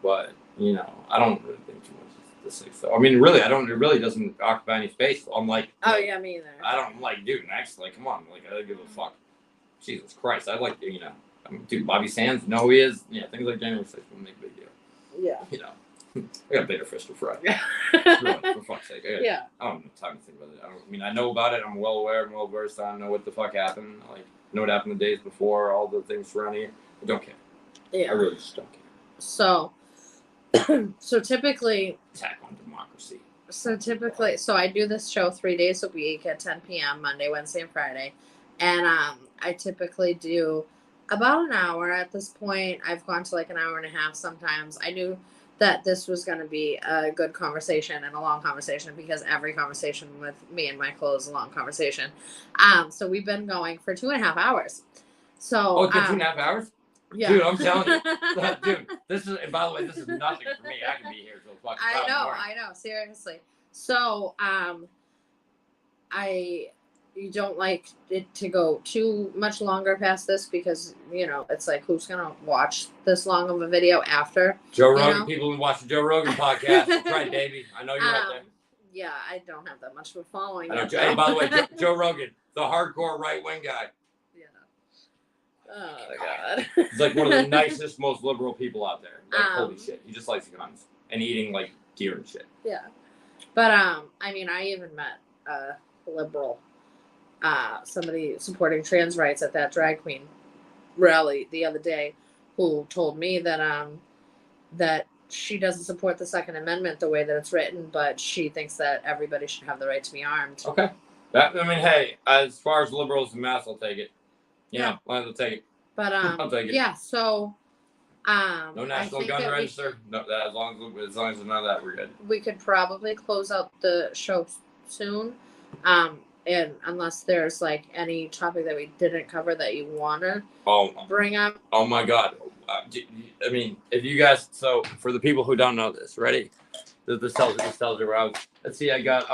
But, you know, I don't really think too much of the 6th, though. I mean, really, it really doesn't occupy any space. I'm like... Oh, yeah, me either. I don't, like, dude, next, like, come on. Like, I don't give a fuck. Jesus Christ. I'd like to, you know... I mean, dude, Bobby Sands, know who he is. Yeah, things like January 6th will make a big deal. Yeah. You know, I got a bigger fish to fry. For fuck's sake. I don't have time to think about it. I know about it. I'm well aware. I'm well versed. I know what the fuck happened. Like, I know what happened the days before, all the things surrounding it. I don't care. Yeah. I really just don't care. So typically... Attack on democracy. So I do this show 3 days a week at 10 p.m. Monday, Wednesday, and Friday. And I typically do about an hour at this point. I've gone to like an hour and a half sometimes. I knew that this was going to be a good conversation and a long conversation because every conversation with me and Michael is a long conversation. So we've been going for 2.5 hours. So 2.5 hours? Yeah. Dude, I'm telling you. Dude, this is, and by the way, this is nothing for me. I can be here till fucking 5 in the morning. I know, seriously. So, you don't like it to go too much longer past this because, you know, it's like, who's going to watch this long of a video after? Joe Rogan, people who watch the Joe Rogan podcast. That's right, baby. I know you're out there. Yeah, I don't have that much of a following. I know, hey, by the way, Joe Rogan, the hardcore right-wing guy. Yeah. Oh, God. He's like one of the nicest, most liberal people out there. Like, holy shit. He just likes guns and eating, like, deer and shit. Yeah. But, I mean, I even met a liberal, somebody supporting trans rights at that drag queen rally the other day, who told me that that she doesn't support the Second Amendment the way that it's written, but she thinks that everybody should have the right to be armed. Okay. Hey, as far as liberals and mass, I'll take it. Yeah, I'll take it. But I'll take it. Yeah, so no national gun register. No, as long as none of that, we're good. We could probably close out the show soon. And unless there's like any topic that we didn't cover that you want to bring up. Oh my God. I mean, if you guys, so for the people who don't know this, ready? This tells you where I was. Let's see, I got,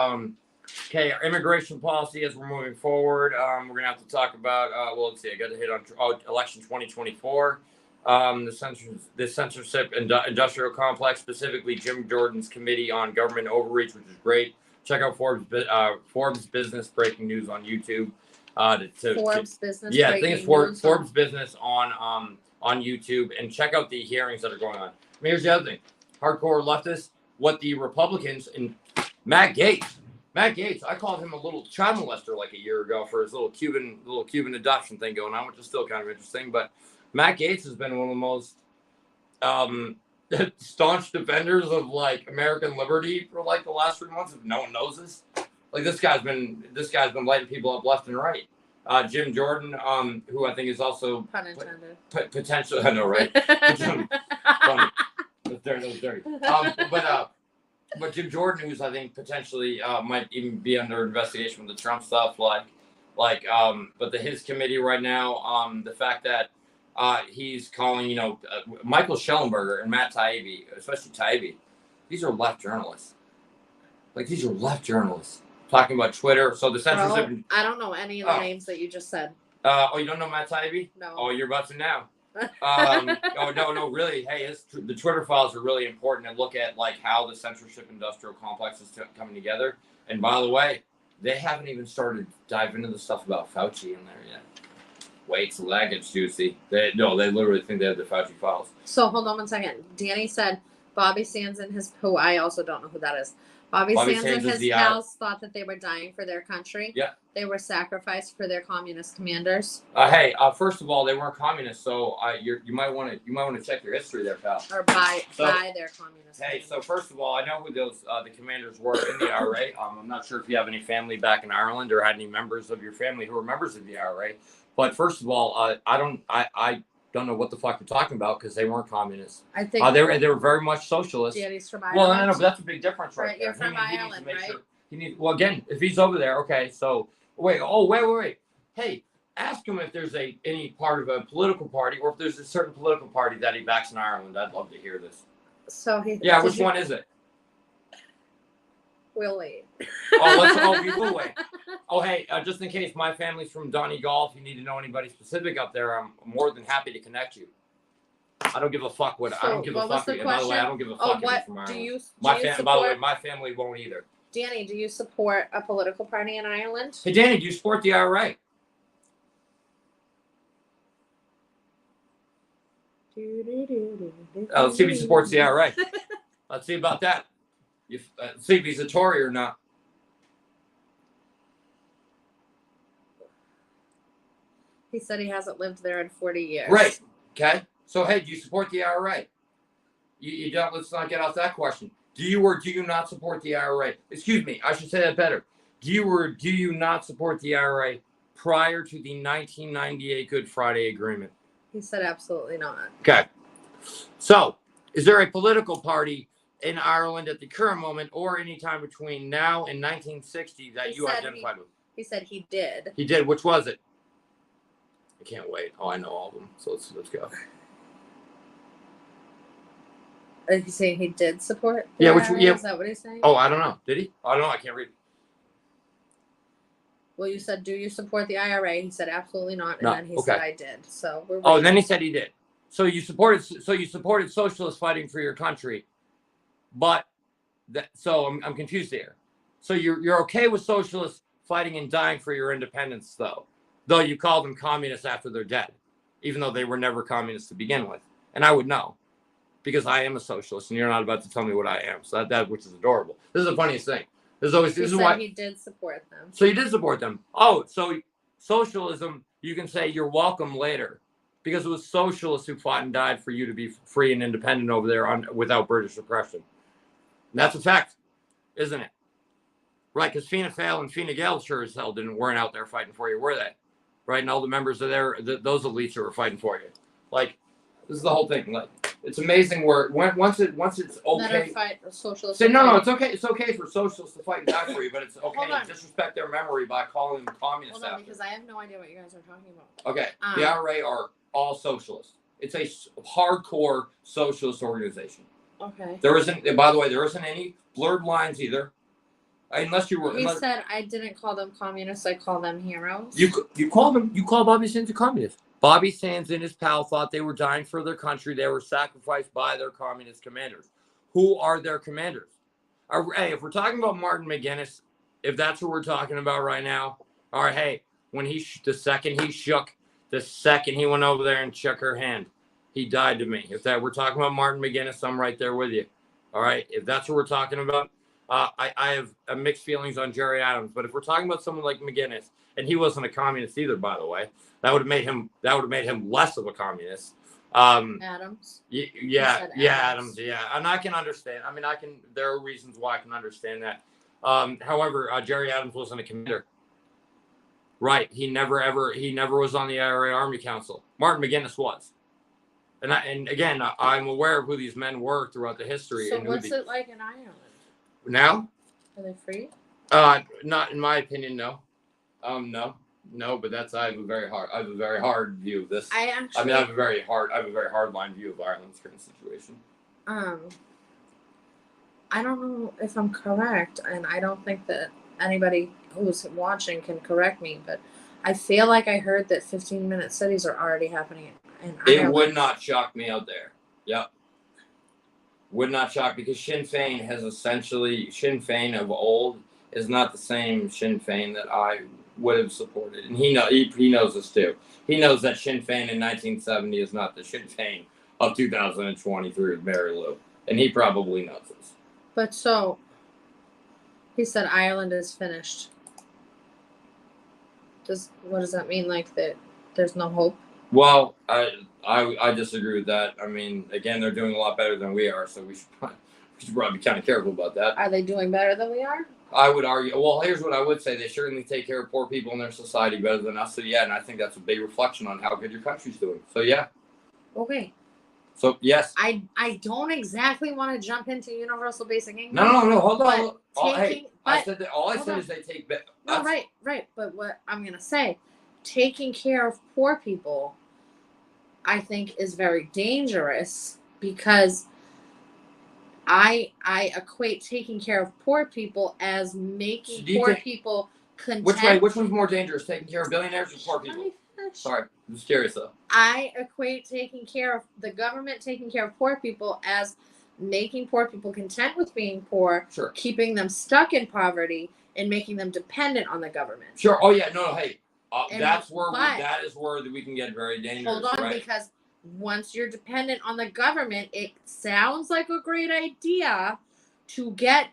okay, our immigration policy as we're moving forward. We're going to have to talk about, let's see, I got to hit on election 2024. The censorship industrial complex, specifically Jim Jordan's committee on government overreach, which is great. Check out Forbes Business breaking news on YouTube. Forbes Business. Yeah, I think it's Forbes Business on YouTube, and check out the hearings that are going on. I mean, here's the other thing: hardcore leftists. What the Republicans and Matt Gaetz. I called him a little child molester like a year ago for his little Cuban adoption thing going on, which is still kind of interesting. But Matt Gaetz has been one of the most staunch defenders of like American liberty for like the last 3 months. If no one knows this, like this guy's been lighting people up left and right. Jim Jordan, who I think is also pun intended. Potential. I know, right? Funny. That was dirty. But Jim Jordan, who's I think potentially might even be under investigation with the Trump stuff, but his committee right now, the fact that he's calling, Michael Schellenberger and Matt Taibbi, especially Taibbi, these are left journalists. Talking about Twitter. So the censorship. I don't know any of the names that you just said. You don't know Matt Taibbi? No. Oh, you're about to now. Oh no, really. Hey, the Twitter files are really important and look at like how the censorship industrial complex is coming together. And by the way, they haven't even started diving into the stuff about Fauci in there yet. Wait till that gets juicy. They literally think they have the Fauci files. So hold on one second. Danny said Bobby Sands and his, who I also don't know who that is. Bobby Sands and his pals thought that they were dying for their country. Yeah. They were sacrificed for their communist commanders. Hey, first of all, they weren't communists, so you might want to check your history there, pal. Or by their communist. Hey, so first of all, I know who those the commanders were in the IRA. I'm not sure if you have any family back in Ireland or had any members of your family who were members of the IRA. But first of all, I don't know what the fuck you're talking about because they weren't communists. I think they were very much socialist. Danny's from Ireland. Well, no, but that's a big difference, right? You're from Ireland, right? Sure well, again, if he's over there, okay. So wait. Hey, ask him if there's any part of a political party or if there's a certain political party that he backs in Ireland. I'd love to hear this. So which one is it? We'll wait. We'll wait. Oh, hey, just in case my family's from Donegal, if you need to know anybody specific up there, I'm more than happy to connect you. I don't give a fuck what. I don't give a fuck. By the way, I don't give a fuck. What from do you? By the way, my family won't either. Danny, do you support a political party in Ireland? Hey, Danny, do you support the IRA? Let's see if he supports the IRA. Let's see about that. See if he's a Tory or not. He said he hasn't lived there in 40 years. Right. Okay. So, hey, do you support the IRA? You don't. Let's not get off that question. Do you or do you not support the IRA? Excuse me. I should say that better. Do you or do you not support the IRA prior to the 1998 Good Friday Agreement? He said absolutely not. Okay. So, is there a political party in Ireland at the current moment or any time between now and 1960 that you identified with? He said he did. He did. Which was it? I can't wait. Oh, I know all of them. So let's go. Is he saying he did support? Yeah, is that what he's saying? Oh, I don't know. Did he? I don't know. I can't read. Well, you said, do you support the IRA? He said absolutely not, and then he said I did. So we're waiting. Oh, and then he said he did. So you supported socialists fighting for your country, but so I'm confused here. So you're okay with socialists fighting and dying for your independence, though you call them communists after they're dead, even though they were never communists to begin with. And I would know, because I am a socialist, and you're not about to tell me what I am. So that which is adorable. This is the funniest thing. This is why he did support them. So you did support them. Oh, so socialism, you can say you're welcome later, because it was socialists who fought and died for you to be free and independent over there without British oppression. And that's a fact, isn't it? Right, because Fianna Fáil and Fine Gael sure as hell weren't out there fighting for you, were they? Right, and all the members of those elites who were fighting for you. Like, this is the whole thing. Like, it's amazing where once it's okay. Socialists. Say no, it's okay. It's okay for socialists to fight and die for you, but it's okay to disrespect their memory by calling them communists. Hold on, because I have no idea what you guys are talking about. Okay, the IRA are all socialists. It's a hardcore socialist organization. Okay. There isn't. By the way, there isn't any blurred lines either. Unless you were. He said I didn't call them communists. I call them heroes. You call Bobby Sands a communist. Bobby Sands and his pal thought they were dying for their country. They were sacrificed by their communist commanders. Who are their commanders? Hey, if we're talking about Martin McGuinness, if that's what we're talking about right now, all right, hey, when the second he went over there and shook her hand, he died to me. If we're talking about Martin McGuinness, I'm right there with you. All right, if that's what we're talking about, I have mixed feelings on Jerry Adams. But if we're talking about someone like McGuinness, and he wasn't a communist either, by the way, that would have made him less of a communist. Adams. Yeah, Adams. Yeah, and I can understand. I mean, there are reasons why I can understand that. However, Jerry Adams wasn't a commander. Right. He never was on the IRA Army Council. Martin McGuinness was. And again, I'm aware of who these men were throughout the history. So what's it like in Ireland? Now? Are they free? Not in my opinion, no. No, but I have a very hard view of this. I have a very hard line view of Ireland's current situation. I don't know if I'm correct, and I don't think that anybody who's watching can correct me, but I feel like I heard that 15-minute cities are already happening It Ireland. would not shock me out there. Yep. Would not shock, because Sinn Féin has essentially, Sinn Féin of old is not the same Sinn Féin that I would have supported, and he knows this too. He knows that Sinn Féin in 1970 is not the Sinn Féin of 2023 with Mary Lou, and he probably knows this. But so, he said Ireland is finished. What does that mean? Like that there's no hope? Well, I disagree with that. I mean, again, they're doing a lot better than we are, so we should probably be kind of careful about that. Are they doing better than we are? I would argue. Well, here's what I would say: they certainly take care of poor people in their society better than us. So yeah, and I think that's a big reflection on how good your country's doing. So yeah. Okay. So yes. I don't exactly want to jump into universal basic income. No. Hold on. I said that. All I said is they take. No, right. But what I'm gonna say, taking care of poor people, I think, is very dangerous, because I equate taking care of poor people as making poor people content. Which one's more dangerous, taking care of billionaires or poor people? Sorry, I'm just curious though. I equate taking care of the government, taking care of poor people, as making poor people content with being poor, sure, keeping them stuck in poverty, and making them dependent on the government. Sure. Oh yeah. No. Hey, that is where we can get very dangerous. Hold on, right? Because once you're dependent on the government, it sounds like a great idea to get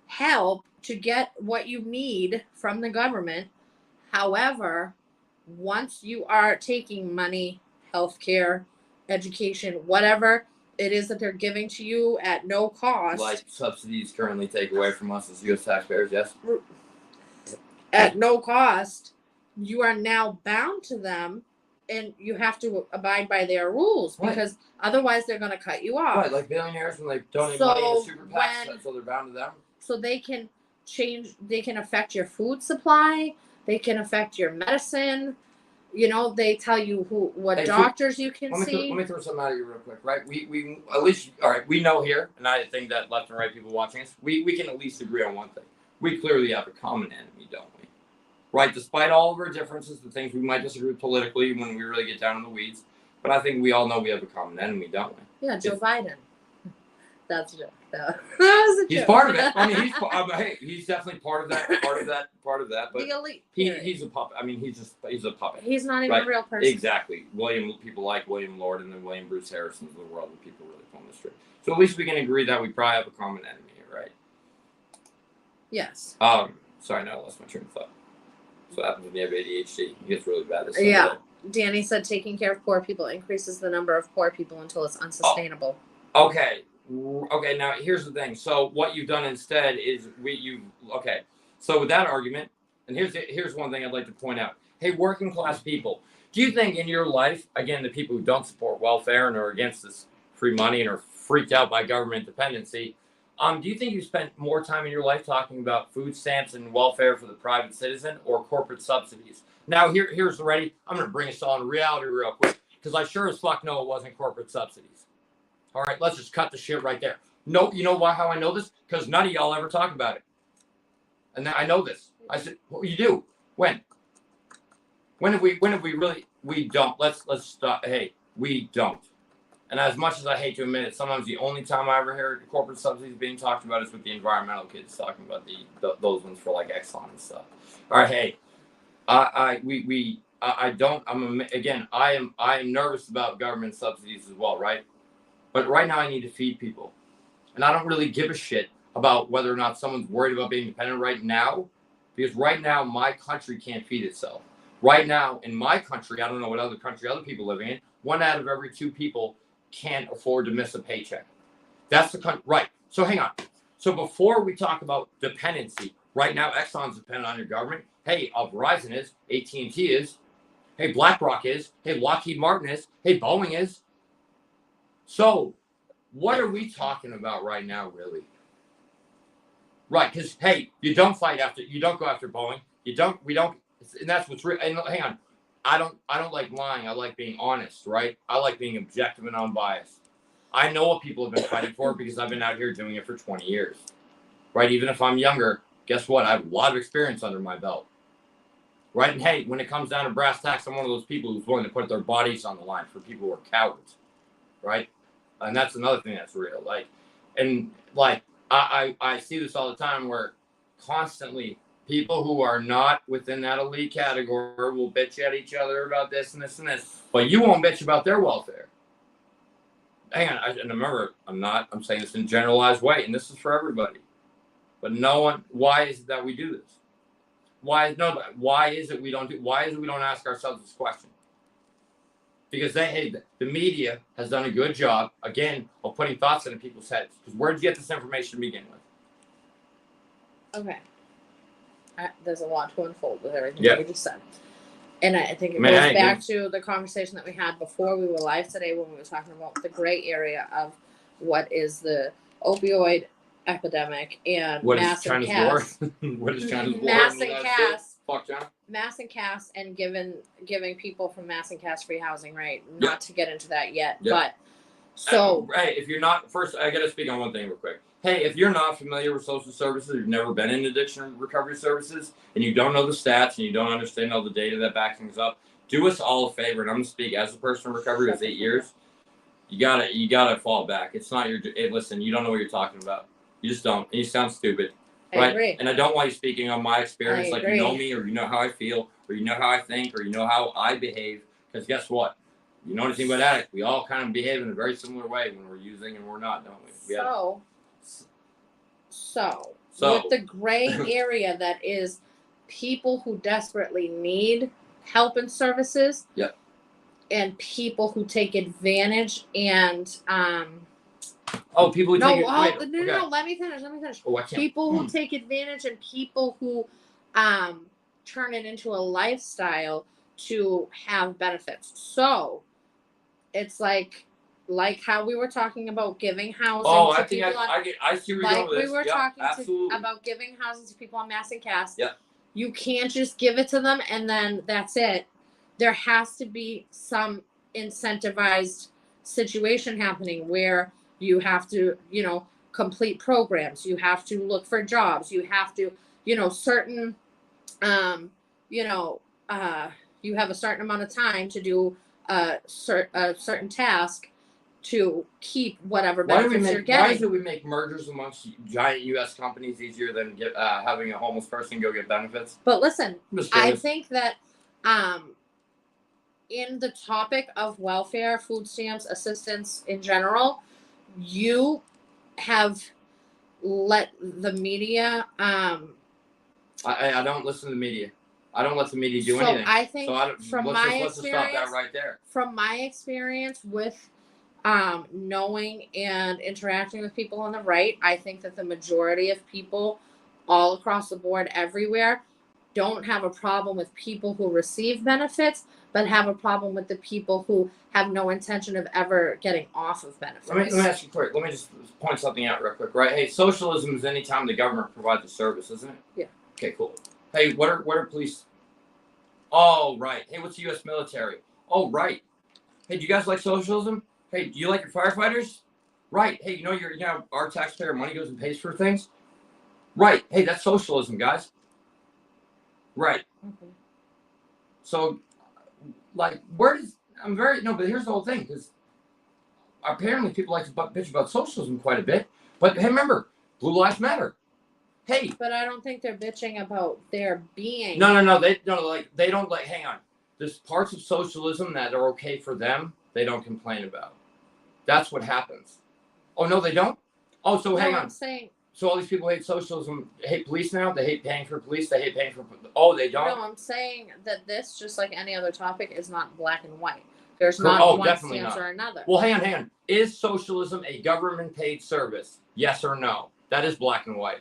help, to get what you need from the government. However, once you are taking money, healthcare, education, whatever it is that they're giving to you at no cost, like subsidies currently take away from us as U.S. taxpayers, yes, at no cost, you are now bound to them, and you have to abide by their rules, because otherwise they're going to cut you off. Right, like billionaires when they donate money to super PACs, so they're bound to them. So they can affect your food supply, they can affect your medicine. You know, they tell you what doctors you can see. Let me throw something at you real quick, right? We at least, all right, we know here, and I think that left and right people watching us, we can at least agree on one thing. We clearly have a common enemy, don't we? Right? Despite all of our differences, the things we might disagree with politically when we really get down in the weeds, but I think we all know we have a common enemy, don't we? Yeah, Joe Biden. That's a joke. That was a joke. He's part of it. I mean, he's definitely part of that. But the elite. He's a puppet. I mean, he's a puppet. He's not even a real person. Exactly. People like William Lord and then William Bruce Harrison of the world, and people really pulling the string. So at least we can agree that we probably have a common enemy here, right? Yes. Sorry, now I lost my train of thought. So what happens when you have ADHD? It gets really bad. Yeah. Danny said taking care of poor people increases the number of poor people until it's unsustainable. Okay. Now here's the thing. So what you've done instead is So with that argument, and here's one thing I'd like to point out. Hey, working class people, do you think in your life, again, the people who don't support welfare and are against this free money and are freaked out by government dependency, do you think you spent more time in your life talking about food stamps and welfare for the private citizen or corporate subsidies? Now here's the ready. I'm going to bring us all in reality real quick, because I sure as fuck know it wasn't corporate subsidies. All right, let's just cut the shit right there. No, you know why? How I know this? Because none of y'all ever talk about it. And I know this. I said, well, you do. When have we really? We don't. Let's stop. Hey, we don't. And as much as I hate to admit it, sometimes the only time I ever hear corporate subsidies being talked about is with the environmental kids talking about those ones for like Exxon and stuff. All right, hey, I am nervous about government subsidies as well, right? But right now I need to feed people. And I don't really give a shit about whether or not someone's worried about being dependent right now, because right now my country can't feed itself. Right now in my country, I don't know what other country other people living in, 1 out of every 2 people can't afford to miss a paycheck. That's the country, right? So hang on. So before we talk about dependency, right now Exxon's dependent on your government. Hey, Verizon is, AT&T is, hey, BlackRock is, hey, Lockheed Martin is, hey, Boeing is. So what are we talking about right now, really? Right, because hey, you don't go after Boeing. We don't, and that's what's real. And hang on, I don't like lying. I like being honest, right? I like being objective and unbiased. I know what people have been fighting for because I've been out here doing it for 20 years, right? Even if I'm younger, guess what? I have a lot of experience under my belt. right? And hey, when it comes down to brass tacks, I'm one of those people who's willing to put their bodies on the line for people who are cowards, right? And that's another thing that's real. Like, and like I see this all the time where constantly people who are not within that elite category will bitch at each other about this and this and this, but you won't bitch about their welfare. Hang on, and remember, I'm saying this in a generalized way, and this is for everybody. But no one, why is it that we do this? Why is it we don't ask ourselves this question? Because the media has done a good job, again, of putting thoughts into people's heads. Because where did you get this information to begin with? Okay. There's a lot to unfold with everything Yeah. that we just said. And I think it goes back to the conversation that we had before we were live today when we were talking about the gray area of what is the opioid epidemic and What mass is China's and war? cast. What is China's war? Mass and cast. Fuck China. Mass and cast and giving people from mass and cast free housing, right? Not to get into that yet, but so hey, if you're not, first I gotta speak on one thing real quick. Hey, if you're not familiar with social services, you've never been in addiction recovery services, and you don't know the stats and you don't understand all the data that backs things up, do us all a favor, and I'm gonna speak as a person in recovery with 8 years. You gotta fall back. It's not listen, you don't know what you're talking about. You just don't. And you sound stupid. Right? I agree. And I don't want you speaking on my experience, like you know me, or you know how I feel, or you know how I think, or you know how I behave. Because guess what? You know anything about addicts? We all kind of behave in a very similar way when we're using and we're not, don't we? So with the gray area that is people who desperately need help and services, and people who take advantage and people who take advantage. No, let me finish. Oh, I can't. People who take advantage and people who turn it into a lifestyle to have benefits. So it's like how we were talking about giving housing to people I see where you're going with this. We were talking about giving housing to people on mass and cast. Yeah. You can't just give it to them and then that's it. There has to be some incentivized situation happening where you have to, complete programs. You have to look for jobs. You have to, certain, you have a certain amount of time to do a certain task to keep whatever benefits you're getting. Why do we make mergers amongst giant U.S. companies easier than having a homeless person go get benefits? But listen, I think that in the topic of welfare, food stamps, assistance in general, you have let the media. I don't listen to the media. I don't let the media do anything. I think let's stop that right there. From my experience with knowing and interacting with people on the right, I think that the majority of people all across the board everywhere don't have a problem with people who receive benefits, but have a problem with the people who have no intention of ever getting off of benefits. Let me ask you quick. Let me just point something out real quick, right? Hey, socialism is any time the government provides a service, isn't it? Yeah. Okay, cool. Hey, what are police? Oh, right. Hey, what's the U.S. military? Oh, right. Hey, do you guys like socialism? Hey, do you like your firefighters? Right. Hey, our taxpayer money goes and pays for things? Right. Hey, that's socialism, guys. Right. Mm-hmm. So, but here's the whole thing, because apparently people like to bitch about socialism quite a bit. But hey, remember, Blue Lives Matter. Hey. But I don't think they're bitching about their being. No. They don't hang on. There's parts of socialism that are okay for them, they don't complain about. That's what happens. Oh, no, they don't? Oh, so hang on. I'm saying. So all these people hate socialism, hate police now? They hate paying for police? They hate paying for... Oh, they don't? No, I'm saying that this, just like any other topic, is not black and white. There's not one stance or another. Well, hang on. Is socialism a government-paid service? Yes or no? That is black and white,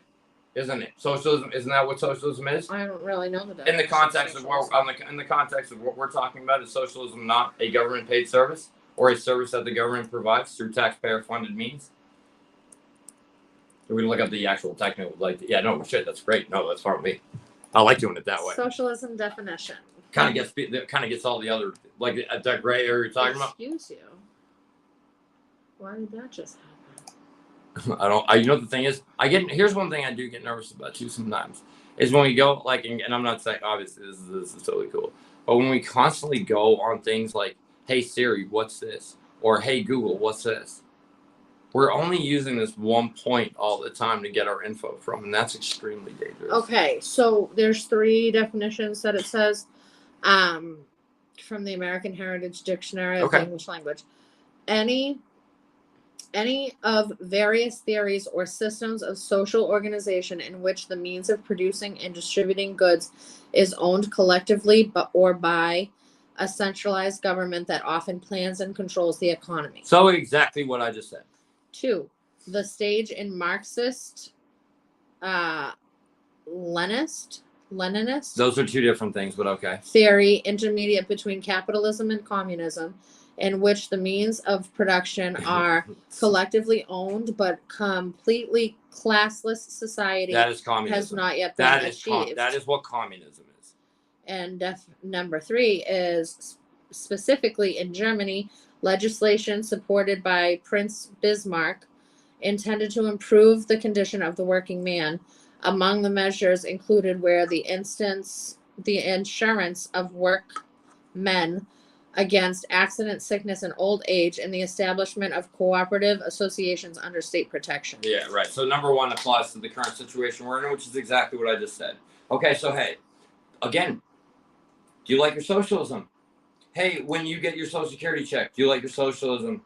isn't it? Socialism, isn't that what socialism is? I don't really know the definition. In the context of what we're talking about, is socialism not a government-paid service or a service that the government provides through taxpayer-funded means? We can look up the actual technical, that's great. No, that's fine with me. I like doing it that way. Socialism definition. Kind of gets all the other, like that gray area you're talking about. Excuse you. Why did that just happen? The thing is, here's one thing I do get nervous about too sometimes, is when we go like, and I'm not saying obviously this is totally cool, but when we constantly go on things like, "Hey Siri, what's this?" or "Hey Google, what's this?" We're only using this one point all the time to get our info from, and that's extremely dangerous. Okay, so there's 3 definitions that it says from the American Heritage Dictionary of the English language. Any of various theories or systems of social organization in which the means of producing and distributing goods is owned collectively or by a centralized government that often plans and controls the economy. So exactly what I just said. 2, the stage in Marxist, Leninist. Those are 2 different things, but okay. Theory intermediate between capitalism and communism, in which the means of production are collectively owned but completely classless society that is communism. Has not yet been achieved. That is what communism is. And number 3 is specifically in Germany, legislation supported by Prince Bismarck intended to improve the condition of the working man. Among the measures included were the insurance of workmen against accident, sickness, and old age, and the establishment of cooperative associations under state protection. Yeah, right. So number 1 applies to the current situation we're in, which is exactly what I just said. Okay, so hey, again, do you like your socialism? Hey, when you get your Social Security check, do you like your socialism?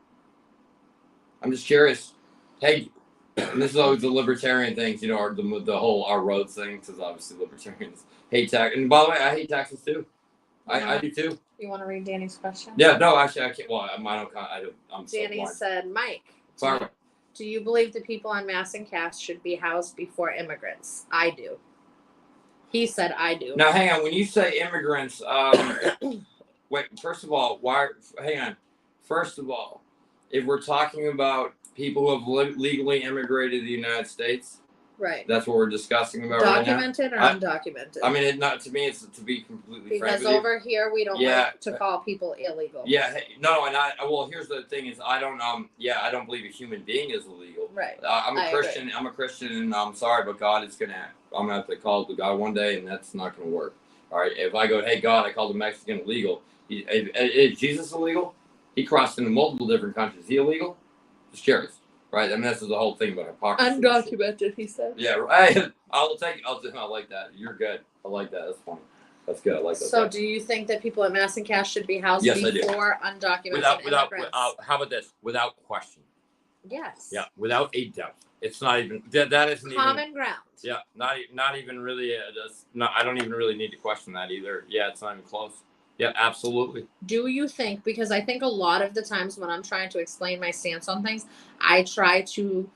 I'm just curious. Hey, and this is always the libertarian things, you know, the whole our roads thing, because obviously libertarians hate tax. And by the way, I hate taxes too. I do too. You want to read Danny's question? Yeah, no, actually, I can't. Well, I don't. I'm Danny said, Mike, sorry. Do you believe the people on mass and caste should be housed before immigrants? I do. He said, I do. Now, hang on. When you say immigrants, wait, first of all, hang on. First of all, if we're talking about people who have legally immigrated to the United States, right? That's what we're discussing about right now. Documented or undocumented? I mean, to me, it's to be completely frank because over here we don't like to call people illegal. Yeah, no, and well, here's the thing: is I don't believe a human being is illegal. Right. I'm a Christian. Agree. I'm a Christian, and I'm sorry, but God is I'm gonna have to call to God one day, and that's not gonna work. All right. If I go, hey God, I called a Mexican illegal. Is Jesus illegal? He crossed into multiple different countries. Is he illegal? Just curious. Right, I mean, this is the whole thing about hypocrisy. Undocumented, he said. Yeah, right. I'll take it. I like that. You're good. I like that. That's funny. That's good. I like that. So, do you think that people at mass and caste should be housed before undocumented immigrants? How about this? Without question. Yes. Yeah, without a doubt. It's not even that isn't common ground. Yeah, not even really. I don't even really need to question that either. Yeah, it's not even close. Yeah, absolutely. Do you think, because I think a lot of the times when I'm trying to explain my stance on things, I try to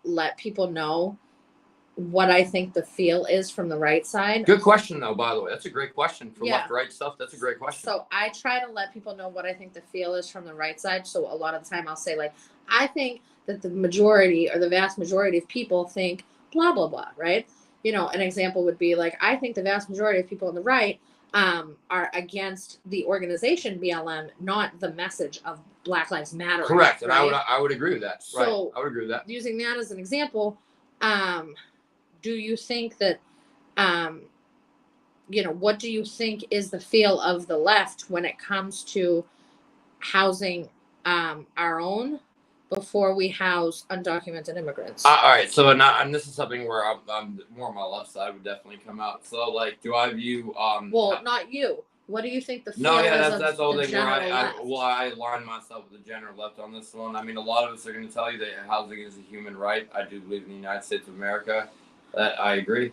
let people know what I think the feel is from the right side. Good question, though, by the way. That's a great question. For left, right stuff, that's a great question. So I try to let people know what I think the feel is from the right side. So a lot of the time I'll say, like, I think that the majority or the vast majority of people think blah, blah, blah, right? You know, an example would be like, I think the vast majority of people on the right are against the organization BLM, not the message of Black Lives Matter. Correct, right? And I would agree with that. So, right, I would agree with that. Using that as an example, do you think that, what do you think is the feel of the left when it comes to housing our own before we house undocumented immigrants? All right, so and this is something where I'm more on my left side would definitely come out. So, like, do I view not you. What do you think the feel no, yeah, is that's of all the thing general where left? I align myself with the general left on this one. I mean, a lot of us are going to tell you that housing is a human right. I do believe in the United States of America. That I agree.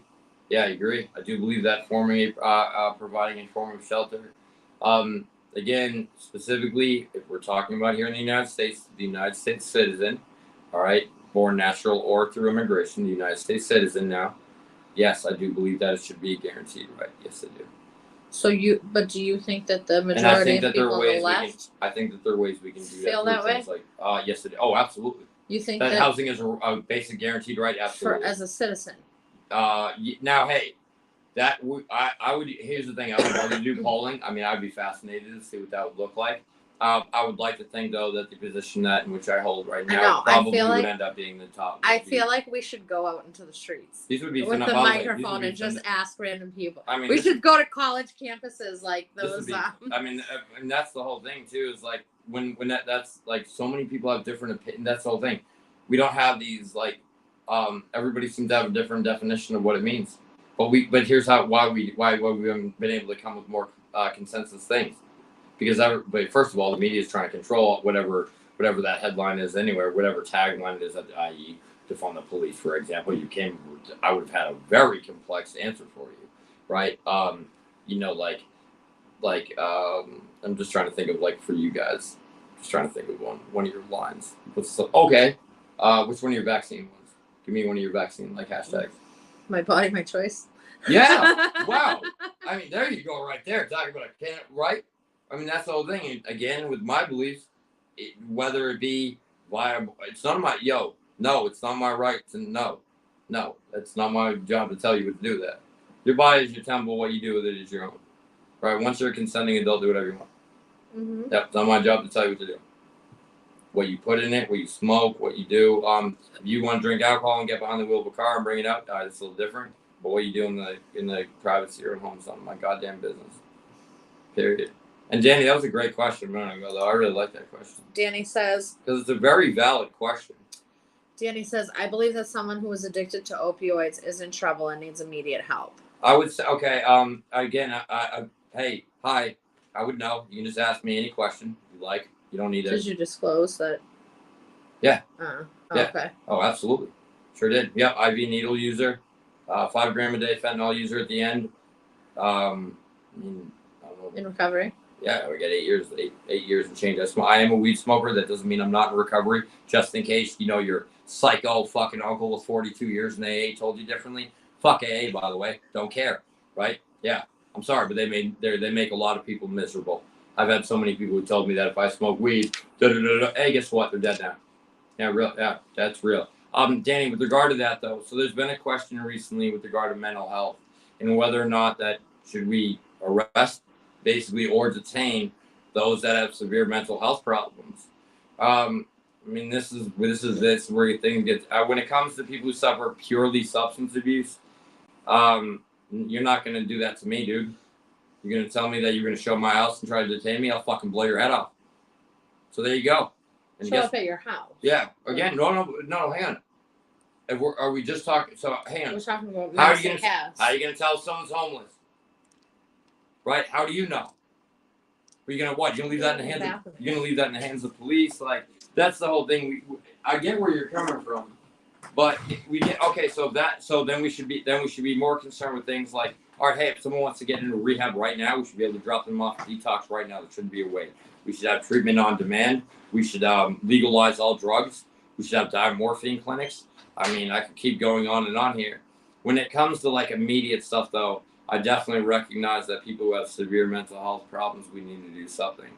Yeah, I agree. I do believe that providing a form of shelter. Again, specifically, if we're talking about here in the United States citizen, all right, born natural or through immigration, the United States citizen now. Yes, I do believe that it should be a guaranteed right. Yes, I do. So but do you think that the majority of people on the left? I think that there are ways we can do feel that way. Like, yes, it is. Oh, absolutely. You think that housing is a basic guaranteed right? Absolutely. As a citizen. Now, hey, I would. Here's the thing. I would love to do polling. I mean, I'd be fascinated to see what that would look like. I would like to think though that the position that in which I hold right I now know, I probably feel would like- end up being the top. I feel like we should go out into the streets These would be with the by way, these would microphone be and just ask random people. I mean, we this- should go to college campuses like this would those. be, I mean, and that's the whole thing too. Is like when that's like so many people have different opinions. That's the whole thing. We don't have these like everybody seems to have a different definition of what it means. But here's why we haven't been able to come with more consensus things. Because but first of all, the media is trying to control whatever that headline is anywhere, whatever tagline it is, i.e., defund the police, for example. I would have had a very complex answer for you, right? You know, like I'm just trying to think of like for you guys, just trying to think of one of your lines. Okay, which one of your vaccine ones? Give me one of your vaccine like hashtags. My body, my choice. Yeah. Wow. I mean, there you go, right there. Talking about a can, right? I mean, that's the whole thing. And again, with my beliefs, whether it be viable, it's not my it's not my right to no, it's not my job to tell you what to do with that. Your body is your temple. What you do with it is your own. Right? Once you're a consenting adult, do whatever you want. Mm-hmm. Yep, it's not my job to tell you what to do. What you put in it, what you smoke, what you do. If you want to drink alcohol and get behind the wheel of a car and bring it out, it's a little different. But what you do in the privacy of your home is none of my goddamn business. Period. And Danny, that was a great question a minute ago, though. I really like that question. Danny says, because it's a very valid question. Danny says, I believe that someone who is addicted to opioids is in trouble and needs immediate help. I would say, okay, again, hey, hi, I would know. You can just ask me any question you like. You don't need to. Did you disclose that? Yeah. Yeah. Okay. Oh, absolutely. Sure did. Yep, IV needle user, 5 gram a day fentanyl user at the end. I mean, I don't know. In recovery? Yeah, we got 8 years, eight years and change. I am a weed smoker. That doesn't mean I'm not in recovery. Just in case, your psycho fucking uncle with 42 years in AA told you differently. Fuck AA, by the way. Don't care, right? Yeah, I'm sorry, but they make a lot of people miserable. I've had so many people who told me that if I smoke weed, hey, guess what? They're dead now. Yeah, that's real. Danny, with regard to that though, so there's been a question recently with regard to mental health and whether or not that should we arrest, basically, or detain those that have severe mental health problems. I mean, this is where things get. When it comes to people who suffer purely substance abuse, you're not gonna do that to me, dude. You're gonna tell me that you're gonna show my house and try to detain me? I'll fucking blow your head off. So there you go. And show up at your house. Yeah. Again, no, hang on. Are we just talking? So hang on. We're talking about How are you gonna tell someone's homeless? Right? How do you know? Are you gonna what? You're gonna leave that in the hands of, you're gonna leave that in the hands of police? Like that's the whole thing. I get where you're coming from, but we get okay. So then we should be more concerned with things like, all right, hey, if someone wants to get into rehab right now, we should be able to drop them off detox right now. There shouldn't be a wait. We should have treatment on demand. We should legalize all drugs. We should have diamorphine clinics. I mean, I could keep going on and on here. When it comes to like immediate stuff, though, I definitely recognize that people who have severe mental health problems, we need to do something.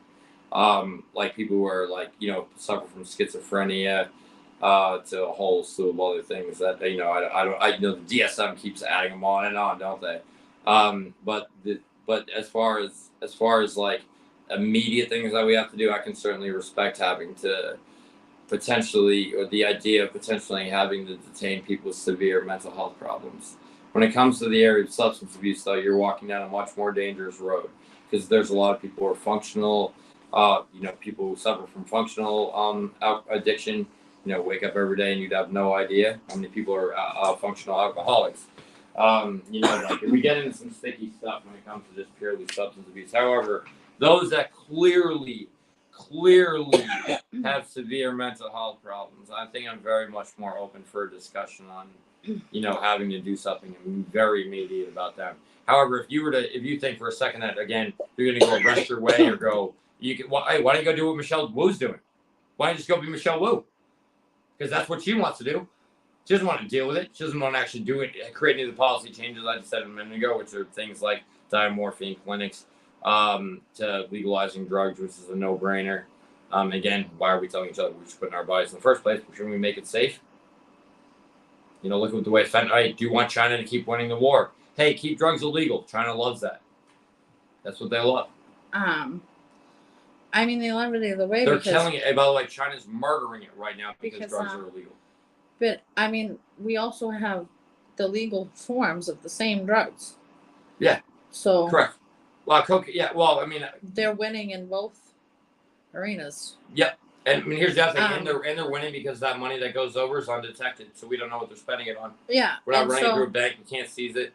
Like people who are like, suffer from schizophrenia, to a whole slew of other things that, I know the DSM keeps adding them on and on, don't they? But as far as like immediate things that we have to do, I can certainly respect having to potentially, or the idea of potentially having to detain people with severe mental health problems. When it comes to the area of substance abuse, though, you're walking down a much more dangerous road because there's a lot of people who are functional, people who suffer from functional addiction, wake up every day and you'd have no idea how many people are functional alcoholics. Like we get into some sticky stuff when it comes to just purely substance abuse. However, those that clearly have severe mental health problems, I think I'm very much more open for a discussion on, having to do something very immediate about them. However, if you think for a second that again you're going to go rest your way or go, why don't you go do what Michelle Wu's doing? Why don't you just go be Michelle Wu? Because that's what she wants to do. She doesn't want to deal with it. She doesn't want to actually do it, create any of the policy changes I just said a minute ago, which are things like diamorphine clinics, to legalizing drugs, which is a no-brainer. Again, why are we telling each other we should put in our bodies in the first place? Shouldn't we make it safe? Look at the way fentanyl. Hey, do you want China to keep winning the war? Hey, keep drugs illegal. China loves that. That's what they love. I mean, they love it either way. They're because, killing it. And by the way, China's murdering it right now because Because, drugs are illegal. But I mean, we also have the legal forms of the same drugs. Yeah. So Correct. Well, yeah. Well, I mean, they're winning in both arenas. Yep. And I mean, here's the other thing, Um, and they're winning because that money that goes over is undetected, so we don't know what they're spending it on. Yeah. We're not and running so, through a bank; you can't seize it.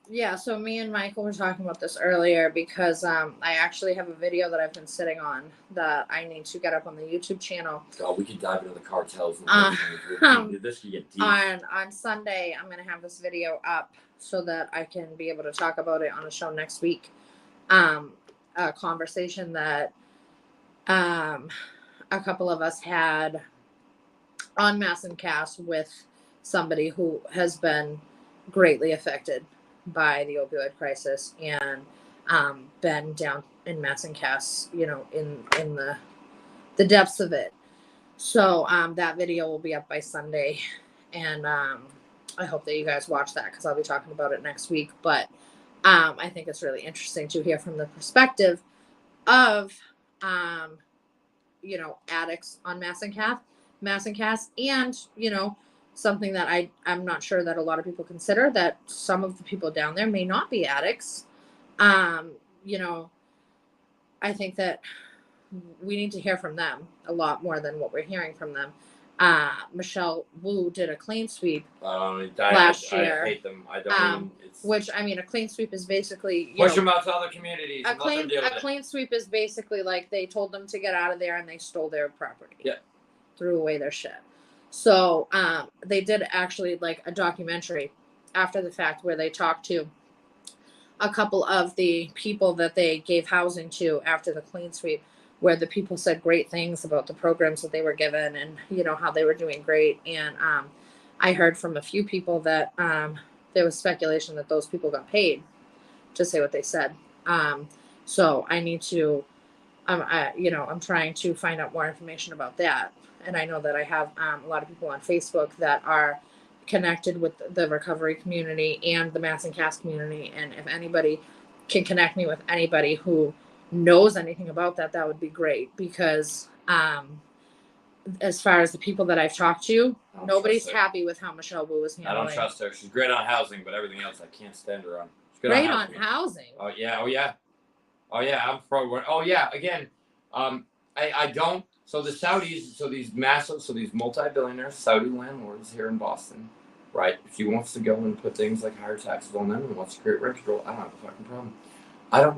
Yeah, so me and Michael were talking about this earlier because I actually have a video that I've been sitting on that I need to get up on the YouTube channel. God, we could dive into the cartels. And this could get deep. On Sunday, I'm gonna have this video up so that I can be able to talk about it on a show next week. A conversation that a couple of us had on Mass and Cast with somebody who has been greatly affected by the opioid crisis and been down in Mass and Cass, in the depths of it. So that video will be up by Sunday, and I hope that you guys watch that because I'll be talking about it next week. But I think it's really interesting to hear from the perspective of addicts on Mass and Cass, and something that I'm not sure that a lot of people consider, that some of the people down there may not be addicts. I think that we need to hear from them a lot more than what we're hearing from them. Michelle Wu did a clean sweep last year. I hate them. I don't which, I mean, a clean sweep is basically push them out to other communities. A clean sweep is basically like they told them to get out of there and they stole their property. Yeah. Threw away their shit. So they did actually like a documentary after the fact where they talked to a couple of the people that they gave housing to after the clean sweep, where the people said great things about the programs that they were given and how they were doing great. And I heard from a few people that there was speculation that those people got paid to say what they said. So I need to I'm trying to find out more information about that. And I know that I have a lot of people on Facebook that are connected with the recovery community and the Mass and Cass community. And if anybody can connect me with anybody who knows anything about that, that would be great. Because as far as the people that I've talked to, nobody's happy with how Michelle Wu is handling. I don't trust her. She's great on housing, but everything else I can't stand her on. She's good great on housing. Oh yeah. I'm pro. Oh yeah. Again, I don't. So the Saudis, these multi-billionaire Saudi landlords here in Boston, right? If she wants to go and put things like higher taxes on them and wants to create rent control, I don't have a fucking problem.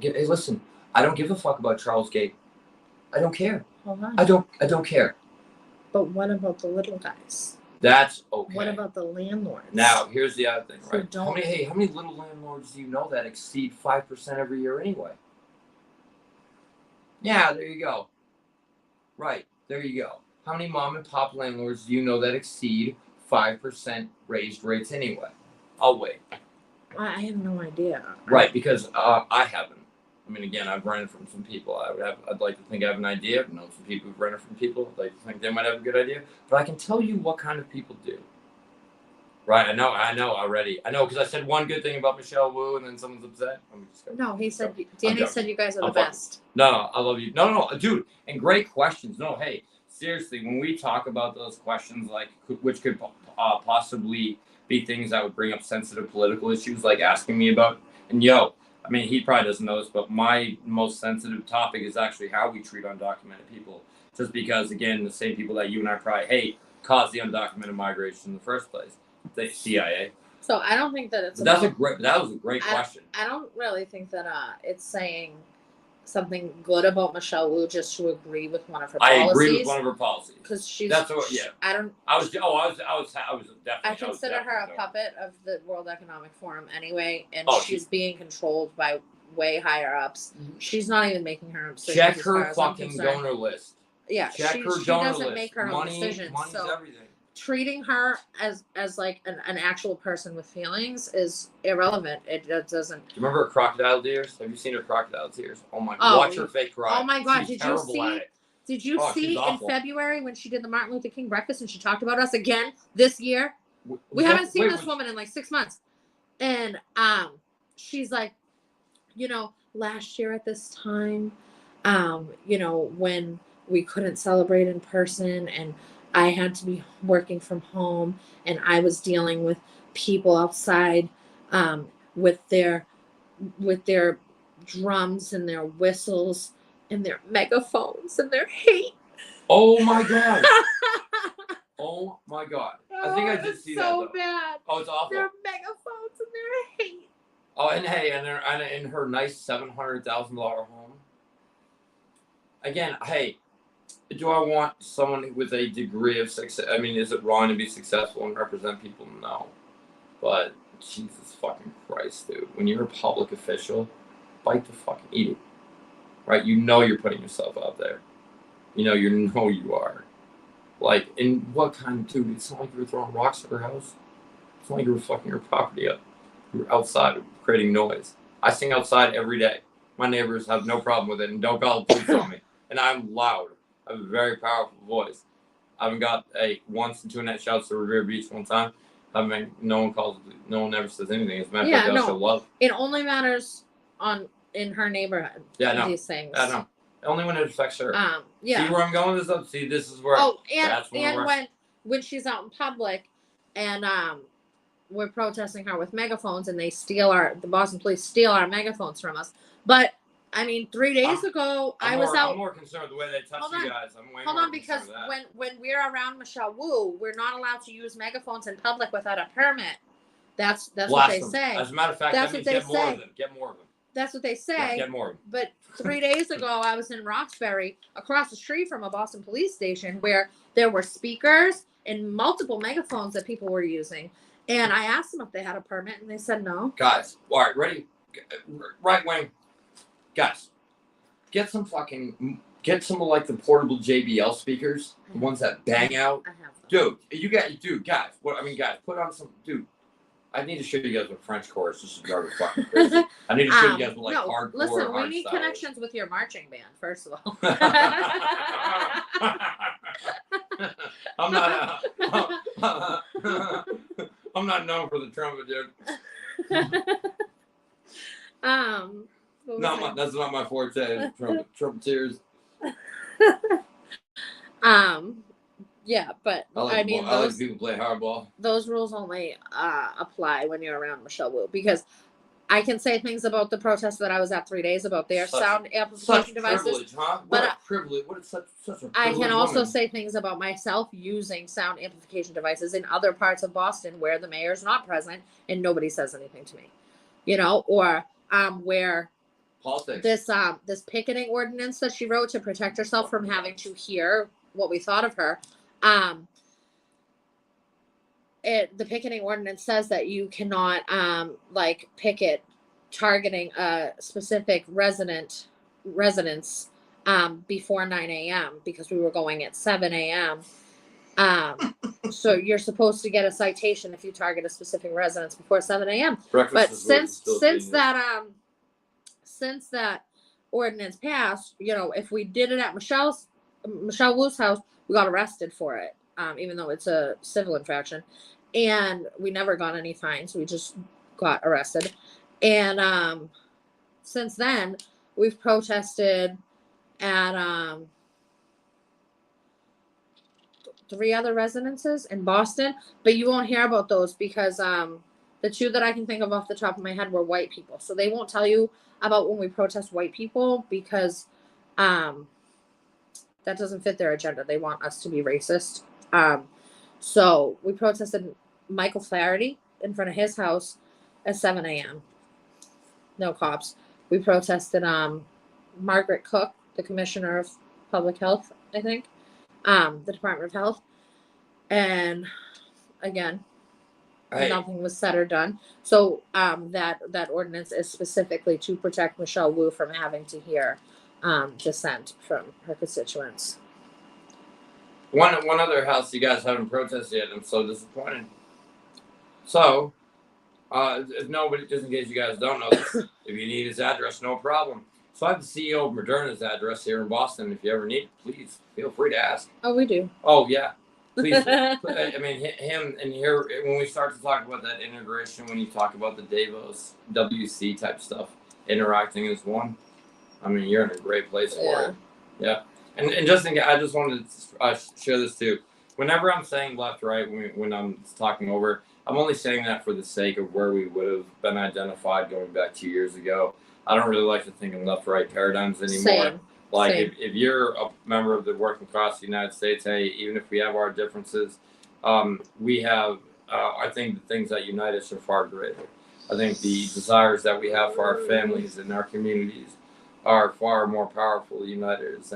Hey, listen, I don't give a fuck about Charles Gate. I don't care. Hold on. I don't care. But what about the little guys? That's okay. What about the landlords? Now, here's the other thing, right? So how many little landlords do you know that exceed 5% every year anyway? Yeah, there you go. Right, there you go. How many mom and pop landlords do you know that exceed 5% raised rates anyway? I'll wait. I have no idea. Right, because I haven't. I mean, again, I've rented from some people. I'd like to think I have an idea. I've known some people who've rented from people. I'd like to think they might have a good idea. But I can tell you what kind of people do. Right, I know already. I know because I said one good thing about Michelle Wu, and then someone's upset. No, he said, Danny said you guys are the best. No, I love you. No, dude, and great questions. No, hey, seriously, when we talk about those questions, like which could possibly be things that would bring up sensitive political issues, like asking me about, and I mean, he probably doesn't know this, but my most sensitive topic is actually how we treat undocumented people. Just because, again, the same people that you and I probably hate caused the undocumented migration in the first place. The CIA. So I don't think that it's. That was a great question. I don't really think that it's saying something good about Michelle Wu just to agree with one of her policies. I agree with one of her policies because she's. That's what. Yeah. I was definitely. I consider her a puppet of the World Economic Forum anyway, and she's being controlled by way higher ups. She's not even making her own decisions. Check her fucking donor list. Yeah, she doesn't make her own decisions. Money's everything. Treating her as like an actual person with feelings is irrelevant. It doesn't. Do you remember her crocodile tears? Have you seen her crocodile tears? Oh my god! Watch her fake cry. Oh my god! She's Did you see in February when she did the Martin Luther King breakfast and she talked about us again this year? We haven't seen this woman in like 6 months, and she's like, last year at this time, when we couldn't celebrate in person and I had to be working from home and I was dealing with people outside um, with their drums and their whistles and their megaphones and their hate. Oh my god. Oh my god. I think I did see that. So Though. bad. Oh, it's awful. Their megaphones and their hate. Oh, and hey, and in her nice $700,000 home. Again, hey, do I want someone with a degree of success? I mean, is it wrong to be successful and represent people? No. But Jesus fucking Christ, dude. When you're a public official, bite the fucking eat it. Right? You know you're putting yourself out there. You are. Like, in what kind of, dude? It's not like you were throwing rocks at her house. It's not like you were fucking her property up. You were outside creating noise. I sing outside every day. My neighbors have no problem with it and don't call the police on me. And I'm loud. I have a very powerful voice. I haven't got once and 2 net shouts to Revere Beach one time. I mean, no one ever says anything. As a matter of fact, they also love. It only matters in her neighborhood. Yeah, no. These things. Yeah, no. Only when it affects her. Yeah. See where I'm going with this? See, this is where. Oh, and when she's out in public, and we're protesting her with megaphones, and the Boston police steal our megaphones from us. But I mean, 3 days ago, I was out. I'm more concerned with the way they touch you guys. Hold on, because when we're around Michelle Wu, we're not allowed to use megaphones in public without a permit. That's what they say. As a matter of fact, that's that means what they get more of them. Get more of them. That's what they say. Yeah, get more of them. But 3 days ago, I was in Roxbury, across the street from a Boston police station, where there were speakers and multiple megaphones that people were using. And I asked them if they had a permit, and they said no. Guys, all right, ready? Right wing. Guys, get some of like the portable JBL speakers, the ones that bang out. I have them. Guys, guys, put on some, dude. I need to show you guys what French chorus. This is drive fucking crazy. I need to show you guys what hardcore. Listen, we need connections with your marching band, first of all. I'm not known for the trumpet, dude. That's not my forte. Trumpeters. Yeah, but I like people play hardball. Those rules only apply when you're around Michelle Wu, because I can say things about the protest that I was at 3 days about their sound amplification devices. Privilege, huh? But what a privilege! What is such a privilege? I can also say things about myself using sound amplification devices in other parts of Boston where the mayor's not present and nobody says anything to me, or where politics. This picketing ordinance that she wrote to protect herself from having to hear what we thought of her. The picketing ordinance says that you cannot picket targeting a specific residence before 9 a.m. because we were going at 7 a.m. So you're supposed to get a citation if you target a specific residence before 7 a.m. But since that ordinance passed, if we did it at Michelle Wu's house, we got arrested for it, even though it's a civil infraction, and we never got any fines. We just got arrested. And since then, we've protested at 3 other residences in Boston, but you won't hear about those because the 2 that I can think of off the top of my head were white people. So they won't tell you about when we protest white people because that doesn't fit their agenda. They want us to be racist. So we protested Michael Flaherty in front of his house at 7 a.m. No cops. We protested Margaret Cook, the Commissioner of Public Health, I think, the Department of Health. And again, nothing was said or done. So that ordinance is specifically to protect Michelle Wu from having to hear dissent from her constituents. One other house you guys haven't protested yet. I'm so disappointed. So, if nobody, just in case you guys don't know this, if you need his address, no problem. So I have the CEO of Moderna's address here in Boston. If you ever need it, please feel free to ask. Oh, we do. Oh, yeah. Please. I mean, him, and here, when we start to talk about that integration, when you talk about the Davos WC type stuff, interacting as one, I mean, you're in a great place for Yeah. it. Yeah. And just think, I just wanted to share this too. Whenever I'm saying left, right, when I'm talking over, I'm only saying that for the sake of where we would have been identified going back 2 years ago. I don't really like to think in left, right paradigms anymore. Same. Like Same. if you're a member of the working class of the United States, hey, even if we have our differences, we have, I think the things that unite us are far greater. I think the desires that we have for our families and our communities are far more powerful uniters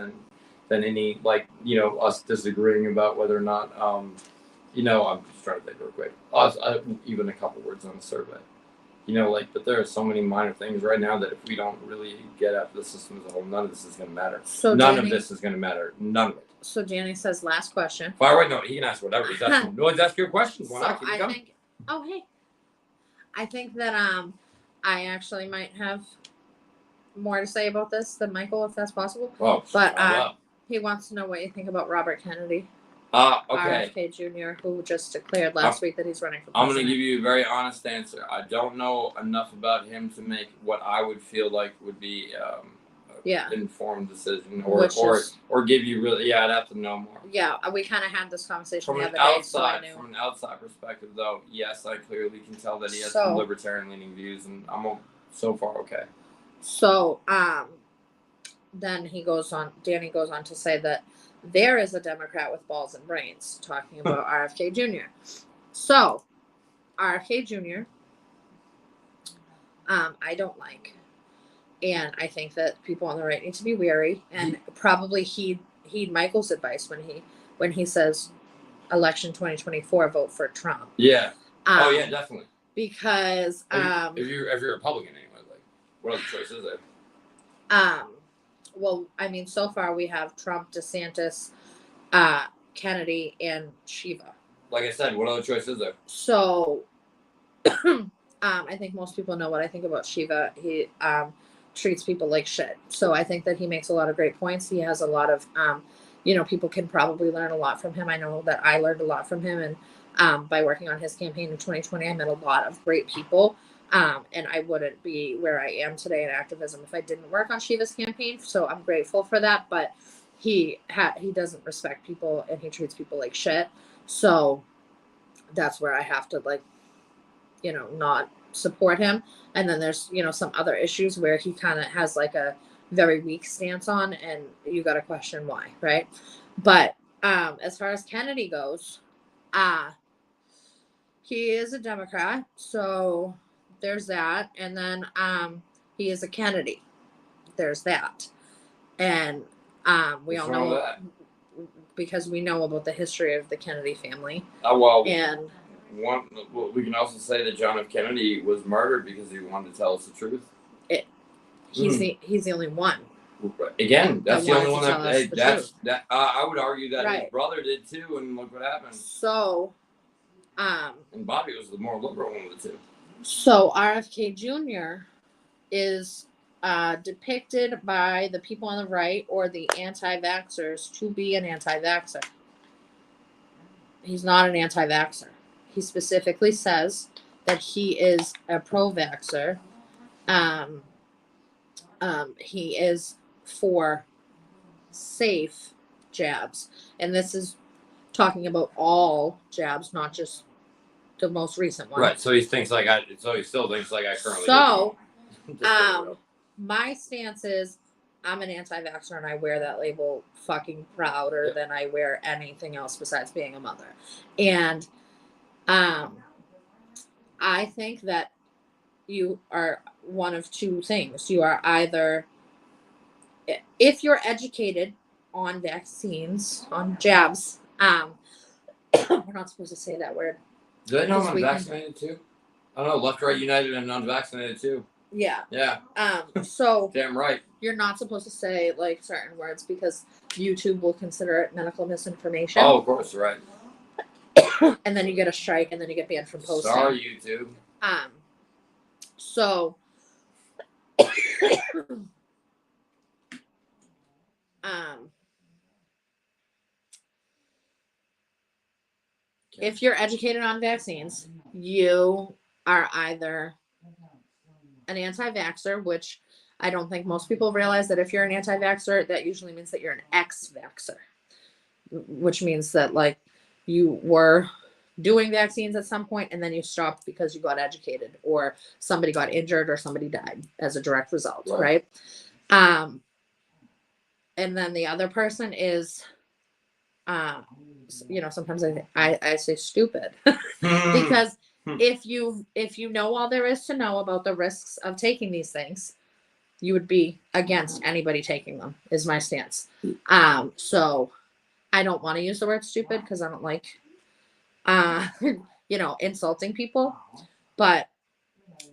than any, like, us disagreeing about whether or not, I'm just trying to think real quick. Us, even a couple words on the survey. But there are so many minor things right now that if we don't really get at the system as a whole, none of this is going to matter. So None of Danny, this is going to matter. None of it. So Danny says, last question. Fire away. No, he can ask whatever. He's asking. No, he's asking your questions. Why So not? Keep it I coming. think, oh hey, I think that I actually might have more to say about this than Michael, if that's possible. Oh, But wow. he wants to know what you think about Robert Kennedy, Okay. RFK Jr., who just declared last week that he's running for I'm president. going to give you a very honest answer. I don't know enough about him to make what I would feel like would be Yeah. informed decision or give you really. Yeah, I'd have to know more. Yeah, we kind of had this conversation From the an other day, so I outside, knew. from an outside perspective, though, yes, I clearly can tell that he has So- some libertarian-leaning views, and I'm so far okay. So then Danny goes on to say that there is a Democrat with balls and brains, talking about RFK Jr. So RFK Jr. I don't like. And I think that people on the right need to be wary and probably heed Michael's advice when he says election 2024 vote for Trump. Yeah. Oh yeah, definitely. Because if you're a Republican anyway, like what other choice is there? Well, I mean, so far we have Trump, DeSantis, Kennedy, and Shiva. Like I said, what other choice is there? So I think most people know what I think about Shiva. He treats people like shit. So I think that he makes a lot of great points. He has a lot of people can probably learn a lot from him. I know that I learned a lot from him, and by working on his campaign in 2020, I met a lot of great people. And I wouldn't be where I am today in activism if I didn't work on Shiva's campaign. So I'm grateful for that. But he doesn't respect people and he treats people like shit. So that's where I have to not support him. And then there's some other issues where he kind of has like a very weak stance on, and you got to question why, right? But as far as Kennedy goes, he is a Democrat, so there's that. And then he is a Kennedy, there's that. And we What's all wrong know with that? because we know about the history of the Kennedy family. And we can also say that John F. Kennedy was murdered because he wanted to tell us the truth. He's the only one. Again, that's the only one that I would argue that right. his brother did too, and look what happened. So and Bobby was the more liberal one of the two. So RFK Jr. is depicted by the people on the right or the anti-vaxxers to be an anti-vaxxer. He's not an anti-vaxxer. He specifically says that he is a pro-vaxxer. He is for safe jabs. And this is talking about all jabs, not just the most recent one. Right. So he thinks like I still thinks like I currently do. My stance is I'm an anti-vaxxer and I wear that label fucking prouder than I wear anything else besides being a mother. And I think that you are one of two things. You are either, if you're educated on vaccines, on jabs, we're not supposed to say that word. Do they know I'm unvaccinated too? I don't know, left, right, united, and unvaccinated too. Yeah. Yeah. So damn right. You're not supposed to say like certain words because YouTube will consider it medical misinformation. Oh, of course, right. And then you get a strike, and then you get banned from posting. Sorry, YouTube. So, if you're educated on vaccines, you are either an anti-vaxxer, which I don't think most people realize that if you're an anti-vaxxer, that usually means that you're an ex-vaxxer, which means that like you were doing vaccines at some point and then you stopped because you got educated or somebody got injured or somebody died as a direct result, right? And then the other person is, sometimes I say stupid because if you know all there is to know about the risks of taking these things, you would be against anybody taking them, is my stance. So I don't want to use the word stupid because I don't like insulting people, but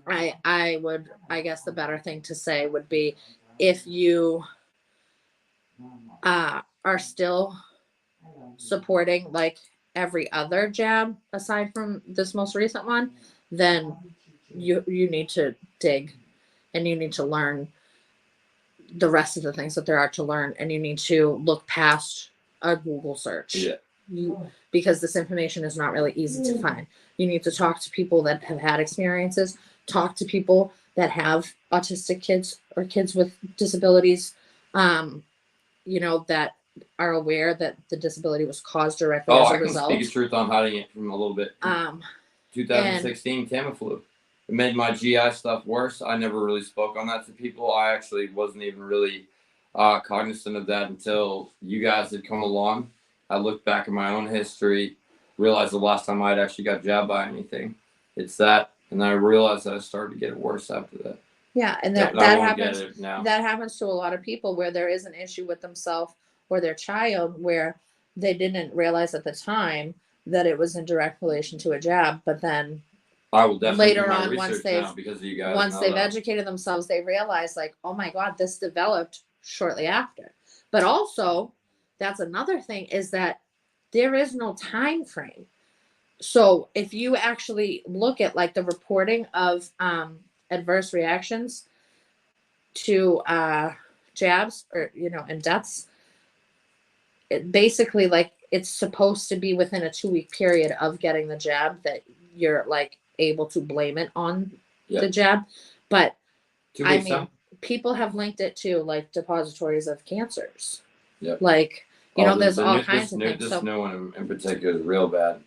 I guess the better thing to say would be, if you are still supporting like every other jab aside from this most recent one, then you need to dig and you need to learn the rest of the things that there are to learn, and you need to look past a Google search. Because this information is not really easy to find. You need to talk to people that have had experiences, talk to people that have autistic kids or kids with disabilities, that are aware that the disability was caused directly as a result. I can speak the truth on hiding it from a little bit. 2016 Tamiflu. It made my GI stuff worse. I never really spoke on that to people. I actually wasn't even really cognizant of that until you guys had come along. I looked back at my own history, realized the last time I'd actually got jabbed by anything. It's that, and then I realized that I started to get it worse after that. Yeah, and that happens. That happens to a lot of people where there is an issue with themselves or their child where they didn't realize at the time that it was in direct relation to a jab, but then I will definitely later on, once they've educated themselves, they realize like, oh my God, this developed shortly after. But also, that's another thing, is that there is no time frame. So if you actually look at like the reporting of adverse reactions to jabs or and deaths, it basically like it's supposed to be within a 2-week period of getting the jab that you're like able to blame it on the jab. But I mean, people have linked it to like depositories of cancers. Like there's all kinds of things. This new one in particular is real bad.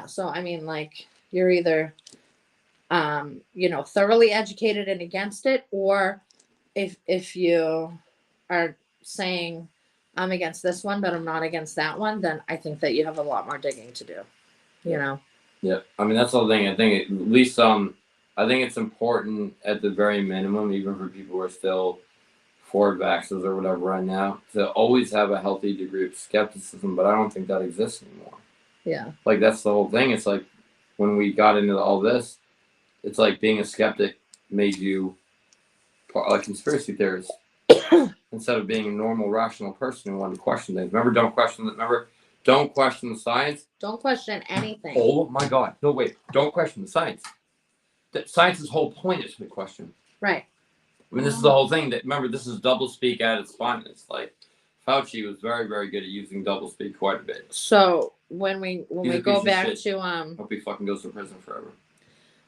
So I mean, like, you're either thoroughly educated and against it, or if you are saying I'm against this one but I'm not against that one, then I think that you have a lot more digging to do. Yeah, I mean, that's the whole thing. I think at least I think it's important at the very minimum, even for people who are still for vaccines or whatever right now, to always have a healthy degree of skepticism, but I don't think that exists anymore. Yeah. Like, that's the whole thing. It's like when we got into all this, it's like being a skeptic made you a conspiracy theorist instead of being a normal, rational person who wanted to question things. Don't question the science. Don't question anything. Oh my God. No, wait. Don't question the science. Science's whole point is to be questioned. Right. I mean, this is the whole thing. Remember, this is doublespeak at its finest. Like, Fauci was very, very good at using doublespeak quite a bit. So when we go back to hope he fucking goes to prison forever.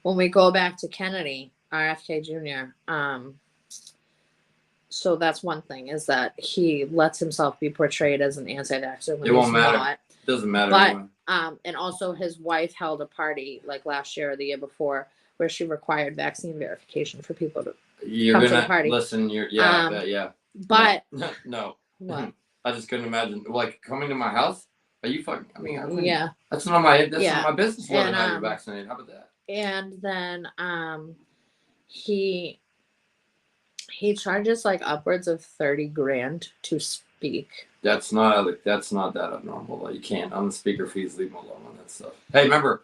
When we go back to Kennedy, RFK Jr., so that's one thing, is that he lets himself be portrayed as an anti-vaxxer when it won't matter. Not. It doesn't matter. But anymore. And also his wife held a party like last year or the year before where she required vaccine verification for people to come to the party. Listen, But no. What? I just couldn't imagine like coming to my house. Are you fucking? I mean, yeah. That's not my business whether or not you're vaccinated. How about that? And then he charges like upwards of $30,000 to speak. That's not that abnormal. Like, you can't on the speaker fees. Leave him alone on that stuff. Hey, remember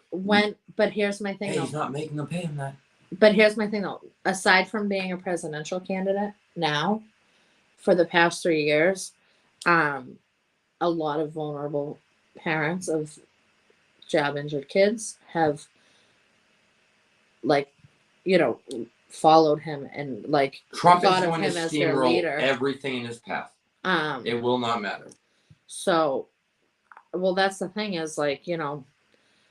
but here's my thing. He's not making them pay him that. But here's my thing though. Aside from being a presidential candidate now, for the past 3 years, a lot of vulnerable parents of jab injured kids have followed him and like Trump thought is of going him to as their steamroll leader. everything in his path. It will not matter. So, well, that's the thing is like,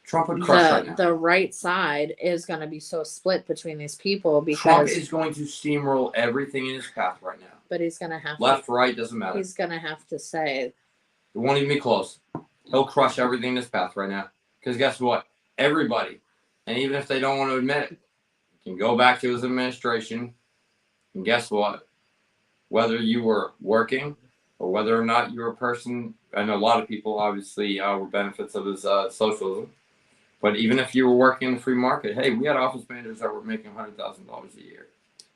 Trump would crush right now. the right side is going to be so split between these people Trump because, is going to steamroll everything in his path right now. but he's going to have Left, right, doesn't matter. he's going to have to say, It won't even be close. He'll crush everything in his path right now. Because guess what? Everybody, and even if they don't want to admit it, can go back to his administration. And guess what? Whether you were working or whether or not you were a person, I know a lot of people obviously were benefits of his socialism. But even if you were working in the free market, hey, we had office managers that were making $100,000 a year.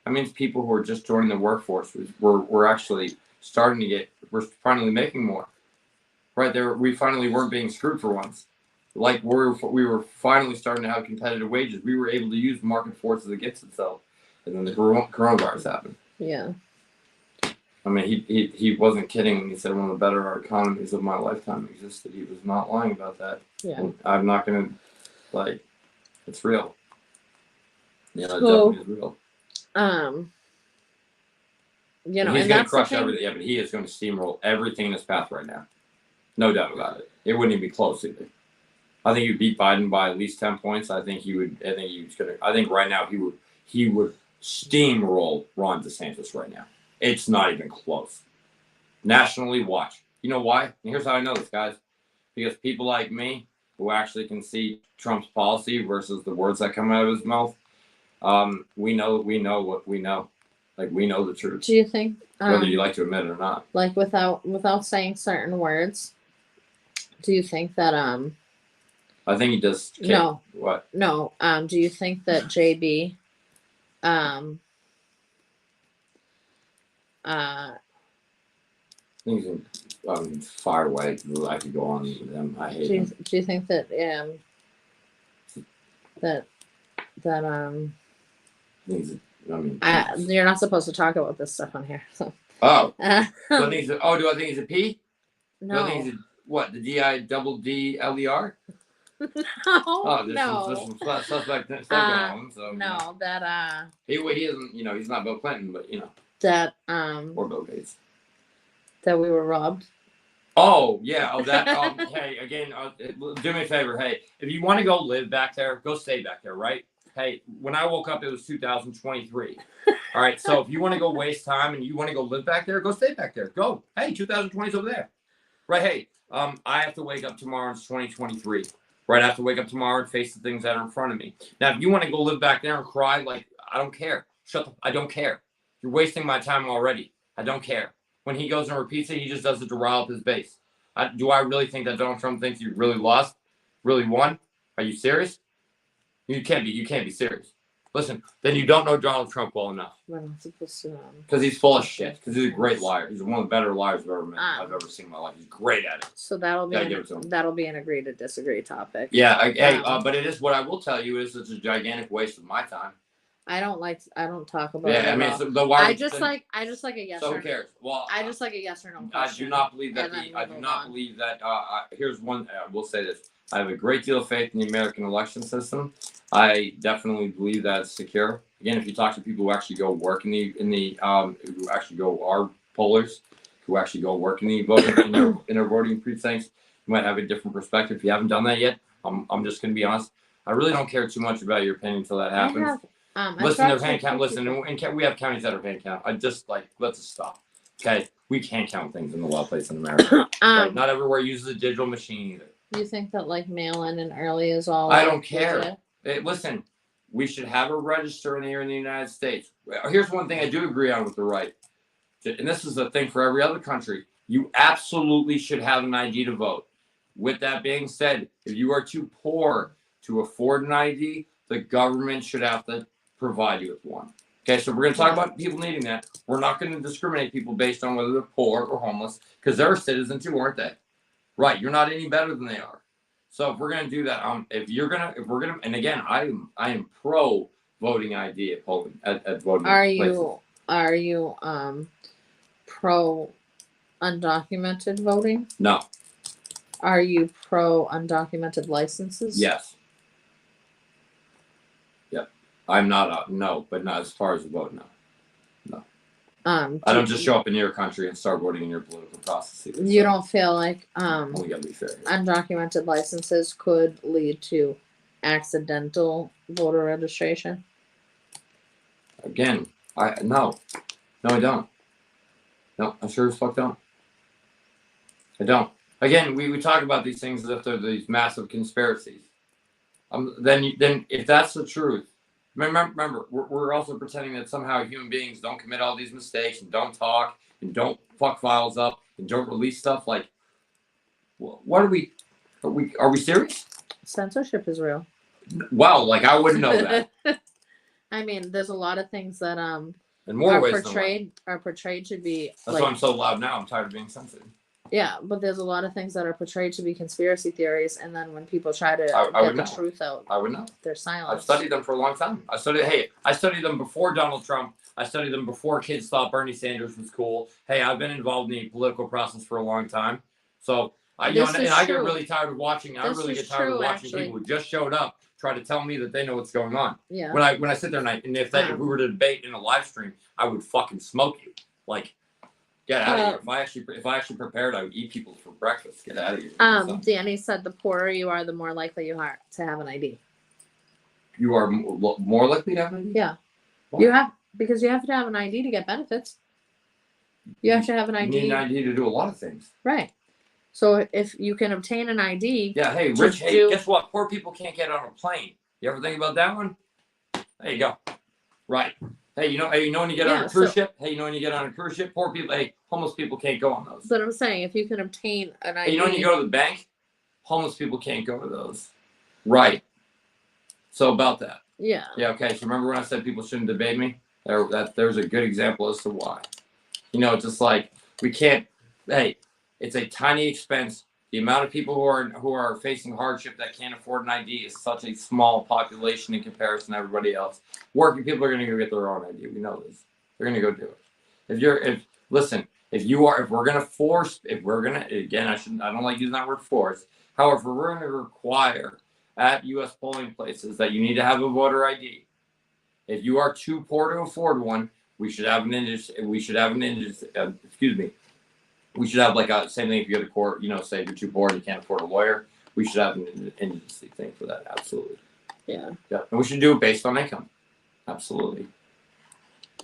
That means people who are just joining the workforce were actually starting to we're finally making more. Right there, we finally weren't being screwed for once. Like we were finally starting to have competitive wages. We were able to use market forces against itself, and then the coronavirus happened. yeah. I mean, he wasn't kidding when he said one of the better economies of my lifetime existed. He was not lying about that. Yeah. And I'm not gonna it's real. Yeah, it So, definitely is real. You know, he's and gonna that's crush the thing. everything. Yeah, but he is going to steamroll everything in his path right now. No doubt about it. It wouldn't even be close either. I think he'd beat Biden by at least 10 points. I think right now he would steamroll Ron DeSantis right now. It's not even close. Nationally, watch. You know why? And here's how I know this, guys. Because people like me who actually can see Trump's policy versus the words that come out of his mouth, we know what we know. Like, we know the truth, Do you think, whether you like to admit it or not. like without saying certain words, do you think that I think he does. No. What? no do you think that JB I think he's far away. I could go on with him. I hate him. do you think that that you're not supposed to talk about this stuff on here, so Oh, do I think he's a P? Do I think no. he's what? The DIDDLER? No, There's no, some suspect stuff going on. So no, that he isn't. He's not Bill Clinton, but that or Bill Gates. that we were robbed. Oh yeah. Oh that. Hey, again, do me a favor. Hey, if you want to go live back there, go stay back there, right? Hey, when I woke up, it was 2023. All right, so if you want to go waste time and you want to go live back there, go stay back there. Go. Hey, 2020 is over there. Right. Hey, I have to wake up tomorrow. It's 2023. Right. I have to wake up tomorrow and face the things that are in front of me. Now, if you want to go live back there and cry, I don't care. I don't care. You're wasting my time already. I don't care. When he goes and repeats it, he just does it to rile up his base. Do I really think that Donald Trump thinks you really lost? Really won? Are you serious? You can't be serious. Listen, then you don't know Donald Trump well enough. We're not supposed to. Because he's full of shit. Because he's a great liar. He's one of the better liars I've ever seen in my life. He's great at it. So that'll Gotta give it to him. be an agree to disagree topic. Yeah, but it is what I will tell you is it's a gigantic waste of my time. I don't talk about it. Yeah, I mean, at all. so the why. I just like a yes So or who cares? Well, I just like a yes or no I question. do not believe that. and then I we do move not on. believe that. Here's one. I will say this. I have a great deal of faith in the American election system. I definitely believe that it's secure. Again, if you talk to people who actually go work in the who actually are pollers, who actually go work in the voting in their voting precincts, you might have a different perspective. If you haven't done that yet, I'm just going to be honest. I really don't care too much about your opinion until that happens. Listen, they're hand count. Listen, and we have counties that are hand count. I just let's just stop. Okay, we can't count things in the wild place in America. Right? Not everywhere uses a digital machine either. Do you think that mail-in and early is all? I don't care. Hey, listen, we should have a register here in the United States. Here's one thing I do agree on with the right, and this is the thing for every other country. You absolutely should have an ID to vote. With that being said, if you are too poor to afford an ID, the government should have to provide you with one. Okay, so we're going to talk about people needing that. We're not going to discriminate people based on whether they're poor or homeless, because they're citizens too, aren't they? Right, you're not any better than they are. So if we're going to do that, and again, I am pro voting ID at polling at voting places. Are you pro undocumented voting? No. Are you pro undocumented licenses? Yes. Yep. I'm not no, but not as far as the vote. No. I don't just show up in your country and start voting in your political processes. You don't feel like We gotta be fair. undocumented licenses could lead to accidental voter registration? Again, no, I don't. No, I sure as fuck don't. I don't. Again, we talk about these things as if they're these massive conspiracies. Then if that's the truth, remember, we're also pretending that somehow human beings don't commit all these mistakes and don't talk and don't fuck files up and don't release stuff. Like, what are we? Are we serious? Censorship is real. Wow, like I wouldn't know that. I mean, there's a lot of things that In more are ways than portrayed to be That's like, why I'm so loud now. I'm tired of being sensitive. yeah, but there's a lot of things that are portrayed to be conspiracy theories, and then when people try to I get would the know. truth out, I would know. they're I've silenced. studied them for a long time. I studied them before Donald Trump. I studied them before kids thought Bernie Sanders was cool. Hey, I've been involved in the political process for a long time. So I This and is I get true. really tired of watching. I This really is get tired of true, watching actually. people who just showed up try to tell me that they know what's going on. Yeah. When I sit there and if we were to debate in a live stream, I would fucking smoke you. Like, get out of here. If I actually prepared, I would eat people for breakfast. Get out of here. Danny said the poorer you are, the more likely you are to have an ID. You are more likely to have an ID? Yeah. Why? Because you have to have an ID to get benefits. You have to have an You ID. need an ID to do a lot of things. Right. So if you can obtain an ID. Yeah, hey, Just Rich, do- guess what? Poor people can't get on a plane. You ever think about that one? There you go. Right. Hey, you know when you get on a cruise ship? Hey, you know when you get on a cruise ship? Poor people, homeless people can't go on those. But I'm saying if you can obtain an ID. Hey, you know when you go to the bank? Homeless people can't go to those. Right. So about that. Yeah. Yeah, okay. So remember when I said people shouldn't debate me? There's a good example as to why. It's just like we can't. Hey, it's a tiny expense. The amount of people who are facing hardship that can't afford an ID is such a small population in comparison to everybody else. Working people are going to go get their own ID. We know this. They're going to go do it. If we're going to force, I don't like using that word force. However, we're going to require at U.S. polling places that you need to have a voter ID. If you are too poor to afford one, we should have we should have like a same thing if you go to court, say if you're too poor and you can't afford a lawyer, we should have an indigency thing for that. Absolutely. Yeah. Yeah. And we should do it based on income. Absolutely.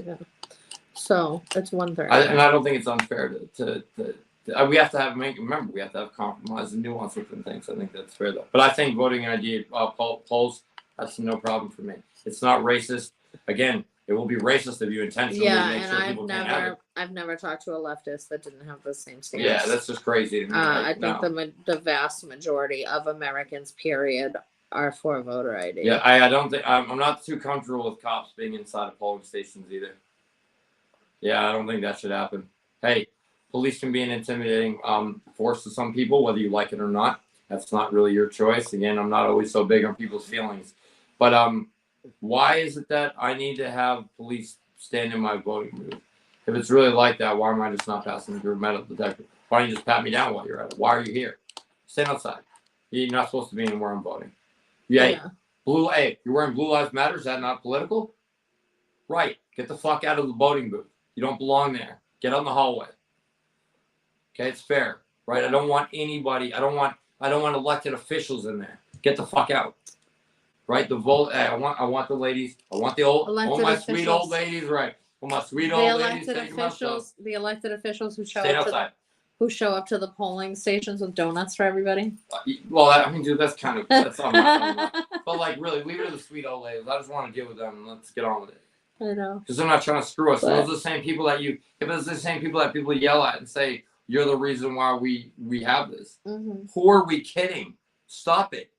Yeah. So it's 1/3. And I don't think it's unfair to we have to have we have to have compromise and nuance within things. I think that's fair though. But I think voting ID polls, that's no problem for me. It's not racist. Again, it will be racist if you intentionally make sure people can't have it. I've never talked to a leftist that didn't have the same stance. Yeah, that's just crazy to me. I think the vast majority of Americans, period, are for voter ID. Yeah, I don't think I'm not too comfortable with cops being inside of polling stations either. Yeah, I don't think that should happen. Hey, police can be an intimidating force to some people, whether you like it or not. That's not really your choice. Again, I'm not always so big on people's feelings. But why is it that I need to have police stand in my voting booth? If it's really like that, why am I just not passing through a metal detector? Why don't you just pat me down while you're at it? Why are you here? Stand outside. You're not supposed to be in where I'm voting. Yeah. You're wearing Blue Lives Matter. Is that not political? Right. Get the fuck out of the voting booth. You don't belong there. Get out in the hallway. Okay, it's fair, right? I don't want anybody. I don't want elected officials in there. Get the fuck out. Right? The vote. I want the ladies. I want the old. I want my sweet old ladies. Right. I want my sweet old ladies. The elected officials who show Stand up outside. to the polling stations with donuts for everybody. Well, dude, that's on my But like, really, leave it to the sweet old ladies. I just want to deal with them. Let's get on with it. I know. Because they're not trying to screw us. But Those are the same people that if it's the same people that people yell at and say you're the reason why we have this. Mm-hmm. Who are we kidding? Stop it.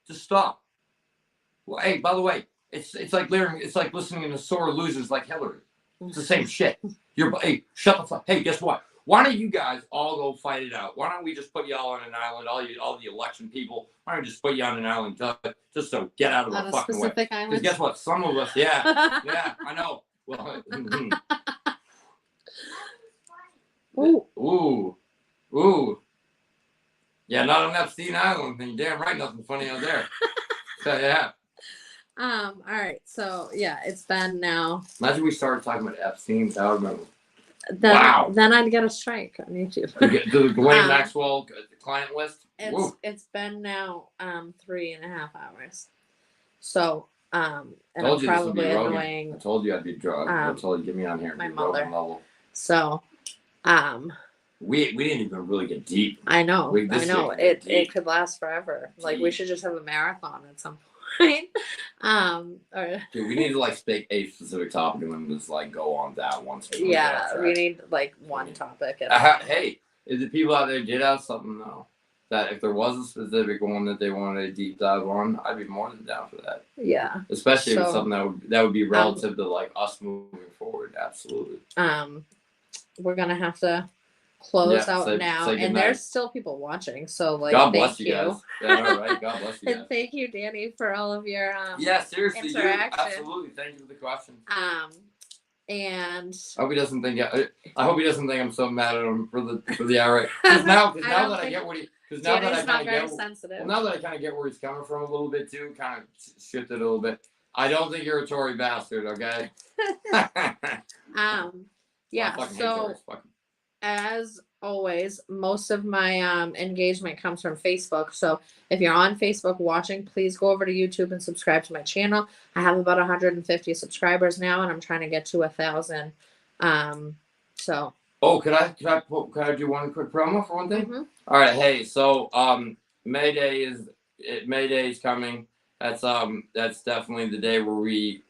Just stop. Well, hey, by the way, it's like listening to sore losers like Hillary. It's the same shit. Hey, shut the fuck. Hey, guess what? Why don't you guys all go fight it out? Why don't we just put y'all on an island, all the election people? Why don't we just put you on an island just so get out of the fucking way? Because guess what? Some of us, yeah, I know. Well, ooh. Yeah, not on Epstein Island. And you're damn right, nothing funny out there. So yeah. All right. So yeah, it's been now. Imagine we started talking about Epstein. That would have been Then Wow. then I'd get a strike on YouTube. The Ghislaine Um, Maxwell client list. Woo. It's been now 3.5 hours. So and Told I'm you this would be probably Rogan. I annoying. told you I'd be drunk. I told you get me on here. And My be Rogan mother. level. So We didn't even really get deep. I know. This I know. shit could get It deep. could last forever. Like we Deep. should just have a marathon at some point. Or Dude, we need to like pick a specific topic and then just like go on that once. We get yeah, off track. we need like one topic. Hey, if the people out there did have something though, that if there was a specific one that they wanted a deep dive on, I'd be more than down for that. Yeah. Especially if it's So, something that would be relative to like us moving forward. Absolutely. We're gonna have to close Yeah, out say now, goodnight. and there's still people watching. So like, God thank bless you guys. Yeah, all right. God bless you guys. And thank you, Danny, for all of your Yeah, seriously, dude. interaction. Absolutely. Thank you for the question. And I hope he doesn't think. I hope he doesn't think I'm so mad at him for the outright. Because now I that don't I think get what he. Because now that I Danny's not kind very of get. sensitive. Well, now that I kind of get where he's coming from a little bit too, kind of shifted a little bit. I don't think you're a Tory bastard, okay? Yeah. I fucking hate So Tories. Fuck 'em. as always, most of my engagement comes from Facebook. So if you're on Facebook watching, please go over to YouTube and subscribe to my channel. I have about 150 subscribers now, and I'm trying to get to 1,000. So. Oh, could I do one quick promo for one thing? Mhm. All right, hey, so May Day is coming. That's definitely the day where we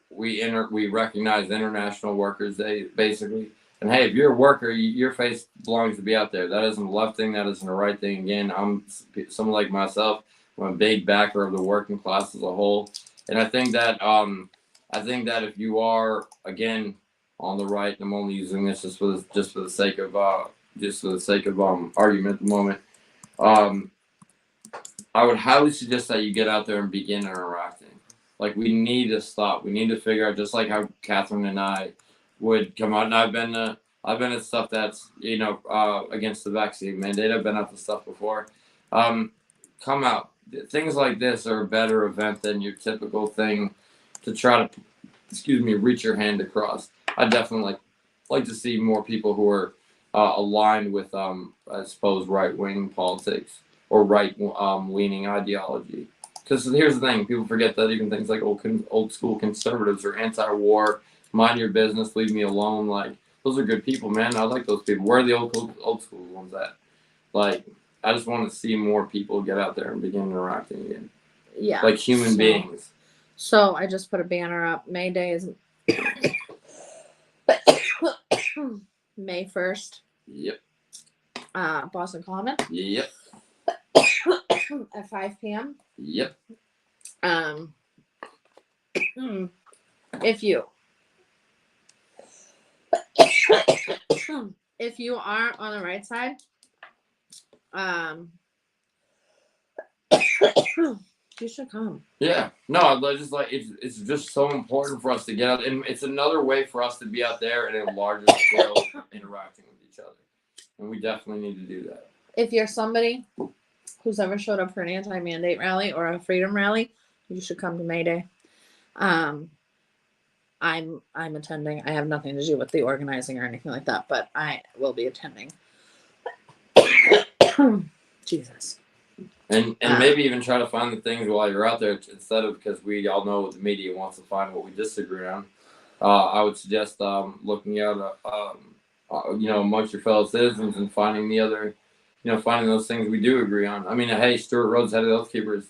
recognize International Workers Day, basically. And hey, if you're a worker, your face belongs to be out there. That isn't a left thing. That isn't a right thing. Again, I'm someone like myself. I'm a big backer of the working class as a whole. And I think that if you are again on the right, and I'm only using this just for the sake of argument at the moment. I would highly suggest that you get out there and begin interacting. Like we need to stop. We need to figure out, just like how Catherine and I would come out. And I've been at stuff that's against the vaccine mandate. I've been at the stuff before. Come out. Things like this are a better event than your typical thing to try to, reach your hand across. I definitely like to see more people who are aligned with, I suppose, right-wing politics or right-leaning ideology. Because here's the thing: people forget that even things like old school conservatives are anti-war, mind your business, leave me alone. Like those are good people, man. I like those people. Where are the old school ones at? Like I just want to see more people get out there and begin interacting again. Yeah. Like human beings. So I just put a banner up. May Day is May 1st. Yep. Boston Common. Yep. At 5 p.m. Yep. If you are on the right side, you should come. Yeah. No, I just like it's just so important for us to get out, and it's another way for us to be out there at a larger scale, interacting with each other, and we definitely need to do that. If you're somebody who's ever showed up for an anti-mandate rally or a freedom rally, you should come to May Day. I'm attending. I have nothing to do with the organizing or anything like that, but I will be attending. Jesus. And maybe even try to find the things while you're out there instead of, because we all know the media wants to find what we disagree on. I would suggest looking out, amongst your fellow citizens and finding the other, finding those things we do agree on. I mean, hey, Stuart Rhodes, head of the Oath Keepers,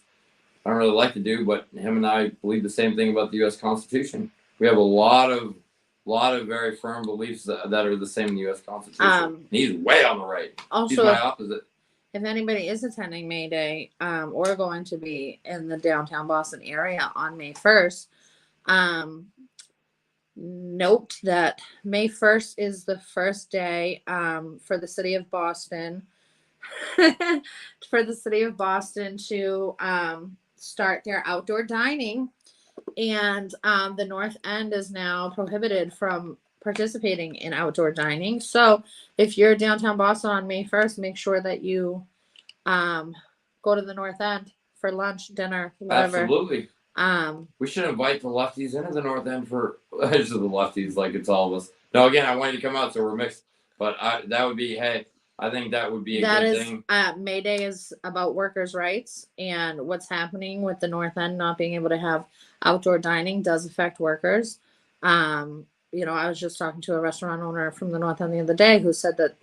I don't really like to do, but him and I believe the same thing about the U.S. Constitution. We have a lot of very firm beliefs that are the same in the U.S. Constitution. He's way on the right. Also, he's my opposite. If anybody is attending May Day, or going to be in the downtown Boston area on May 1st, note that May 1st is the first day for the city of Boston to start their outdoor dining, and the North End is now prohibited from participating in outdoor dining. So if you're downtown Boston on May 1st, make sure that you go to the North End for lunch, dinner, whatever. Absolutely. We should invite the lefties into the North End for the lefties, like it's all of us. No, again, I wanted to come out, so we're mixed. But that would be, hey, I think that would be a That good is, thing. May Day is about workers' rights, and what's happening with the North End not being able to have outdoor dining does affect workers. You know, I was just talking to a restaurant owner from the North End the other day who said that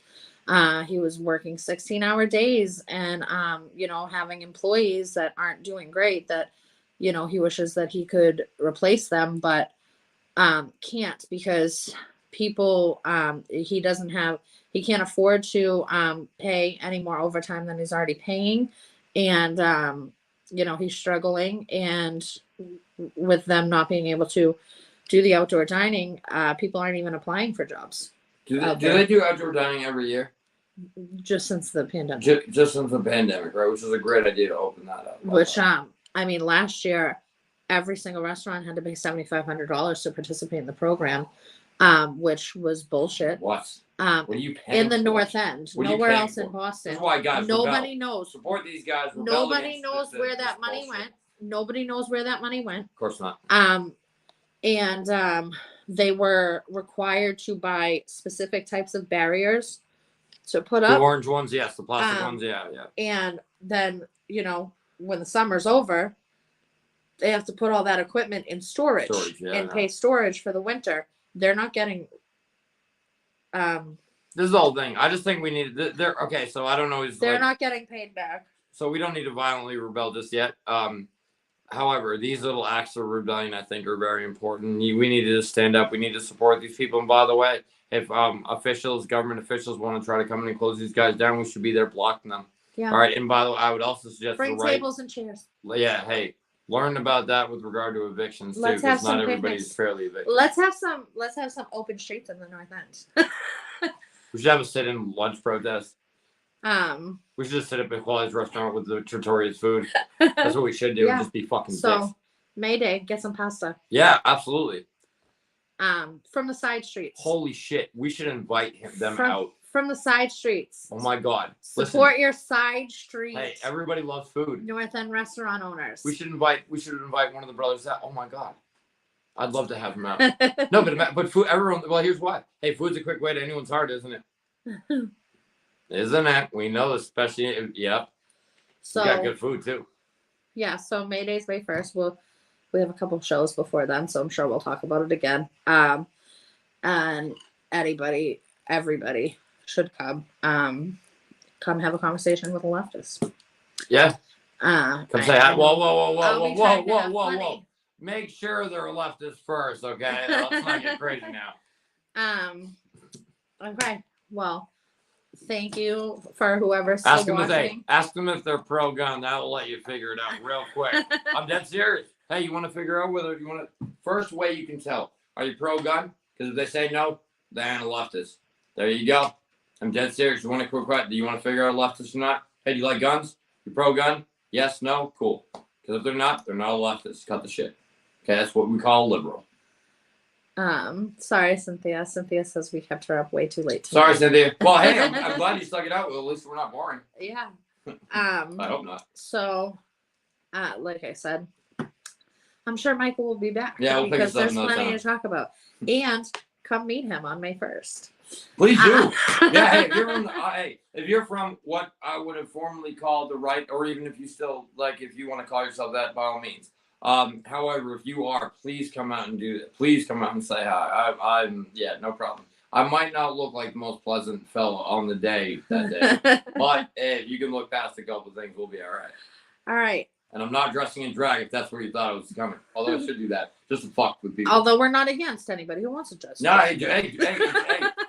he was working 16-hour days and, you know, having employees that aren't doing great, that, you know, he wishes that he could replace them, but can't, because people, he can't afford to pay any more overtime than he's already paying, and you know, he's struggling, and with them not being able to do the outdoor dining, people aren't even applying for jobs Do out they there. do outdoor dining every year? Just since the pandemic. Just since the pandemic, right? Which is a great idea to open that up. Which I mean, last year every single restaurant had to pay $7,500 to participate in the program, which was bullshit. What? What are you paying in the for? North End, What are you nowhere paying else in for? Boston. That's why, guys, Nobody rebel. knows. Support these guys. Rebel Nobody against knows this where that money bullshit. went. Nobody knows where that money went. Of course not. And they were required to buy specific types of barriers to put The up. orange ones, yes. The plastic Um, ones, yeah. And then, you know, when the summer's over, they have to put all that equipment in storage, Yeah, and pay storage for the winter. They're not getting. This is the whole thing. I just think we need. They're okay. So I don't know. They're not getting paid back. So we don't need to violently rebel just yet. However, these little acts of rebellion, I think, are very important. We need to stand up. We need to support these people. And by the way, if government officials want to try to come in and close these guys down, we should be there blocking them. Yeah. All right. And by the way, I would also suggest Bring tables and chairs. Yeah. Hey, learn about that with regard to evictions too, Let's have because some not everybody's picnics. fairly evicted. Let's have some open streets in the North End. We should have a sit-in lunch protest. We should just sit up at Quality's restaurant with the Trattoria's food. That's what we should do. Yeah. Just be fucking So dicks. May Day, get some pasta. Yeah, absolutely. From the side streets. Holy shit, we should invite them from, out. From the side streets. Oh my god. Support your side streets. Hey, everybody loves food. North End restaurant owners. We should invite one of the brothers out. Oh my god. I'd love to have him out. No, but food, everyone, well, here's why. Hey, food's a quick way to anyone's heart, isn't it? Isn't it? We know, especially, yep. So we got good food too. Yeah, so May Day's May 1st. We have a couple shows before then, so I'm sure we'll talk about it again. And everybody should come. Come have a conversation with a leftist. Yeah. Come say hi. Whoa. Funny. Make sure they're leftists first, okay? Let's not get crazy now. Okay. Well, thank you for whoever's still Ask them watching. ask them if they're pro-gun. That will let you figure it out real quick. I'm dead serious. Hey, you want to figure out whether you want to? First way you can tell: are you pro-gun? Because if they say no, they're a leftist. There you go. I'm dead serious. You want to quick? Do you want to figure out leftist or not? Hey, do you like guns? You pro-gun? Yes, no, cool. Because if they're not a leftist. Cut the shit. Okay, that's what we call liberal. Sorry, Cynthia. Cynthia says we kept her up way too late tonight. Sorry, Cynthia. Well, hey, I'm glad you stuck it out. Well, at least we're not boring. Yeah. I hope not. So, like I said, I'm sure Michael will be back. Yeah, we'll pick because this up there's another plenty time. to talk about. And come meet him on May 1st. Please do. Yeah, hey, if you're from what I would have formerly called the right, or even if you still if you want to call yourself that, by all means. However, if you are, please come out and do that. Please come out and say hi. I'm no problem. I might not look like the most pleasant fella on the day that day, but if you can look past a couple of things, we'll be all right. All right. And I'm not dressing in drag if that's where you thought I was coming. Although I should do that just to fuck with people. Although we're not against anybody who wants to dress. No, hey,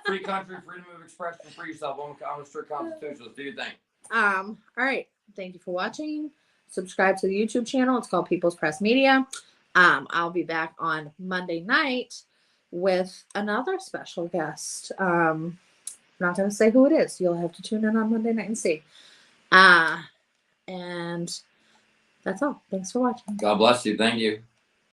free country, freedom of expression, free yourself. I'm a strict constitutionalist. Do your thing. All right. Thank you for watching. Subscribe to the YouTube channel. It's called People's Press Media. I'll be back on Monday night with another special guest. I'm not going to say who it is. You'll have to tune in on Monday night and see. And that's all. Thanks for watching. God bless you. Thank you.